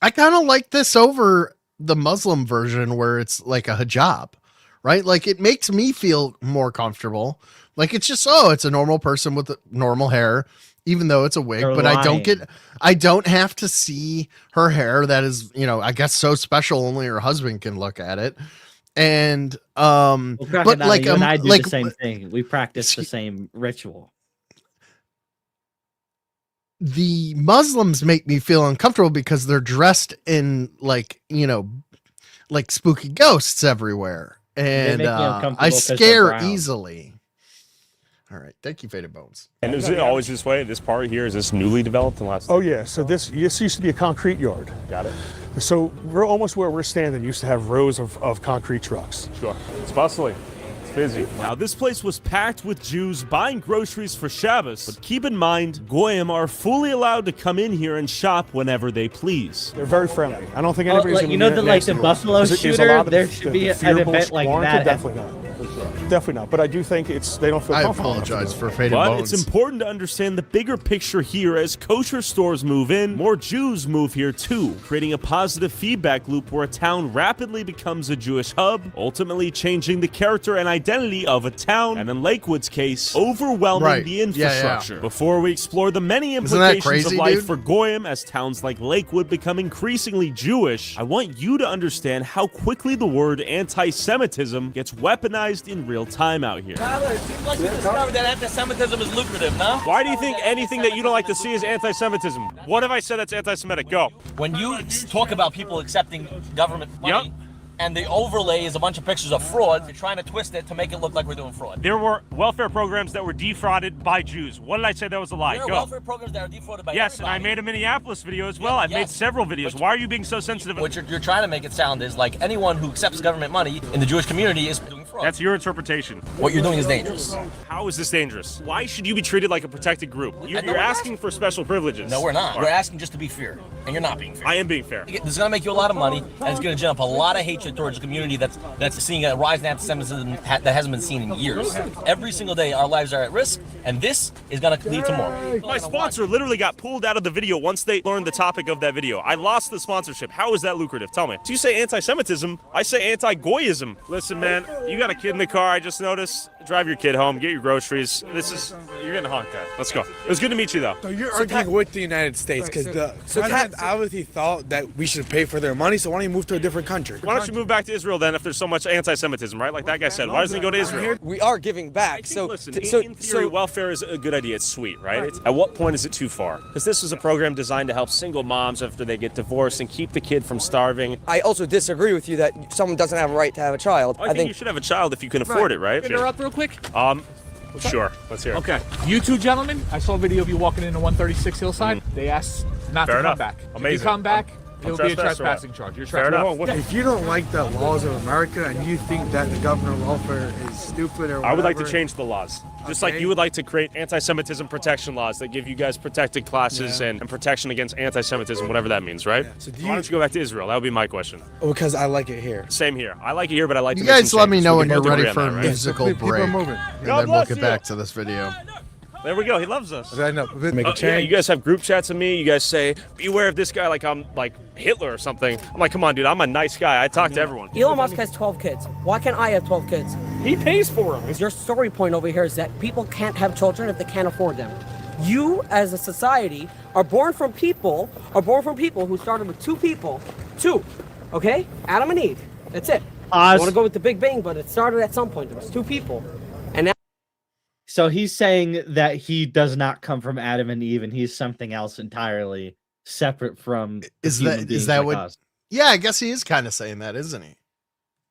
I kind of like this over the Muslim version where it's like a hijab, right? Like it makes me feel more comfortable. Like it's just, it's a normal person with normal hair, even though it's a wig, They're but lying. I don't have to see her hair. That is, I guess so special. Only her husband can look at it. And, Well, but Crackadona, like, you and I do like the same thing. We practice the same ritual. The Muslims make me feel uncomfortable because they're dressed in like spooky ghosts everywhere. And make me uncomfortable I 'cause they're scare brown. easily. All right. Thank you, Faded Bones. And is it always this way? This part here, is this newly developed in the last? Oh yeah, so this used to be a concrete yard. Got it. So we're almost where we're standing used to have rows of concrete trucks. Sure. It's bustling. It's busy. Now, this place was packed with Jews buying groceries for Shabbos, but keep in mind, Goyim are fully allowed to come in here and shop whenever they please. They're very friendly. I don't think anybody's like, gonna you know, be the nasty the to Buffalo them. There's a shooter? lot of There the should be an fearful event like warranted. that. Definitely not. Definitely not. But I do think they don't feel I comfortable enough to apologize do for it. Faded But Bones. it's important to understand the bigger picture here. As kosher stores move in, more Jews move here too, creating a positive feedback loop where a town rapidly becomes a Jewish hub, ultimately changing the character and identity of a town, and in Lakewood's case, overwhelming Right. the Yeah, yeah. infrastructure. Before we explore the many Isn't that implications crazy, of life dude? for Goyim as towns like Lakewood become increasingly Jewish, I want you to understand how quickly the word anti-Semitism gets weaponized in real time out here. Tyler, it seems like you discovered that anti-Semitism is lucrative, no? Why do you think anything that you don't like to see is anti-Semitism? What have I said that's anti-Semitic? Go. When you talk about people accepting government money, and the overlay is a bunch of pictures of fraud, you're trying to twist it to make it look like we're doing fraud. There were welfare programs that were defrauded by Jews. What did I say that was a lie? There are Go. welfare programs that are defrauded by Yes, and I everybody. made a Minneapolis video as well. I've made several videos. Why are you being so sensitive? What you're trying to make it sound is like anyone who accepts government money in the Jewish community is doing fraud. That's your interpretation. What you're doing is dangerous. How is this dangerous? Why should you be treated like a protected group? You're asking for special privileges. No, we're not. We're asking just to be fair, and you're not being fair. I am being fair. This is going to make you a lot of money, and it's going to gin up a lot of hatred towards a community that's seeing a rise in anti-Semitism that hasn't been seen in years. Every single day, our lives are at risk, and this is going to lead to more. My sponsor literally got pulled out of the video once they learned the topic of that video. I lost the sponsorship. How is that lucrative? Tell me. So you say anti-Semitism, I say anti-Goyism. Listen, man, you got a kid in the car, I just noticed. drive your kid home, get your groceries. You're getting honked at. Let's go. It was good to meet you, though. So you're arguing with the United States because the president obviously thought that we should pay for their money, so why don't you move to a different country? Why don't you move back to Israel then if there's so much anti-Semitism, right? Like that guy said. Why doesn't he go to Israel? We are giving back. Listen, in theory, welfare is a good idea. It's sweet, right? At what point is it too far? Because this is a program designed to help single moms after they get divorced and keep the kid from starving. I also disagree with you that someone doesn't have a right to have a child. I think you should have a child if you can afford it, right? Interrupt real quick? Sure. Let's hear it. Okay. You two gentlemen, I saw a video of you walking into 136 Hillside. They asked not Fair to enough. come back. Amazing. If you come back, it'll be a trespassing trespassing charge. You're Fair trespassing. enough. If you don't like the laws of America and you think that the government welfare is stupid or whatever, I would like to change the laws. Just like Okay. you would like to create anti-Semitism protection laws that give you guys protected classes and protection against anti-Semitism, whatever that means, right? So Why don't you go back to Israel? That would be my question. because I like it here. Same here. I like it here, but I like You to make guys some let me changes. know We when can you're both ready agree for on a that, right? musical People break. moving. And God then we'll bless get you. back to this video. There we go. He loves us. I know. Make a Yeah, change. you guys have group chats of me. You guys say, beware of this guy like I'm like Hitler or something. I'm like, come on, dude. I'm a nice guy. I talk to everyone. Elon Musk has 12 kids. Why can't I have 12 kids? He pays for them. Your story point over here is that people can't have children if they can't afford them. You, as a society, are born from people who started with two people. Two. Okay? Adam and Eve. That's it. I want to go with the Big Bang, but it started at some point. There was two people. And now So he's saying that he does not come from Adam and Eve, and he's something else entirely separate from. Is that what? Us. Yeah, I guess he is kind of saying that, isn't he?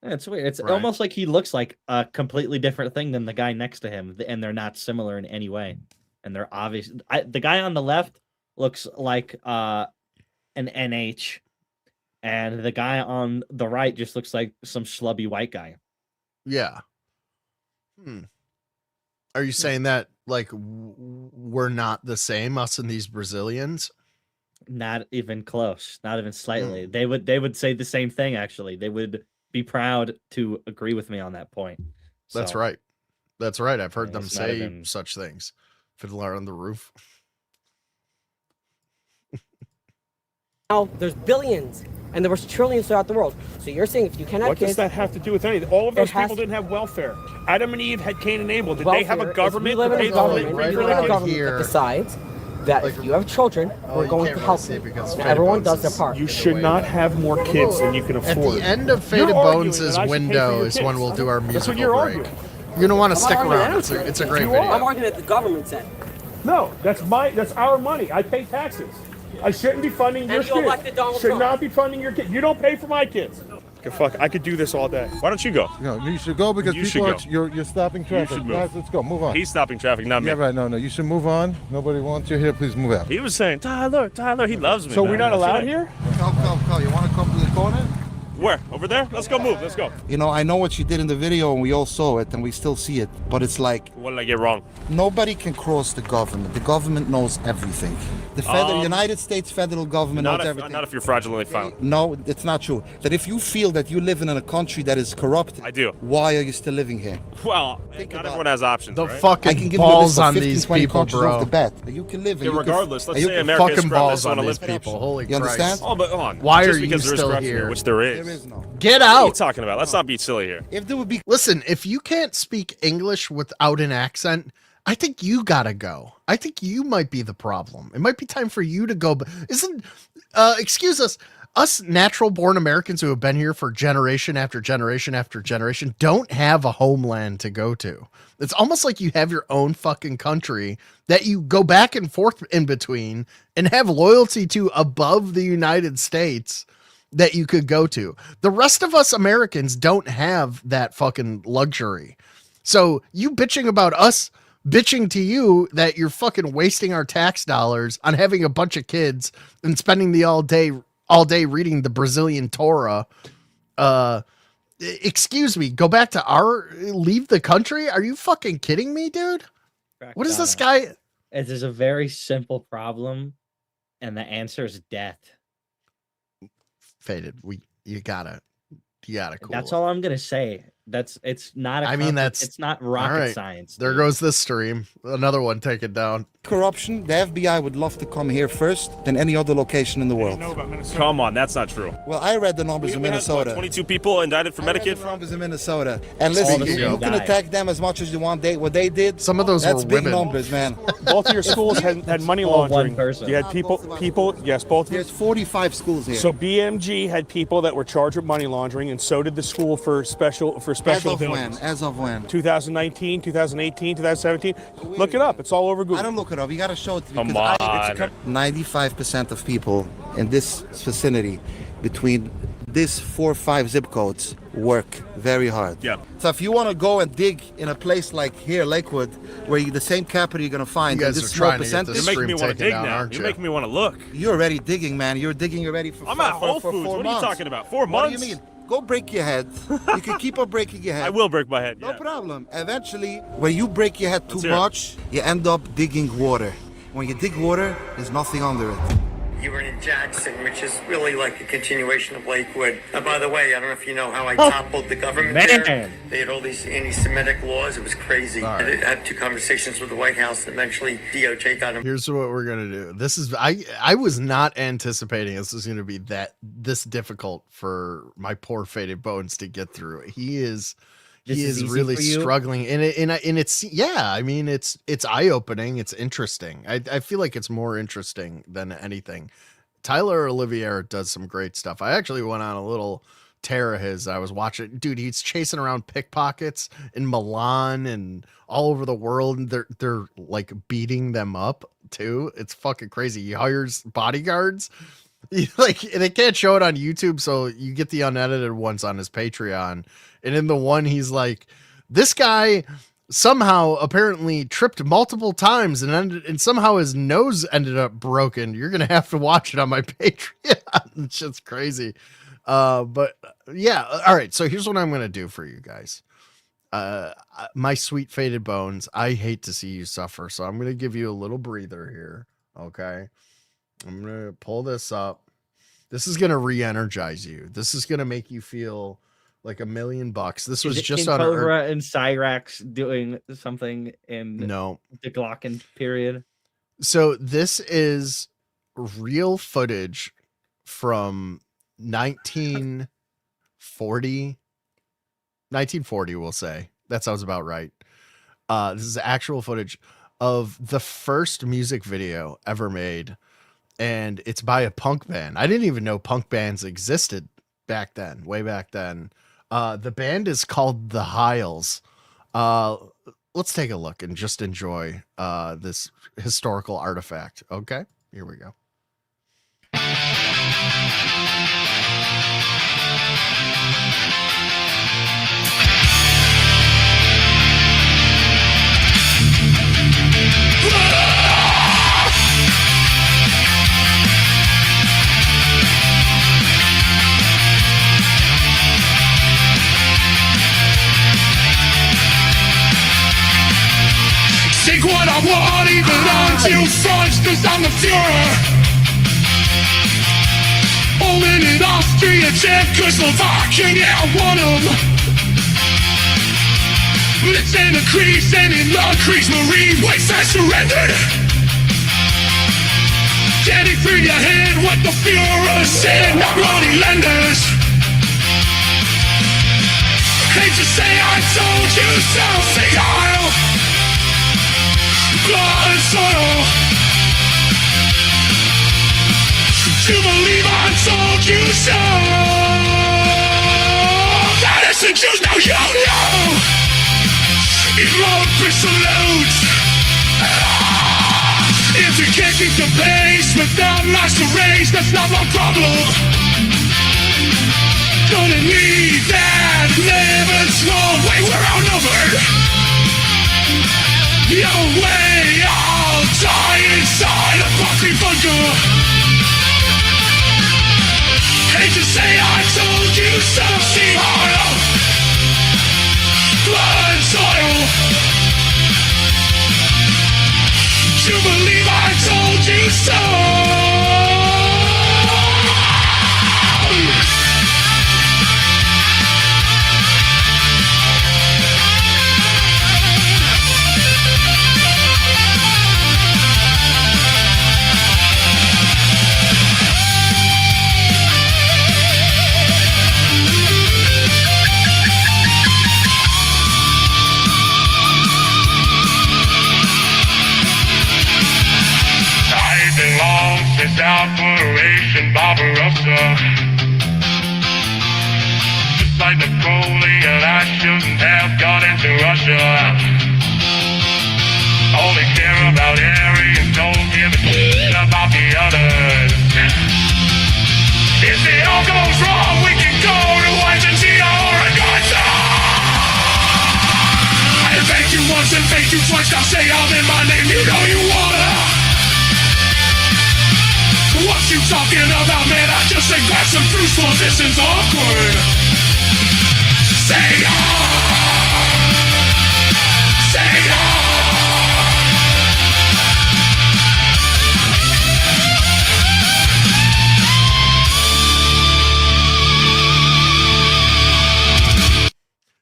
Yeah, it's weird. It's Right. almost like he looks like a completely different thing than the guy next to him, and they're not similar in any way. And they're obvious. The guy on the left looks like an NH, and the guy on the right just looks like some schlubby white guy. Yeah. Are you saying that like we're not the same, us and these Brazilians? Not even close. Not even slightly. They would say the same thing. Actually, they would be proud to agree with me on that point. That's So, right. That's right. I've heard Yeah, them it's not say even- such things. Fiddler on the roof. there's billions, and there was trillions throughout the world. So you're saying if you can't have What does kids, that have to do with anything? All of those It has people didn't have welfare. Adam and Eve had Cain and Abel. Did welfare they have a is government we live that in a paid for government, it? we live in a government that decides that if you have children, we're you going can't to really help see it you. because And Faded everyone Bones does their is part. You should not have more kids than you can At afford. the end of Faded You're arguing Bones' that I should pay for window your is when kids. we'll do our That's musical what you're break. arguing. You're gonna want to I'm not stick arguing around. anything. It's a great I'm video. arguing that the government said. No, that's our money. I pay taxes. I shouldn't be funding your And you kids. elected Donald Should Trump. not be funding your kids. You don't pay for my kids. Okay, fuck, I could do this all day. Why don't you go? No, you should go because You people should are you're stopping traffic. should move. Guys, let's go. Move on. He's stopping traffic, not me. Yeah, right. No, you should move on. Nobody wants you here. Please move out. He was saying, Tyler, he loves me. So man. we're not allowed Shit. here? Come. You want to come to the corner? Where? Over there? Let's go move. Let's go. You know, I know what you did in the video, and we all saw it, and we still see it. But it's like What did I get wrong? nobody can cross the government. The government knows everything. The United States federal government knows everything. Not if you're fraudulently found. No, it's not true. That if you feel that you live in a country that is corrupt, I do. Why are you still living here? Well, not everyone has options, The right? I fucking can give you a balls list of on 15, these 20 people, countries bro. off the bat. You can live. Yeah, and you can- regardless, let's and you say can- America is Fucking corrupt, balls they on wanna these live- people. Holy You Christ. understand? Oh, but hold on. Why Just are you because there is still corruption here? Which there is. There is no. Get What are you out. talking about? Let's not be silly here. If there would be Listen, if you can't speak English without an accent, I think you gotta go. I think you might be the problem. It might be time for you to go. Excuse us natural born Americans who have been here for generation after generation after generation don't have a homeland to go to. It's almost like you have your own fucking country that you go back and forth in between and have loyalty to above the United States that you could go to. The rest of us Americans don't have that fucking luxury. So you bitching about us bitching to you that you're fucking wasting our tax dollars on having a bunch of kids and spending the all day reading the Brazilian Torah. Excuse me, go back to leave the country? Are you fucking kidding me, dude? What is this guy? It is a very simple problem, and the answer is death. Faded. You gotta cool. That's all I'm gonna say. It's not. I mean, it's not rocket all right. science. There goes this stream. Another one taken down. corruption, the FBI would love to come here first than any other location in the world. Come on, that's not true. Well, I read the numbers in Minnesota. Had, 22 people indicted for Medicaid? The numbers in Minnesota. And listen, you can attack them as much as you want. What they did, some of those that's were big women. numbers, man. Both of your schools had money laundering. You had people. Yes, both. There's 45 schools here. So BMG had people that were charged with money laundering, and so did the school for special. As of when? As of when? 2019, 2018, 2017. Look it up. It's all over Google. I don't look it up. You got to show it to me. Come on. 95% of people in this vicinity, between these 4 or 5 zip codes, work very hard. Yeah. So if you want to go and dig in a place like here, Lakewood, where the same capital you're going to find, You guys this are small trying to get percentage, this You're making me stream want to taken dig down, now. aren't You're you? making me want to look. you're already digging, man. You're digging already for I'm at Whole for Foods. 4 What months. are you talking about? 4 What months? do you mean? Go break your head. You can keep on breaking your head. I will break my head. No Yeah. problem. Eventually, when you break your head too Let's hear it. much, you end up digging water. When you dig water, there's nothing under it. You were in Jackson, which is really like a continuation of Lakewood. By the way, I don't know if you know how I toppled the government there. They had all these anti-Semitic laws. It was crazy. All right. I had 2 conversations with the White House, and eventually DOJ got him. Here's what we're gonna do. This is I was not anticipating this was gonna be this difficult for my poor faded bones to get through. He is really struggling, and it's I mean it's eye-opening, it's interesting. I feel like it's more interesting than anything. Tyler Olivier does some great stuff. I actually went on a little tear of his. I was watching, dude, he's chasing around pickpockets in Milan and all over the world, and they're like beating them up too. It's fucking crazy. He hires bodyguards. Like, they can't show it on YouTube, so you get the unedited ones on his Patreon. And in the one, he's like, this guy somehow apparently tripped multiple times and somehow his nose ended up broken. You're gonna have to watch it on my Patreon. It's just crazy. But yeah, all right. So here's what I'm gonna do for you guys. My sweet faded bones, I hate to see you suffer, so I'm gonna give you a little breather here. Okay. I'm gonna pull this up. This is gonna re-energize you. This is gonna make you feel like $1 million. This was just on Cobra and Cyrax doing something in the Glocken period. So this is real footage from 1940, we'll say. That sounds about right. This is actual footage of the first music video ever made. And it's by a punk band. I didn't even know punk bands existed back then, way back then. The band is called The Hiles. Let's take a look and just enjoy this historical artifact. Okay, here we go. Take what I want, even until such, cause I'm the Fuhrer. Holding it Austria, Czechoslovakia, yeah, I want 'em. But it's in a crease, and in the Kriegsmarine, waste I surrendered. Getting through your head what the Fuhrer said, not money lenders. Hate to say I told you so, say I'll blood and soil. To believe I told you so. That isn't just now, you know. Elope salutes. Indicating the base without master race, that's not my problem. Gonna need that living slow way, we're outnumbered. Your way, I'll die inside a fucking bunker. Hate to say I told you so, see oil, blood and soil. You believe I told you so. Barbarossa. Just like Napoleon, I shouldn't have gone into Russia. Only care about Aries, don't give a shit about the others. If it all goes wrong, we can go to Argentina or Augusta. I thank you once and thank you twice. Now say out in my name, you know you wanna. What you talking about, man? I just said grab some fruits, positions awkward. Say Say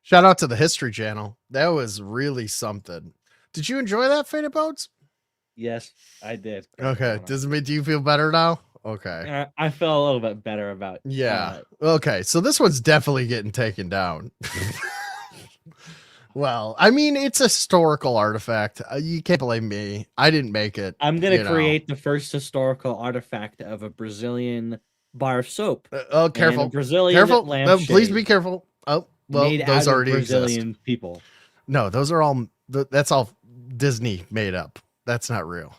Shout out to the History Channel. That was really something. Did you enjoy that, Faded Boats? Yes, I did. Okay. Do you feel better now? Okay. I feel a little bit better about. Yeah. Okay. So this one's definitely getting taken down. Well, I mean, it's a historical artifact. You can't blame me. I didn't make it. I'm gonna create the first historical artifact of a Brazilian bar of soap. Oh, careful! Brazilian careful! Please be careful. Oh, well, made those out already of Brazilian exist. people. No, those are all. That's all Disney made up. That's not real.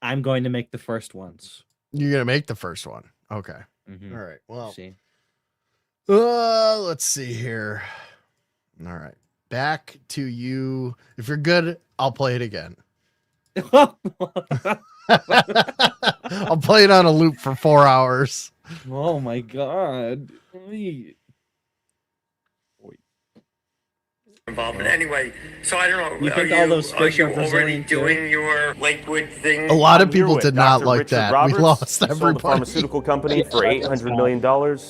I'm going to make the first ones. You're gonna make the first one. Okay. Mm-hmm. All right. Well, see. Let's see here. All right. Back to you. If you're good, I'll play it again. I'll play it on a loop for 4 hours. Oh my god. Involvement. Anyway, so I don't know. You think all those fish are already Brazilian too? doing your Lakewood thing? A lot of people did not like that. We lost sold a everybody. pharmaceutical company for $800 million.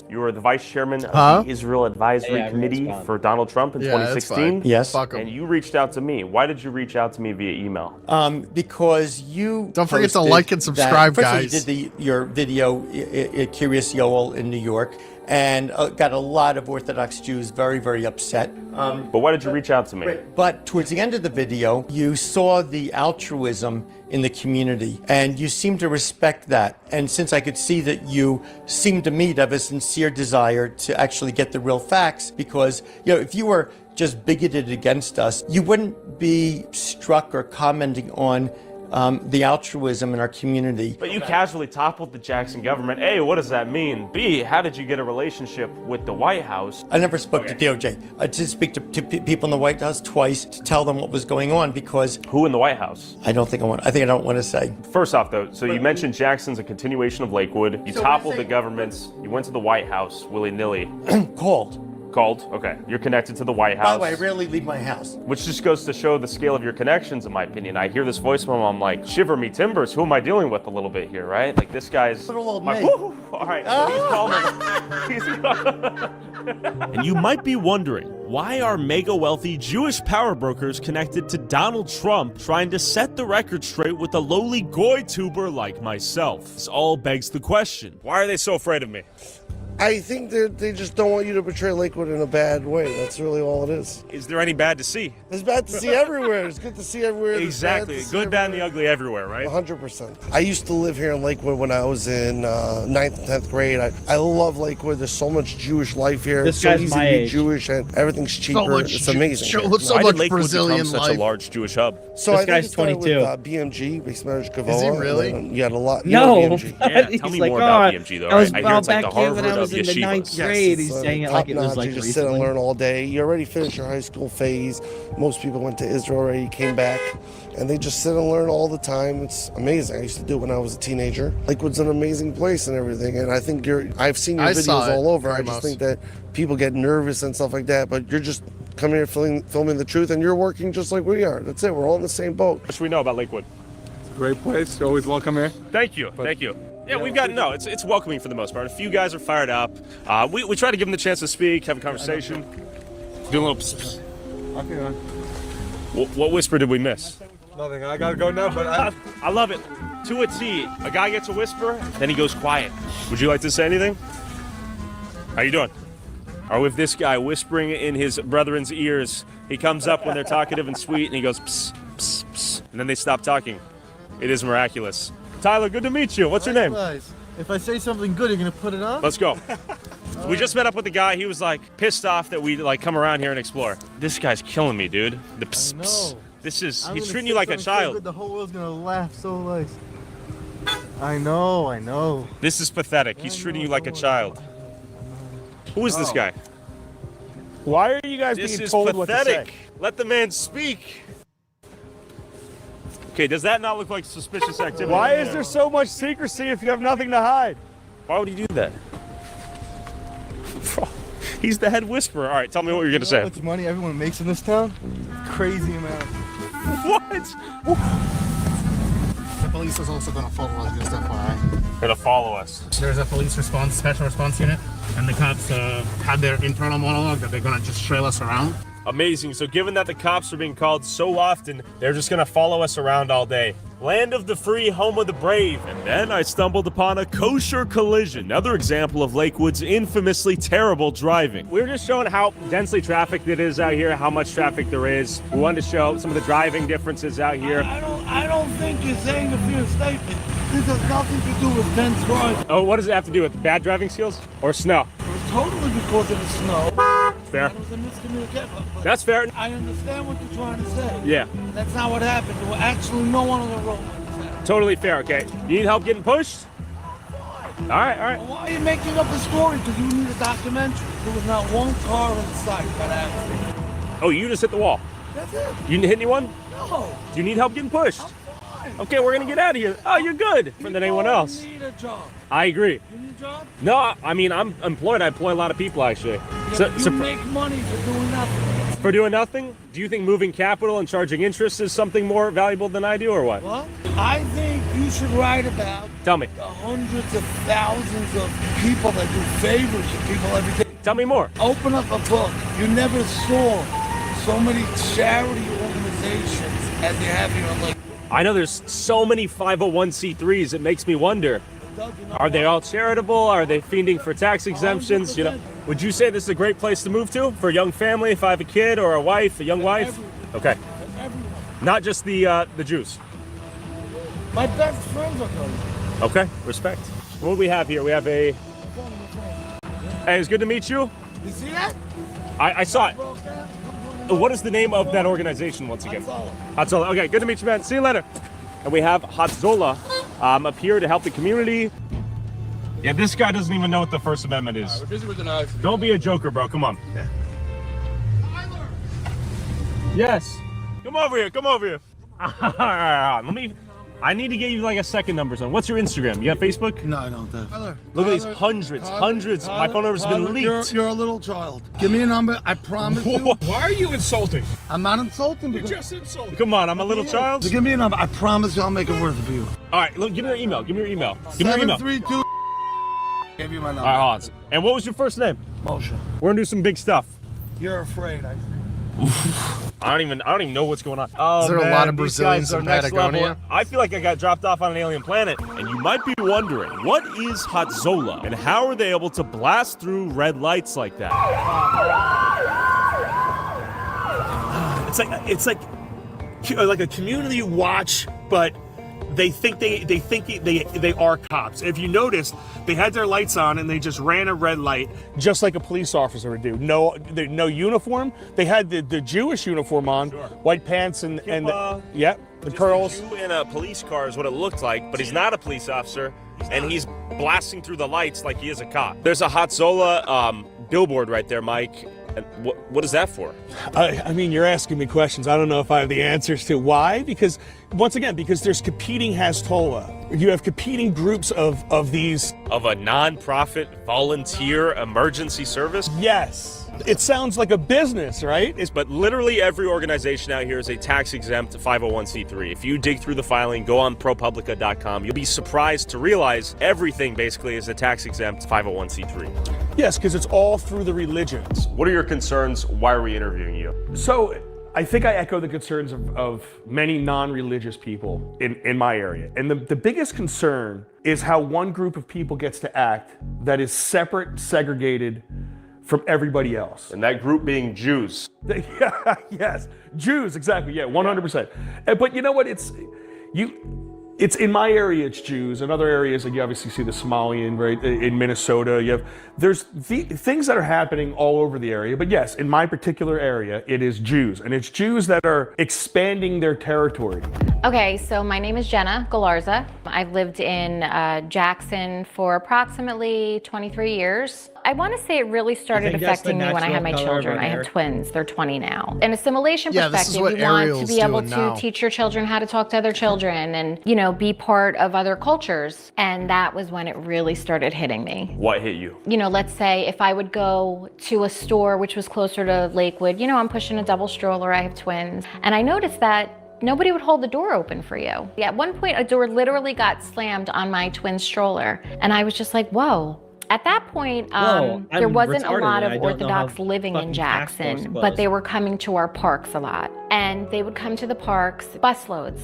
You were the vice chairman of the Israel Advisory Committee for Donald Trump in 2016. Yes. And you reached out to me. Why did you reach out to me via email? Because you Don't forget to posted like and subscribe, that, first of all, guys. You did your video, Curious Yoel in New York, and got a lot of Orthodox Jews very, very upset. But why did you reach out to me? But towards the end of the video, you saw the altruism in the community, and you seemed to respect that. And since I could see that you seemed to me to have a sincere desire to actually get the real facts, because if you were just bigoted against us, you wouldn't be struck or commenting on the altruism in our community. But you casually toppled the Jackson government. A, what does that mean? B, how did you get a relationship with the White House? I never spoke to DOJ. I did speak to people in the White House twice to tell them what was going on, because... Who in the White House? I think I don't want to say. First off, though, so you mentioned Jackson's a continuation of Lakewood. You toppled the governments. You went to the White House willy-nilly. Called? Okay. You're connected to the White House. By the way, I rarely leave my house. Which just goes to show the scale of your connections, in my opinion. I hear this voicemail, I'm like, shiver me timbers, who am I dealing with a little bit here, right? Like, this guy's... Little old my, me. All right, so he's calling. And you might be wondering, why are mega wealthy Jewish power brokers connected to Donald Trump trying to set the record straight with a lowly goy tuber like myself? This all begs the question, why are they so afraid of me? I think they just don't want you to portray Lakewood in a bad way. That's really all it is. Is there any bad to see? There's bad to see everywhere. It's good to see everywhere. Exactly. Good, bad, and the ugly everywhere, right? 100%. I used to live here in Lakewood when I was in 9th and 10th grade. I love Lakewood. There's so much Jewish life here. This it's so guy's easy my to be age. Jewish, and everything's cheaper. It's amazing. So Why much did Lakewood Brazilian become life. such a large Jewish hub? So This I think guy's it started 22. with BMG, Base Marriage Kavoa. Is he really? And then you had a lot. No. BMG. Yeah, tell me more about BMG, though. I was I hear it's like back the here when Harvard I was of in the yeshivas. ninth grade. He's saying it like it was top-notch. like You just sit and recently. learn all day. You already finished your high school phase. Most people went to Israel already, came back, and they just sit and learn all the time. It's amazing. I used to do it when I was a teenager. Lakewood's an amazing place and everything, and I think I've seen your saw videos it, all over. I very just much. think that people get nervous and stuff like that, but you're just coming here filming the truth, and you're working just like we are. That's it. We're all in the same boat. What should we know about Lakewood? Great place. You're always welcome here. Thank you. Thank you. Yeah, we've got, no, it's welcoming for the most part. A few guys are fired up. We try to give them the chance to speak, have a conversation. Do a little psst. Okay, man. What whisper did we miss? Nothing. I gotta go now, but I love it. To a T. A guy gets a whisper, then he goes quiet. Would you like to say anything? How you doing? Or with this guy whispering in his brethren's ears, he comes up when they're talkative and sweet, and he goes psst, psst, psst, and then they stop talking. It is miraculous. Tyler, good to meet you. What's your name? If I say something good, you're gonna put it on? Let's go. We just met up with the guy. He was like pissed off that we like come around here and explore. This guy's killing me, dude. The pss, pss. He's treating you like a child. So the whole world's gonna laugh so nice. I know. This is pathetic. He's treating you like a child. Who is this guy? Why are you guys This being is told what to say? pathetic. Let the man speak. Okay, does that not look like suspicious activity? Why is there so much secrecy if you have nothing to hide? Why would he do that? He's the head whisperer. All right, tell me what you're gonna say. How much money everyone makes in this town? Crazy amount. What? The police is also gonna follow us, just FYI. Gonna follow us. There's a police special response unit, and the cops had their internal monologue that they're gonna just trail us around. Amazing. So given that the cops are being called so often, they're just gonna follow us around all day. Land of the free, home of the brave. And then I stumbled upon a kosher collision, another example of Lakewood's infamously terrible driving. We were just showing how densely trafficked it is out here, how much traffic there is. We wanted to show some of the driving differences out here. I don't think you're saying a fair statement. This has nothing to do with dense driving. Oh, what does it have to do with bad driving skills or snow? Totally because of the snow. Fair. That was a miscommunication. But That's fair. I understand what you're trying to say. Yeah. That's not what happened. There were actually no one on the road. Totally fair, okay. You need help getting pushed? All right. Why are you making up a story? Because you need a documentary. There was not one car in sight that accident. Oh, you just hit the wall. That's it. You didn't hit anyone? No. Do you need help getting pushed? Okay, we're gonna get out of here. Oh, you're good. Different than anyone else. You need a job. I agree. You need a job? No, I mean, I'm employed. I employ a lot of people, actually. Yeah, you make money for doing nothing. For doing nothing? Do you think moving capital and charging interest is something more valuable than I do, or what? What? I think you should write about Tell me. the hundreds of thousands of people that do favors to people every day. Tell me more. Open up a book. You never saw so many charity organizations as they have here in Lake. I know there's so many 501c3s, it makes me wonder. Are they all charitable? Are they fiending for tax exemptions? 100%. You know, would you say this is a great place to move to for a young family? If I have a kid or a wife, a young wife? Okay. Not just the Jews. My best friends are going. Okay, respect. What do we have here? We have a. Hey, it's good to meet you. You see that? I saw it. What is the name of that organization once again? Hatzola. Okay, good to meet you, man. See you later. And we have Hatzola up here to help the community. Yeah, this guy doesn't even know what the First Amendment is. We're busy with the knives. Don't be a joker, bro. Come on. Yeah. Yes. Come over here. Come over here. I need to get you like a second number. Son. What's your Instagram? You got Facebook? No, I don't have. Look at these hundreds. My phone number's been leaked. You're a little child. Give me a number. I promise you. Why are you insulting? I'm not insulting. You just insulted. Come on, I'm a little child. So give me a number. I promise you I'll make it worth it for you. All right, look, give me your email. Give me your email. Give me your email. 732. Give you my number. All right, hold on. And what was your first name? Moshe. We're gonna do some big stuff. You're afraid, I think. I don't even know what's going on. Oh, Is there man, a lot of these Brazilians guys are in next Patagonia? level. I feel like I got dropped off on an alien planet. And you might be wondering, what is Hatzola and how are they able to blast through red lights like that? It's like a community watch, but they think they are cops. If you notice, they had their lights on and they just ran a red light, just like a police officer would do. No uniform. They had the Jewish uniform on, white pants and the curls. A Jew in a police car is what it looked like, but he's not a police officer, and he's blasting through the lights like he is a cop. There's a Hatzola billboard right there, Mike. And what is that for? I mean, you're asking me questions. I don't know if I have the answers to why. Because, once again, because there's competing Hatzola. You have competing groups of these. Of a non-profit volunteer emergency service? Yes. It sounds like a business, right? But literally every organization out here is a tax-exempt 501c3. If you dig through the filing, go on ProPublica.com, you'll be surprised to realize everything basically is a tax-exempt 501c3. Yes, because it's all through the religions. What are your concerns? Why are we interviewing you? So, I think I echo the concerns of many non-religious people in my area. And the biggest concern is how one group of people gets to act that is separate, segregated from everybody else. And that group being Jews. Yes, Jews, exactly, yeah, 100%. But you know what, It's in my area, it's Jews. In other areas, like you obviously see the Somalian, right? In Minnesota, there's things that are happening all over the area. But yes, in my particular area, it is Jews. And it's Jews that are expanding their territory. Okay, so my name is Jenna Galarza. I've lived in Jackson for approximately 23 years. I want to say it really started affecting me when I had my children. I have twins. They're 20 now. In assimilation perspective, you want to be able to teach your children how to talk to other children and, you know, be part of other cultures. And that was when it really started hitting me. What hit you? You know, let's say if I would go to a store which was closer to Lakewood, you know, I'm pushing a double stroller, I have twins, and I noticed that nobody would hold the door open for you. At one point, a door literally got slammed on my twin stroller, and I was just like, whoa. At that point, there wasn't a lot of Orthodox living in Jackson, but they were coming to our parks a lot. And they would come to the parks, busloads,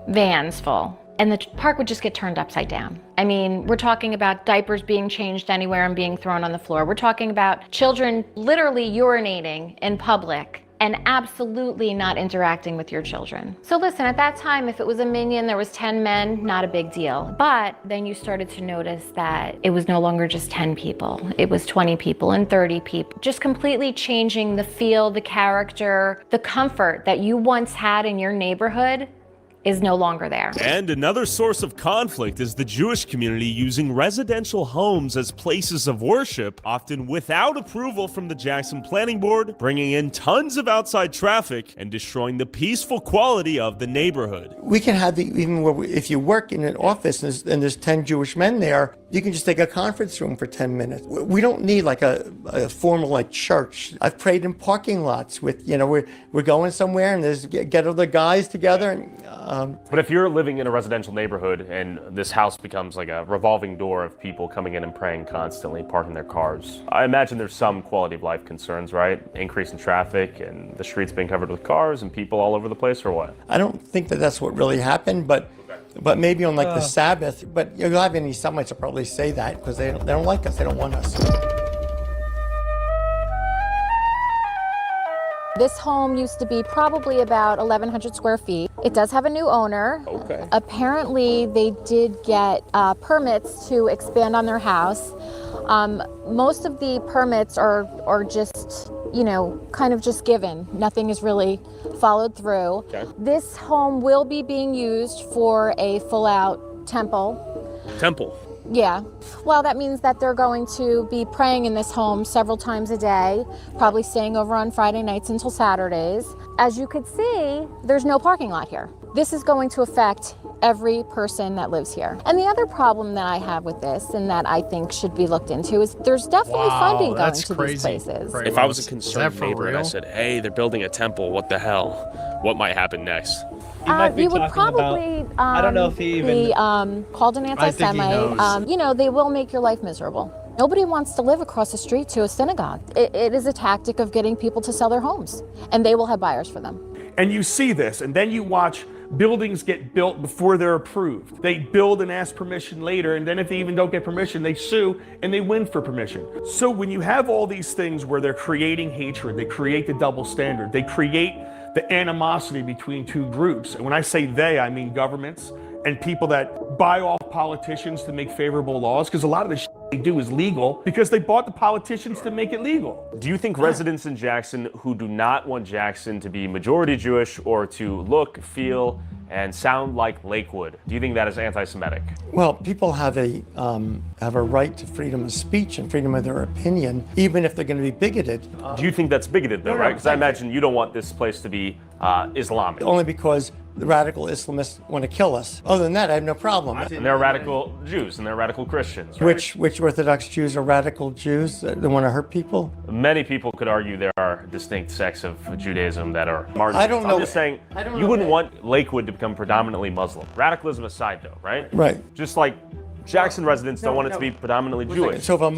vans full. And the park would just get turned upside down. I mean, we're talking about diapers being changed anywhere and being thrown on the floor. We're talking about children literally urinating in public and absolutely not interacting with your children. So listen, at that time, if it was a minion, there was 10 men, not a big deal. But then you started to notice that it was no longer just 10 people. It was 20 people and 30 people. Just completely changing the feel, the character, the comfort that you once had in your neighborhood is no longer there. And another source of conflict is the Jewish community using residential homes as places of worship, often without approval from the Jackson Planning Board, bringing in tons of outside traffic and destroying the peaceful quality of the neighborhood. We can have if you work in an office and there's 10 Jewish men there, you can just take a conference room for 10 minutes. We don't need like a formal like church. I've prayed in parking lots with, you know, we're going somewhere and there's get other guys together and but if you're living in a residential neighborhood and this house becomes like a revolving door of people coming in and praying constantly, parking their cars, I imagine there's some quality of life concerns, right? Increase in traffic and the streets being covered with cars and people all over the place, or what? I don't think that that's what really happened, but maybe on like the Sabbath. But you'll have any Semites will probably say that because they don't like us, they don't want us. This home used to be probably about 1,100 square feet. It does have a new owner. Okay. Apparently, they did get permits to expand on their house. Most of the permits are just, you know, kind of just given. Nothing is really followed through. Okay. This home will be being used for a full-out temple. Temple. Yeah. Well, that means that they're going to be praying in this home several times a day, probably staying over on Friday nights until Saturdays. As you could see, there's no parking lot here. This is going to affect every person that lives here. And the other problem that I have with this and that I think should be looked into is there's definitely funding going to these places. If I was a concerned neighbor and I said, hey, they're building a temple, what the hell? What might happen next? You would probably, I don't know if he even be called an anti-Semite. You know, they will make your life miserable. Nobody wants to live across the street to a synagogue. It is a tactic of getting people to sell their homes, and they will have buyers for them. And you see this, and then you watch buildings get built before they're approved. They build and ask permission later, and then if they even don't get permission, they sue and they win for permission. So when you have all these things where they're creating hatred, they create the double standard, they create the animosity between two groups. And when I say they, I mean governments and people that buy off politicians to make favorable laws, because a lot of the shit they do is legal because they bought the politicians to make it legal. Do you think residents in Jackson who do not want Jackson to be majority Jewish or to look, feel, and sound like Lakewood, do you think that is anti-Semitic? Well, people have a right to freedom of speech and freedom of their opinion, even if they're going to be bigoted. Do you think that's bigoted though, right? Because I imagine you don't want this place to be Islamic. Only because the radical Islamists want to kill us. Other than that, I have no problem. And they're radical Jews and they're radical Christians, right? Which Orthodox Jews are radical Jews that want to hurt people? Many people could argue there are distinct sects of Judaism that are marginalized. I don't know. I'm just saying, you wouldn't want Lakewood to become predominantly Muslim. Radicalism aside though, right? Right. Just like Jackson residents don't want it to be predominantly Jewish. So if a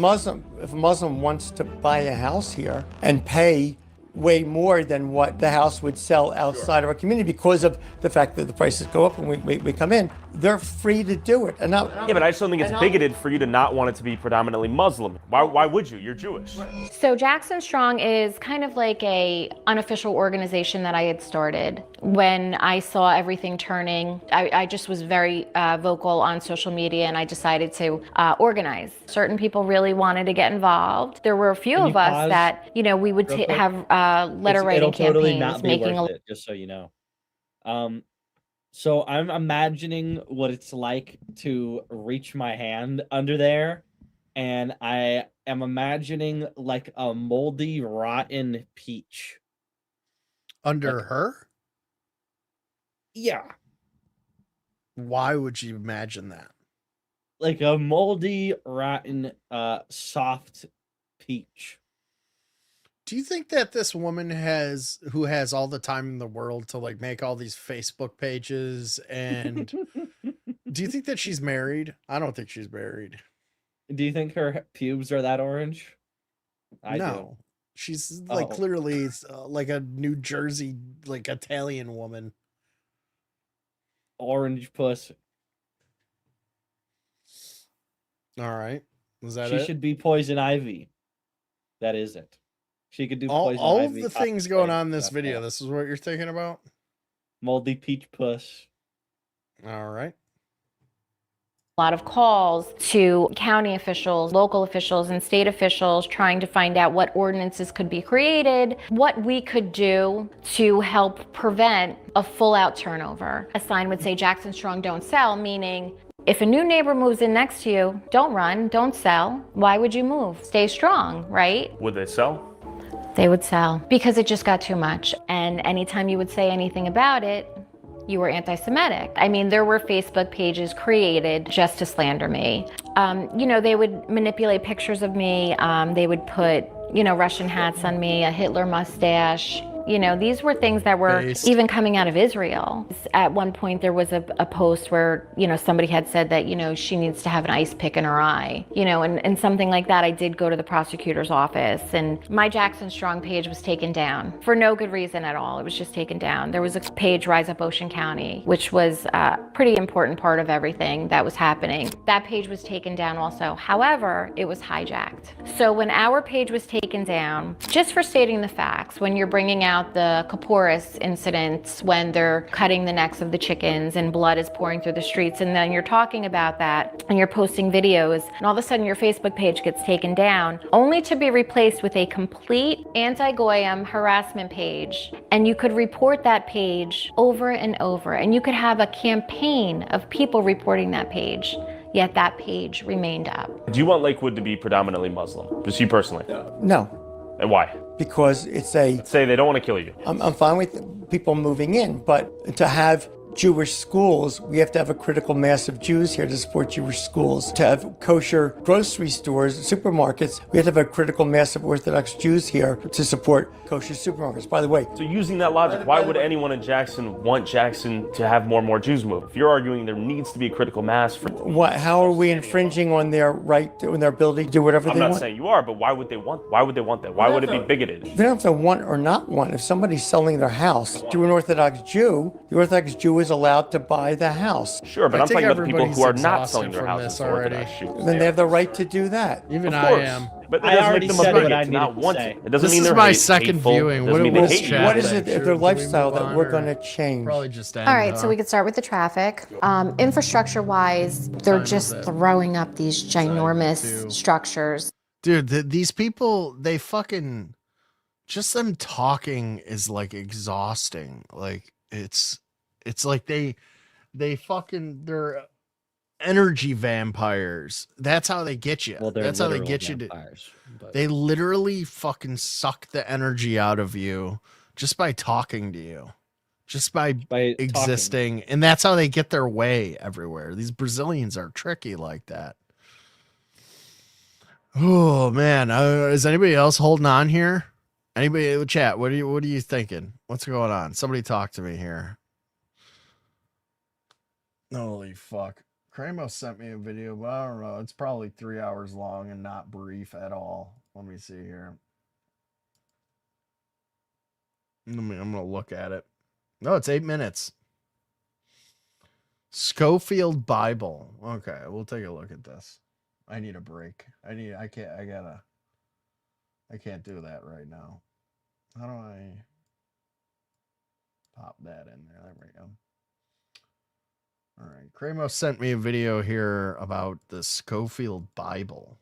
Muslim wants to buy a house here and pay way more than what the house would sell outside of our community because of the fact that the prices go up when we come in, they're free to do it. And now, Yeah, but I just don't think it's bigoted for you to not want it to be predominantly Muslim. Why would you? You're Jewish. So Jackson Strong is kind of like a unofficial organization that I had started. When I saw everything turning, I just was very vocal on social media, and I decided to organize. Certain people really wanted to get involved. There were a few Can of you us pause that, you know, we would real quick? have letter writing It'll totally campaigns, not be making worth it, just so you know. So I'm imagining what it's like to reach my hand under there, and I am imagining like a moldy, rotten peach. Under Like- her? Yeah. Why would you imagine that? Like a moldy, rotten, soft peach. Do you think that this woman who has all the time in the world to like make all these Facebook pages, and do you think that she's married? I don't think she's married. Do you think her pubes are that orange? I do. No. She's like Oh. clearly like a New Jersey, like Italian woman. Orange puss. All right. Was that She it? should be poison ivy. That is it. She could do poison all of ivy. the things going on in this That's video. all. This is what you're thinking about? Moldy peach puss. All right. a lot of calls to county officials, local officials, and state officials trying to find out what ordinances could be created, what we could do to help prevent a full-out turnover. A sign would say, Jackson Strong, don't sell, meaning if a new neighbor moves in next to you, don't run, don't sell. Why would you move? Stay strong, right? Would they sell? They would sell because it just got too much. And anytime you would say anything about it, you were anti-Semitic. I mean, there were Facebook pages created just to slander me. You know, they would manipulate pictures of me. They would put, you know, Russian hats on me, a Hitler mustache. You know, these were things that were even coming out of Israel. At one point, there was a post where, you know, somebody had said that, you know, she needs to have an ice pick in her eye, you know, and something like that. I did go to the prosecutor's office, and my Jackson Strong page was taken down for no good reason at all. It was just taken down. There was a page, Rise Up Ocean County, which was a pretty important part of everything that was happening. That page was taken down also. However, it was hijacked. So when our page was taken down, just for stating the facts, when you're bringing out the Kaporis incidents, when they're cutting the necks of the chickens and blood is pouring through the streets, and then you're talking about that and you're posting videos, and all of a sudden your Facebook page gets taken down, only to be replaced with a complete anti-Goyim harassment page. And you could report that page over and over, and you could have a campaign of people reporting that page, yet that page remained up. Do you want Lakewood to be predominantly Muslim? Just you personally? No. And why? Because it's a... Let's say they don't want to kill you. I'm fine with people moving in, but to have Jewish schools, we have to have a critical mass of Jews here to support Jewish schools. To have kosher grocery stores, supermarkets, we have to have a critical mass of Orthodox Jews here to support kosher supermarkets. By the way, so using that logic, why would anyone in Jackson want Jackson to have more and more Jews move? If you're arguing there needs to be a critical mass for... how are we infringing on their right, on their ability to do whatever I'm they not want? saying you are, but why would they want that? Why would it be bigoted? They don't have to want or not want. If somebody's selling their house to an Orthodox Jew, the Orthodox Jew is allowed to buy the house. Sure, but I'm talking about the people who are not selling their houses to Orthodox Jews. Then they have the right to do that. Even Of I course. am. But that I doesn't already make them said a what bigot I to not needed to want say. it. It doesn't This mean is they're my hate- second hateful. viewing. Doesn't mean they What hate you. What is Should- it, do their we lifestyle move that on, we're or- going to change? Probably just end. All right, so we could start with the traffic. Infrastructure-wise, they're time is just it? throwing up these ginormous structures. Dude, these people, they fucking, just them talking is like exhausting. Like it's like they're energy vampires. That's how they get you. Well, they're That's how they literal get you vampires, but- they literally fucking suck the energy out of you just by talking to you. Just by existing. talking. And that's how they get their way everywhere. These Brazilians are tricky like that. Oh man, is anybody else holding on here? Anybody in the chat? What are you thinking? What's going on? Somebody talk to me here. Holy fuck. Cramo sent me a video, but I don't know. It's probably 3 hours long and not brief at all. Let me see here. I'm gonna look at it. No, it's 8 minutes. Schofield Bible. Okay, we'll take a look at this. I need a break. I can't do that right now. How do I pop that in there? There we go. All right. Cremo sent me a video here about the Schofield Bible.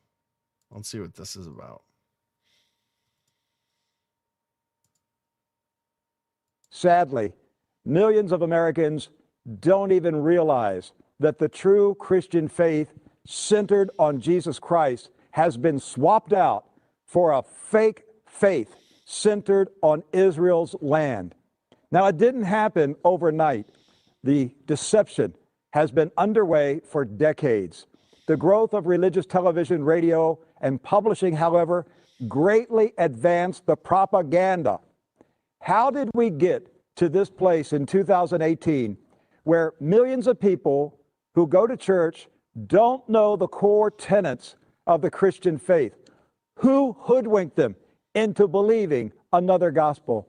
Let's see what this is about. Sadly, millions of Americans don't even realize that the true Christian faith centered on Jesus Christ has been swapped out for a fake faith centered on Israel's land. Now, it didn't happen overnight. The deception has been underway for decades. The growth of religious television, radio, and publishing, however, greatly advanced the propaganda. How did we get to this place in 2018 where millions of people who go to church don't know the core tenets of the Christian faith? Who hoodwinked them into believing another gospel?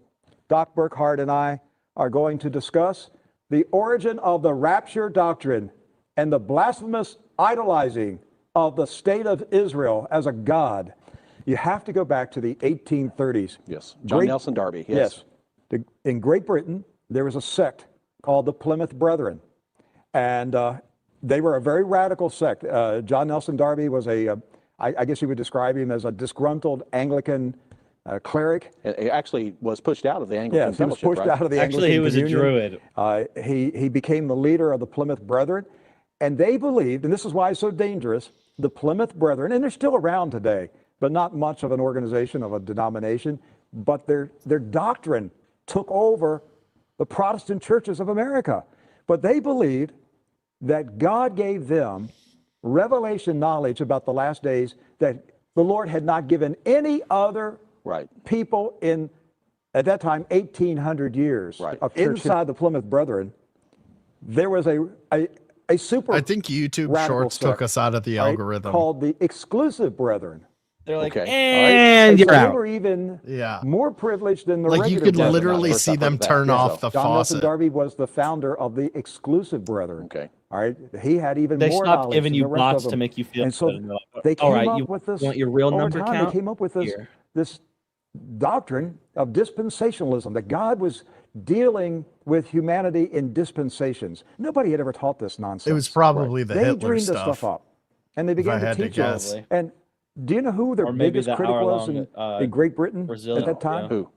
Doc Burkhart and I are going to discuss the origin of the rapture doctrine and the blasphemous idolizing of the state of Israel as a god. You have to go back to the 1830s. Yes, John Nelson Darby. Yes. In Great Britain, there was a sect called the Plymouth Brethren, and they were a very radical sect. John Nelson Darby was I guess you would describe him as a disgruntled Anglican cleric. He actually was pushed out of the Anglican Yes, he was pushed out of the Anglican Actually, he was Communion. a druid. He became the leader of the Plymouth Brethren, and they believed, and this is why it's so dangerous, the Plymouth Brethren, and they're still around today, but not much of an organization, of a denomination, but their doctrine took over the Protestant churches of America. But they believed that God gave them revelation knowledge about the last days that the Lord had not given any other people in, at that time, 1,800 years. Inside the Plymouth Brethren, there was a super I think YouTube Shorts took us out of the algorithm. called the Exclusive Brethren. They're like, Okay. and you're They out. were even more privileged than the Like, you regular could brethren. literally see them turn off the John Nelson faucet. Darby was the founder of the Exclusive Brethren. Okay. All right. He had even They more stopped knowledge giving than you the rest bots of to them. make you feel And so good. And they're like, they came all right, up you with this. want your real over number time, count? They came up with Here. this doctrine of dispensationalism, that God was dealing with humanity in dispensations. Nobody had ever taught this nonsense. It was probably the They Hitler dreamed this stuff, stuff up, and they began I to had to teach us. guess. And do you know who their Or maybe biggest the critic was hour-long, in Great Britain Brazilian, at that time? yeah. Who?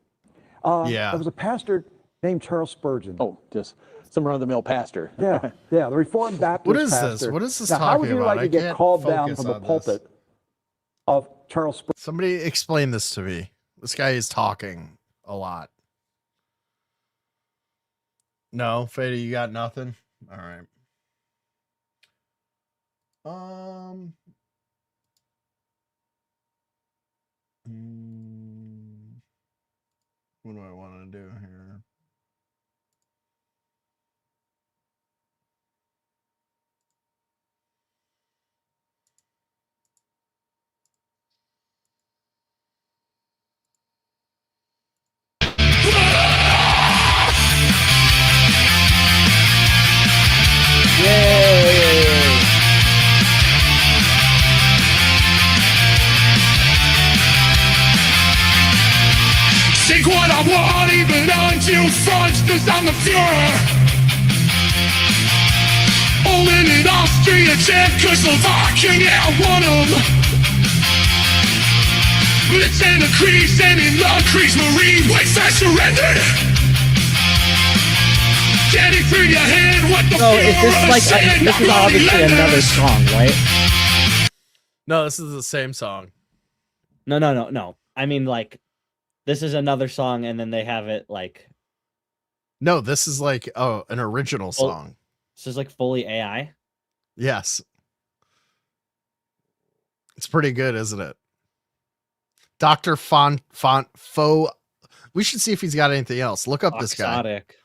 Yeah. There was a pastor named Charles Spurgeon. Oh, just some run-of-the-mill pastor. Yeah, the Reformed Baptist What is pastor. this? What is this Now, how would talking you about? like I to get can't called down focus from the on this. pulpit of Charles Spurgeon? Somebody explain this to me. This guy is talking a lot. No, Fada, you got nothing? All right. What do I want to do here? Take what I want, even until front, cause I'm the Fuhrer. Poland and Austria, Czechoslovakia, yeah, one of them. It's in the crease and in the crease, Marine waste I surrendered. Getting through your head what the So is this Fuhrer like said, this is not obviously bloody another letters. song, right? No, this is the same song. No. I mean, like, this is another song, and then they have it like. No, this is like an original song. This is like fully AI. Yes. It's pretty good, isn't it? Dr. Font Faux. We should see if he's got anything else. Look up this guy. Exotic.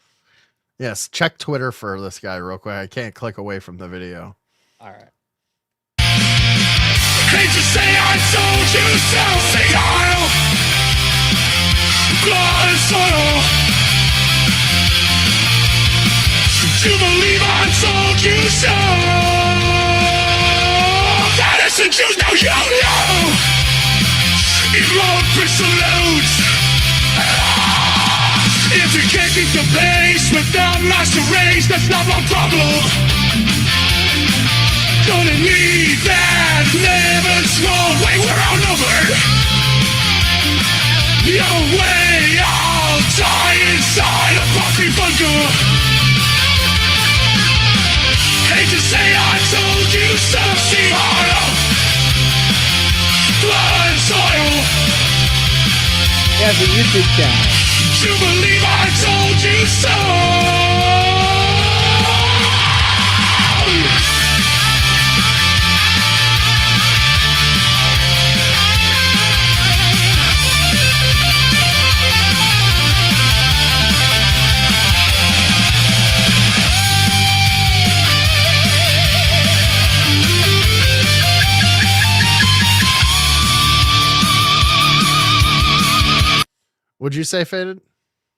Yes, check Twitter for this guy real quick. I can't click away from the video. All right. Can't you say I told you so? Say I'll blood and soil. You believe I told you so. Innocent Jews, now you know. In long crystal loads. If you can't keep the pace without master race, that's not my problem. Gonna need that living strong way, we're outnumbered. Your way, I'll die inside a puppy bunker. Hate to say I told you so, see harder. Blood and soil. He has a YouTube channel. You believe I told you so. Would you say Faded?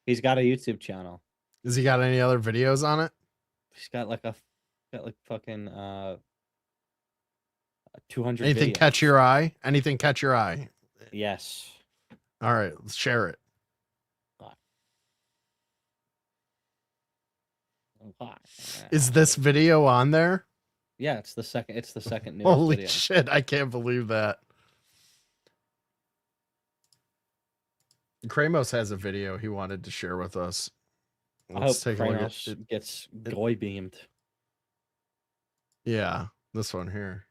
He's got a YouTube channel. Has he got any other videos on it? He's got like fucking 200 Anything videos. catch your eye? Anything catch your eye? Yes. All right, let's share it. Is this video on there? Yeah, it's the second newest Holy video. shit, I can't believe that. Kramos has a video he wanted to share with us. I hope Kranos gets goy beamed. Yeah, this one here.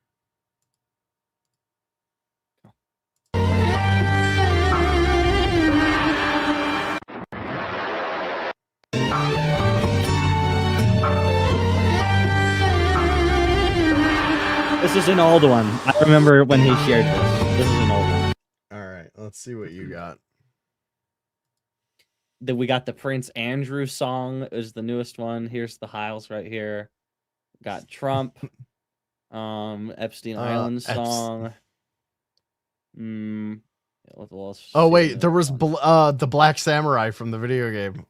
This is an old one. I remember when he shared this. This is an old one. All right, let's see what you got. We got the Prince Andrew song is the newest one. Here's the Hiles right here. Got Trump, Epstein Island song. Oh wait, there was the Black Samurai from the video game.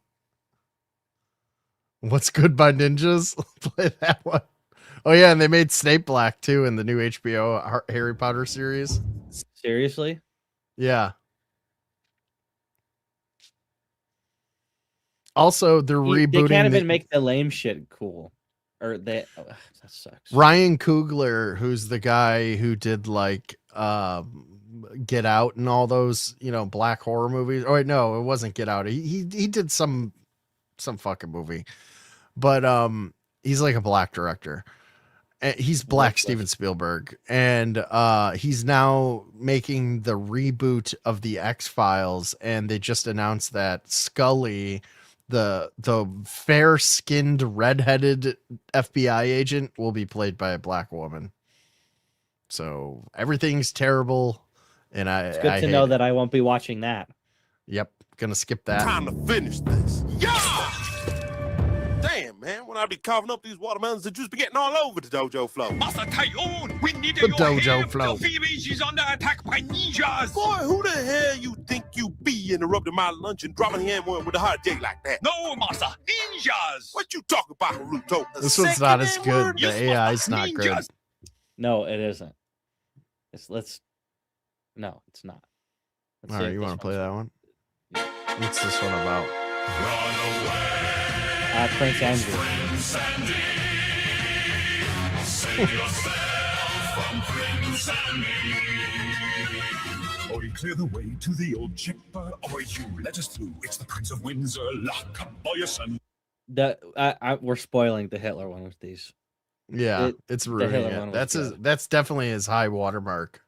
What's Good by Ninjas? Play that one. Oh yeah, and they made Snape Black too in the new HBO Harry Potter series. Seriously? Yeah. Also, they're rebooting. They can't even make the lame shit cool, or they. Oh, that sucks. Ryan Coogler, who's the guy who did like Get Out and all those, black horror movies. Oh wait, no, it wasn't Get Out. He did some fucking movie, but he's like a black director. He's Black Steven Spielberg, and he's now making the reboot of the X-Files, and they just announced that Scully, the fair-skinned, redheaded FBI agent, will be played by a black woman. So everything's terrible, and It's good to know that I won't be watching that. Yep, gonna skip that. Time to finish this. Yeah! Damn, man, when I be coughing up these watermelons, the juice be getting all over the dojo floor. Master Tyone, we need The dojo flow. The village is under attack by ninjas. Boy, who the hell you think you be interrupting my lunch and dropping the M1 with a hot J like that? No, master, ninjas. What you talking about, Naruto? This one's not as good. The AI's not good. No, it isn't. No, it's not. All right, you want to play that one? What's this one about? Prince Andrew. Or we clear the way to the old chipper, or you let us through. It's the Prince of Windsor. Lock up, boy, your son. We're spoiling the Hitler one with these. Yeah, it's ruining it. That's definitely his high watermark.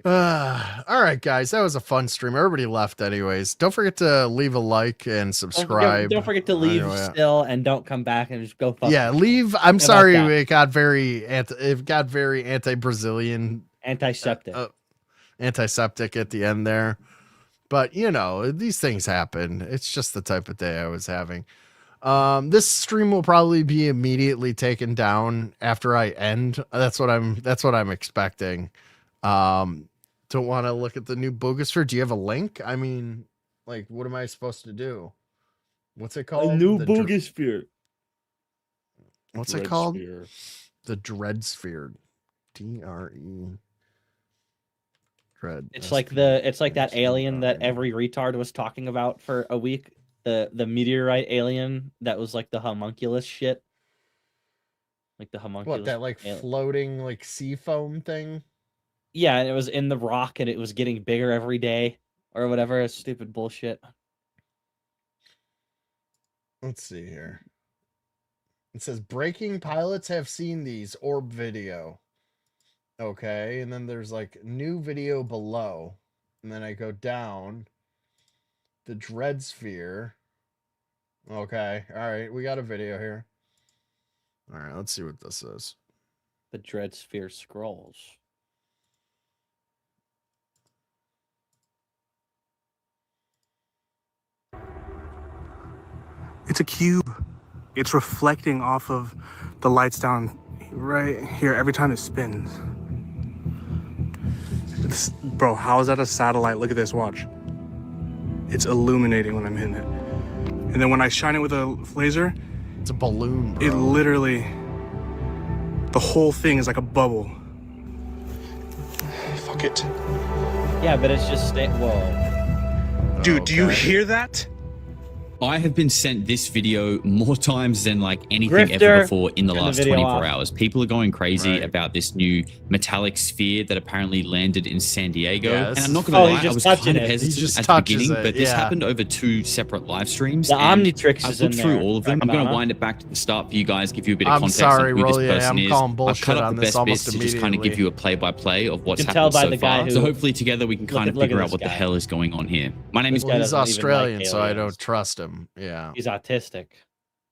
All right, guys, that was a fun stream. Everybody left anyways. Don't forget to leave a like and subscribe. Don't forget to leave still and don't come back and just go fuck. Yeah, leave. I'm sorry, it got very anti-Brazilian, antiseptic at the end there. But these things happen. It's just the type of day I was having. This stream will probably be immediately taken down after I end. That's what I'm expecting. Don't want to look at the new Bogosphere. Do you have a link? I mean, like, what am I supposed to do? What's it called? A new Bogosphere. What's it called? The Dread Sphere. DRE. Dread. It's like that alien that every retard was talking about for a week. The meteorite alien that was like the homunculus shit. Like the homunculus. What, that like floating like sea foam thing? Yeah, and it was in the rock and it was getting bigger every day or whatever. It's stupid bullshit. Let's see here. It says breaking pilots have seen these orb video. Okay, and then there's like new video below. And then I go down. The Dread Sphere. Okay, alright, we got a video here. Alright, let's see what this is. The Dread Sphere scrolls. It's a cube. It's reflecting off of the lights down right here every time it spins. Bro, how is that a satellite? Look at this, watch. It's illuminating when I'm hitting it. And then when I shine it with a laser, it's a balloon, bro. It literally, the whole thing is like a bubble. Fuck it. Yeah, but it's just whoa. Dude, do you hear that? I have been sent this video more times than like anything Grifter ever before in the in the last video 24 off. hours. People are going crazy about this new metallic sphere that apparently landed in San Diego. Yeah, and this I'm not is- going to Oh, lie, he's I was just kind of touching it. He hesitant just at the touches beginning, it, but this yeah. happened over 2 separate live streams. The and Omnitrix I've is in looked through there, all of them. I'm going to Crackadona. wind it back to the start for you guys, give you a bit of I'm context sorry, on who Rolly, this person I'm is. calling I've bullshit cut up on the this best almost bits to just kind of give immediately. you a play-by-play of what's You can tell happened by so the guy far. who- So hopefully together we can kind of look at figure out this what the guy. hell is going on here. My name is This guy He's doesn't even like Australian, so I aliens. don't trust him. Yeah. He's autistic.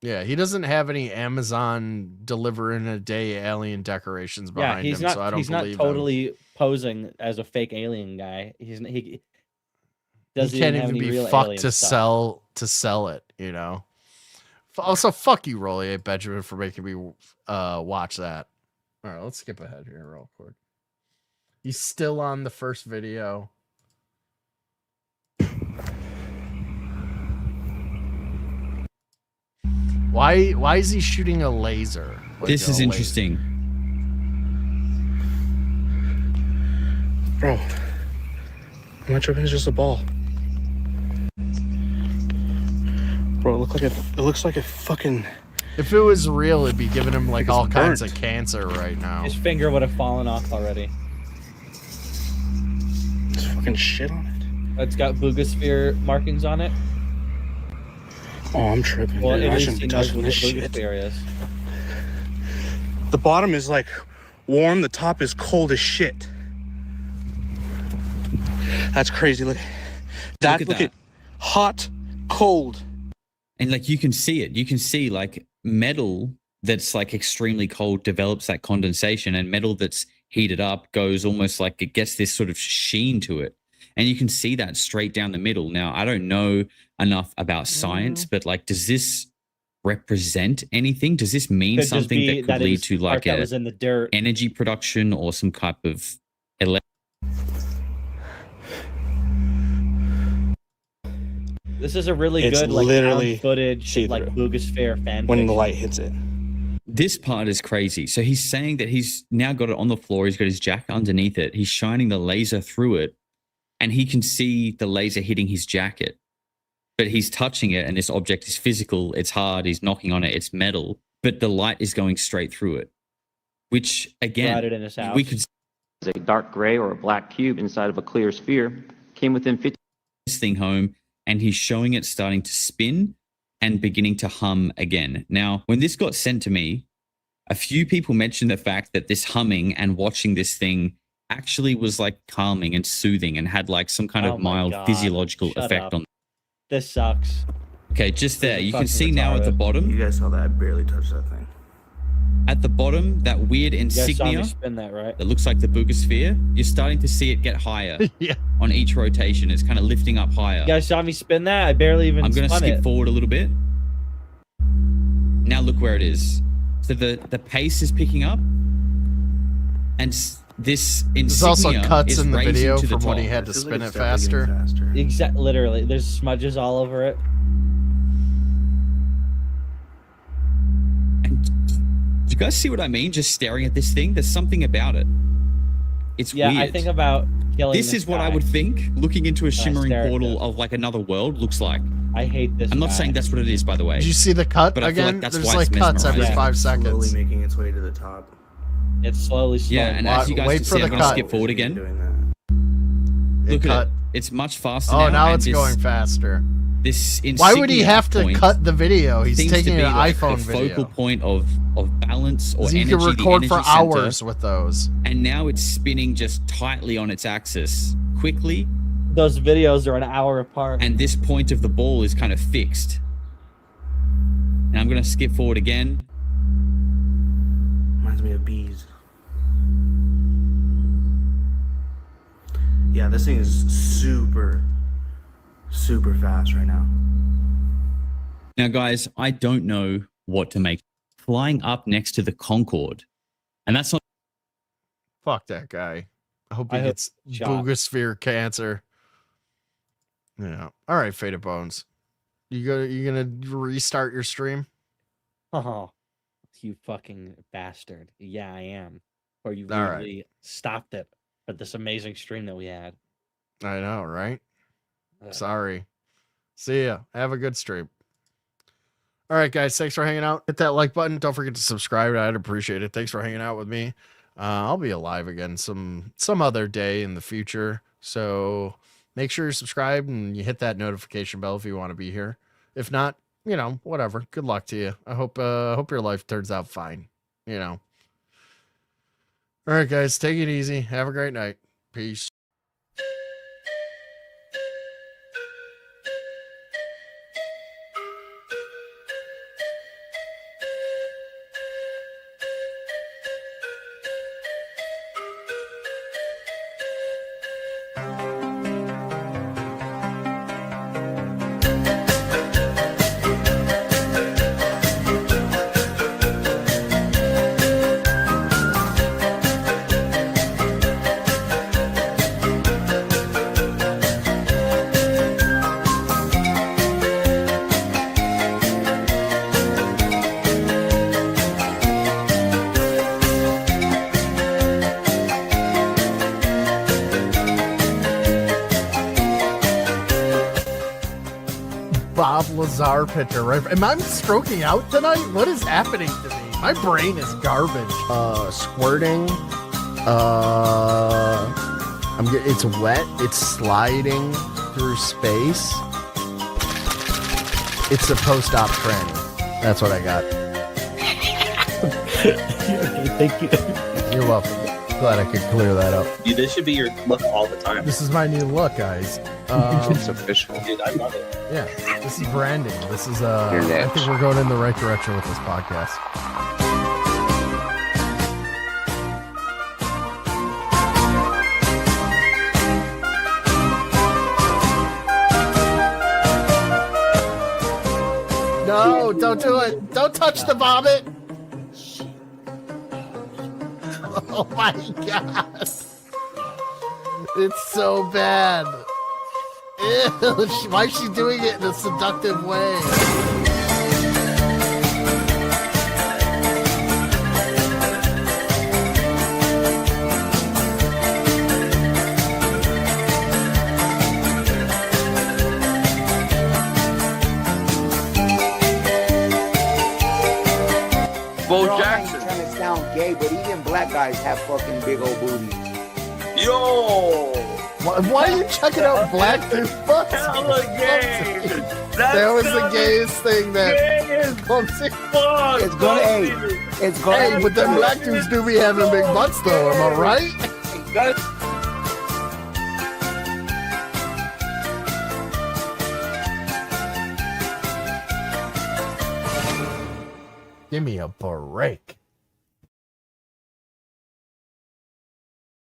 Yeah, he doesn't have any Amazon deliver in a day alien decorations Yeah, behind he's him, not. so I don't He's not believe him. totally posing as a fake alien guy. He doesn't He can't have even any be real fucked alien to stuff. sell it, you know. Also, fuck you, Rolly Benjamin, for making me watch that. All right, let's skip ahead here real quick. He's still on the first video. Why is he shooting a laser? Like This is a interesting. Bro, am I tripping? It's just a ball. Bro, it looks like a fucking... If it was real, it'd be giving him like It's all kinds burnt. of cancer right now. His finger would have fallen off already. There's fucking shit on it. It's got Boogosphere markings on it. Oh, I'm tripping. Well, dude. at I least shouldn't he be knows touching what this the shit. Boogosphere is. The bottom is like warm, the top is cold as shit. That's crazy. Look at that. hot, cold. And like you can see it. You can see like metal that's like extremely cold develops that condensation, and metal that's heated up goes almost like it gets this sort of sheen to it. And you can see that straight down the middle. Now, I don't know enough about science, but like, does this represent anything? Does this mean Could just something be that could that it lead was to part like that a was in the dirt. energy production or some type of This is a really It's good like literally found footage see-through like Boogosphere fan when the fiction. light hits it. This part is crazy. So he's saying that he's now got it on the floor. He's got his jacket underneath it. He's shining the laser through it, and he can see the laser hitting his jacket. But he's touching it, and this object is physical. It's hard. He's knocking on it. It's metal. But the light is going straight through it, which again, Brought it in his house. we could A dark gray or a black cube inside of a clear sphere came within 50 this thing home, and he's showing it starting to spin and beginning to hum again. Now, when this got sent to me, a few people mentioned the fact that this humming and watching this thing actually was like calming and soothing and had like some kind Oh of my mild God. physiological Shut effect up. on. This sucks. Okay, just there. is You can fucking see now at the retarded. bottom. You guys saw that? I barely touched that thing. At the bottom, that weird You guys saw insignia me spin that, right? that looks like the Boogosphere, you're starting to see it get higher Yeah. on each rotation. It's kind of lifting up higher. You guys saw me spin that? I barely even I'm going to spun skip it. forward a little bit. Now look where it is. So the pace is picking up, and this insignia There's also cuts is in the raising video to the from when he top. had to Feels like spin it it's definitely getting faster. Exact. Literally, there's smudges all over it. guys see what I mean? Just staring at this thing. There's something about it. It's weird. I think about killing this is what I would think looking into a shimmering portal of like another world looks like. I hate this. I'm not saying that's what it is, by the way. Did you see the cut But I feel again? like that's There's why like it's cuts every mesmerizing. 5 seconds. Slowly making its way to the top. It's slowly. Yeah, and as you guys Wait can for see, the I'm going to cut. skip forward again. It Look cut. at it. It's much faster Oh, now and it's this- going faster. This Why would he insignia have to point cut the video? He's seems taking to be an like iPhone the video. focal point of balance or So you energy. can the record for energy center. hours with those. And now it's spinning just tightly on its axis, quickly. Those videos are an hour apart. And this point of the ball is kind of fixed. And I'm going to skip forward again. Reminds me of bees. Yeah, this thing is super fast right now. Now, guys, I don't know what to make. Flying up next to the Concorde. And that's not... Fuck that guy. I hope he I hope gets he's shot. boogosphere cancer. Yeah. All right, Faded Bones. You gonna restart your stream? Oh, you fucking bastard. Yeah, I am. Or you All right. really stopped it for this amazing stream that we had. I know, right? Sorry. See ya. Have a good stream. All right, guys. Thanks for hanging out. Hit that like button. Don't forget to subscribe. I'd appreciate it. Thanks for hanging out with me. I'll be alive again some other day in the future. So make sure you're subscribed and you hit that notification bell if you want to be here. If not, you know, whatever. Good luck to you. I hope your life turns out fine. You know. All right, guys. Take it easy. Have a great night. Peace. Bob Lazar picture, right? Am I stroking out tonight? What is happening to me? My brain is garbage. Squirting. It's wet. It's sliding through space. It's a post-op training. That's what I got. Thank you. You're welcome. Glad I could clear that up. Dude, this should be your look all the time. This is my new look, guys. It's official. Dude, I love it. Yeah, this is branding. This is I think we're going in the right direction with this podcast. No, don't do it. Don't touch the vomit. Oh my god. It's so bad. Ew, why is she doing it in a seductive way? Bo Jackson. Trying to sound gay, but even black guys have fucking big old booties. Yo! Why are you checking out black dude butts? Hella gay! That was the gayest thing that. It's gonna, it's gonna. Hey, but them black dudes do be having big butts, though. Am I right? Give me a break.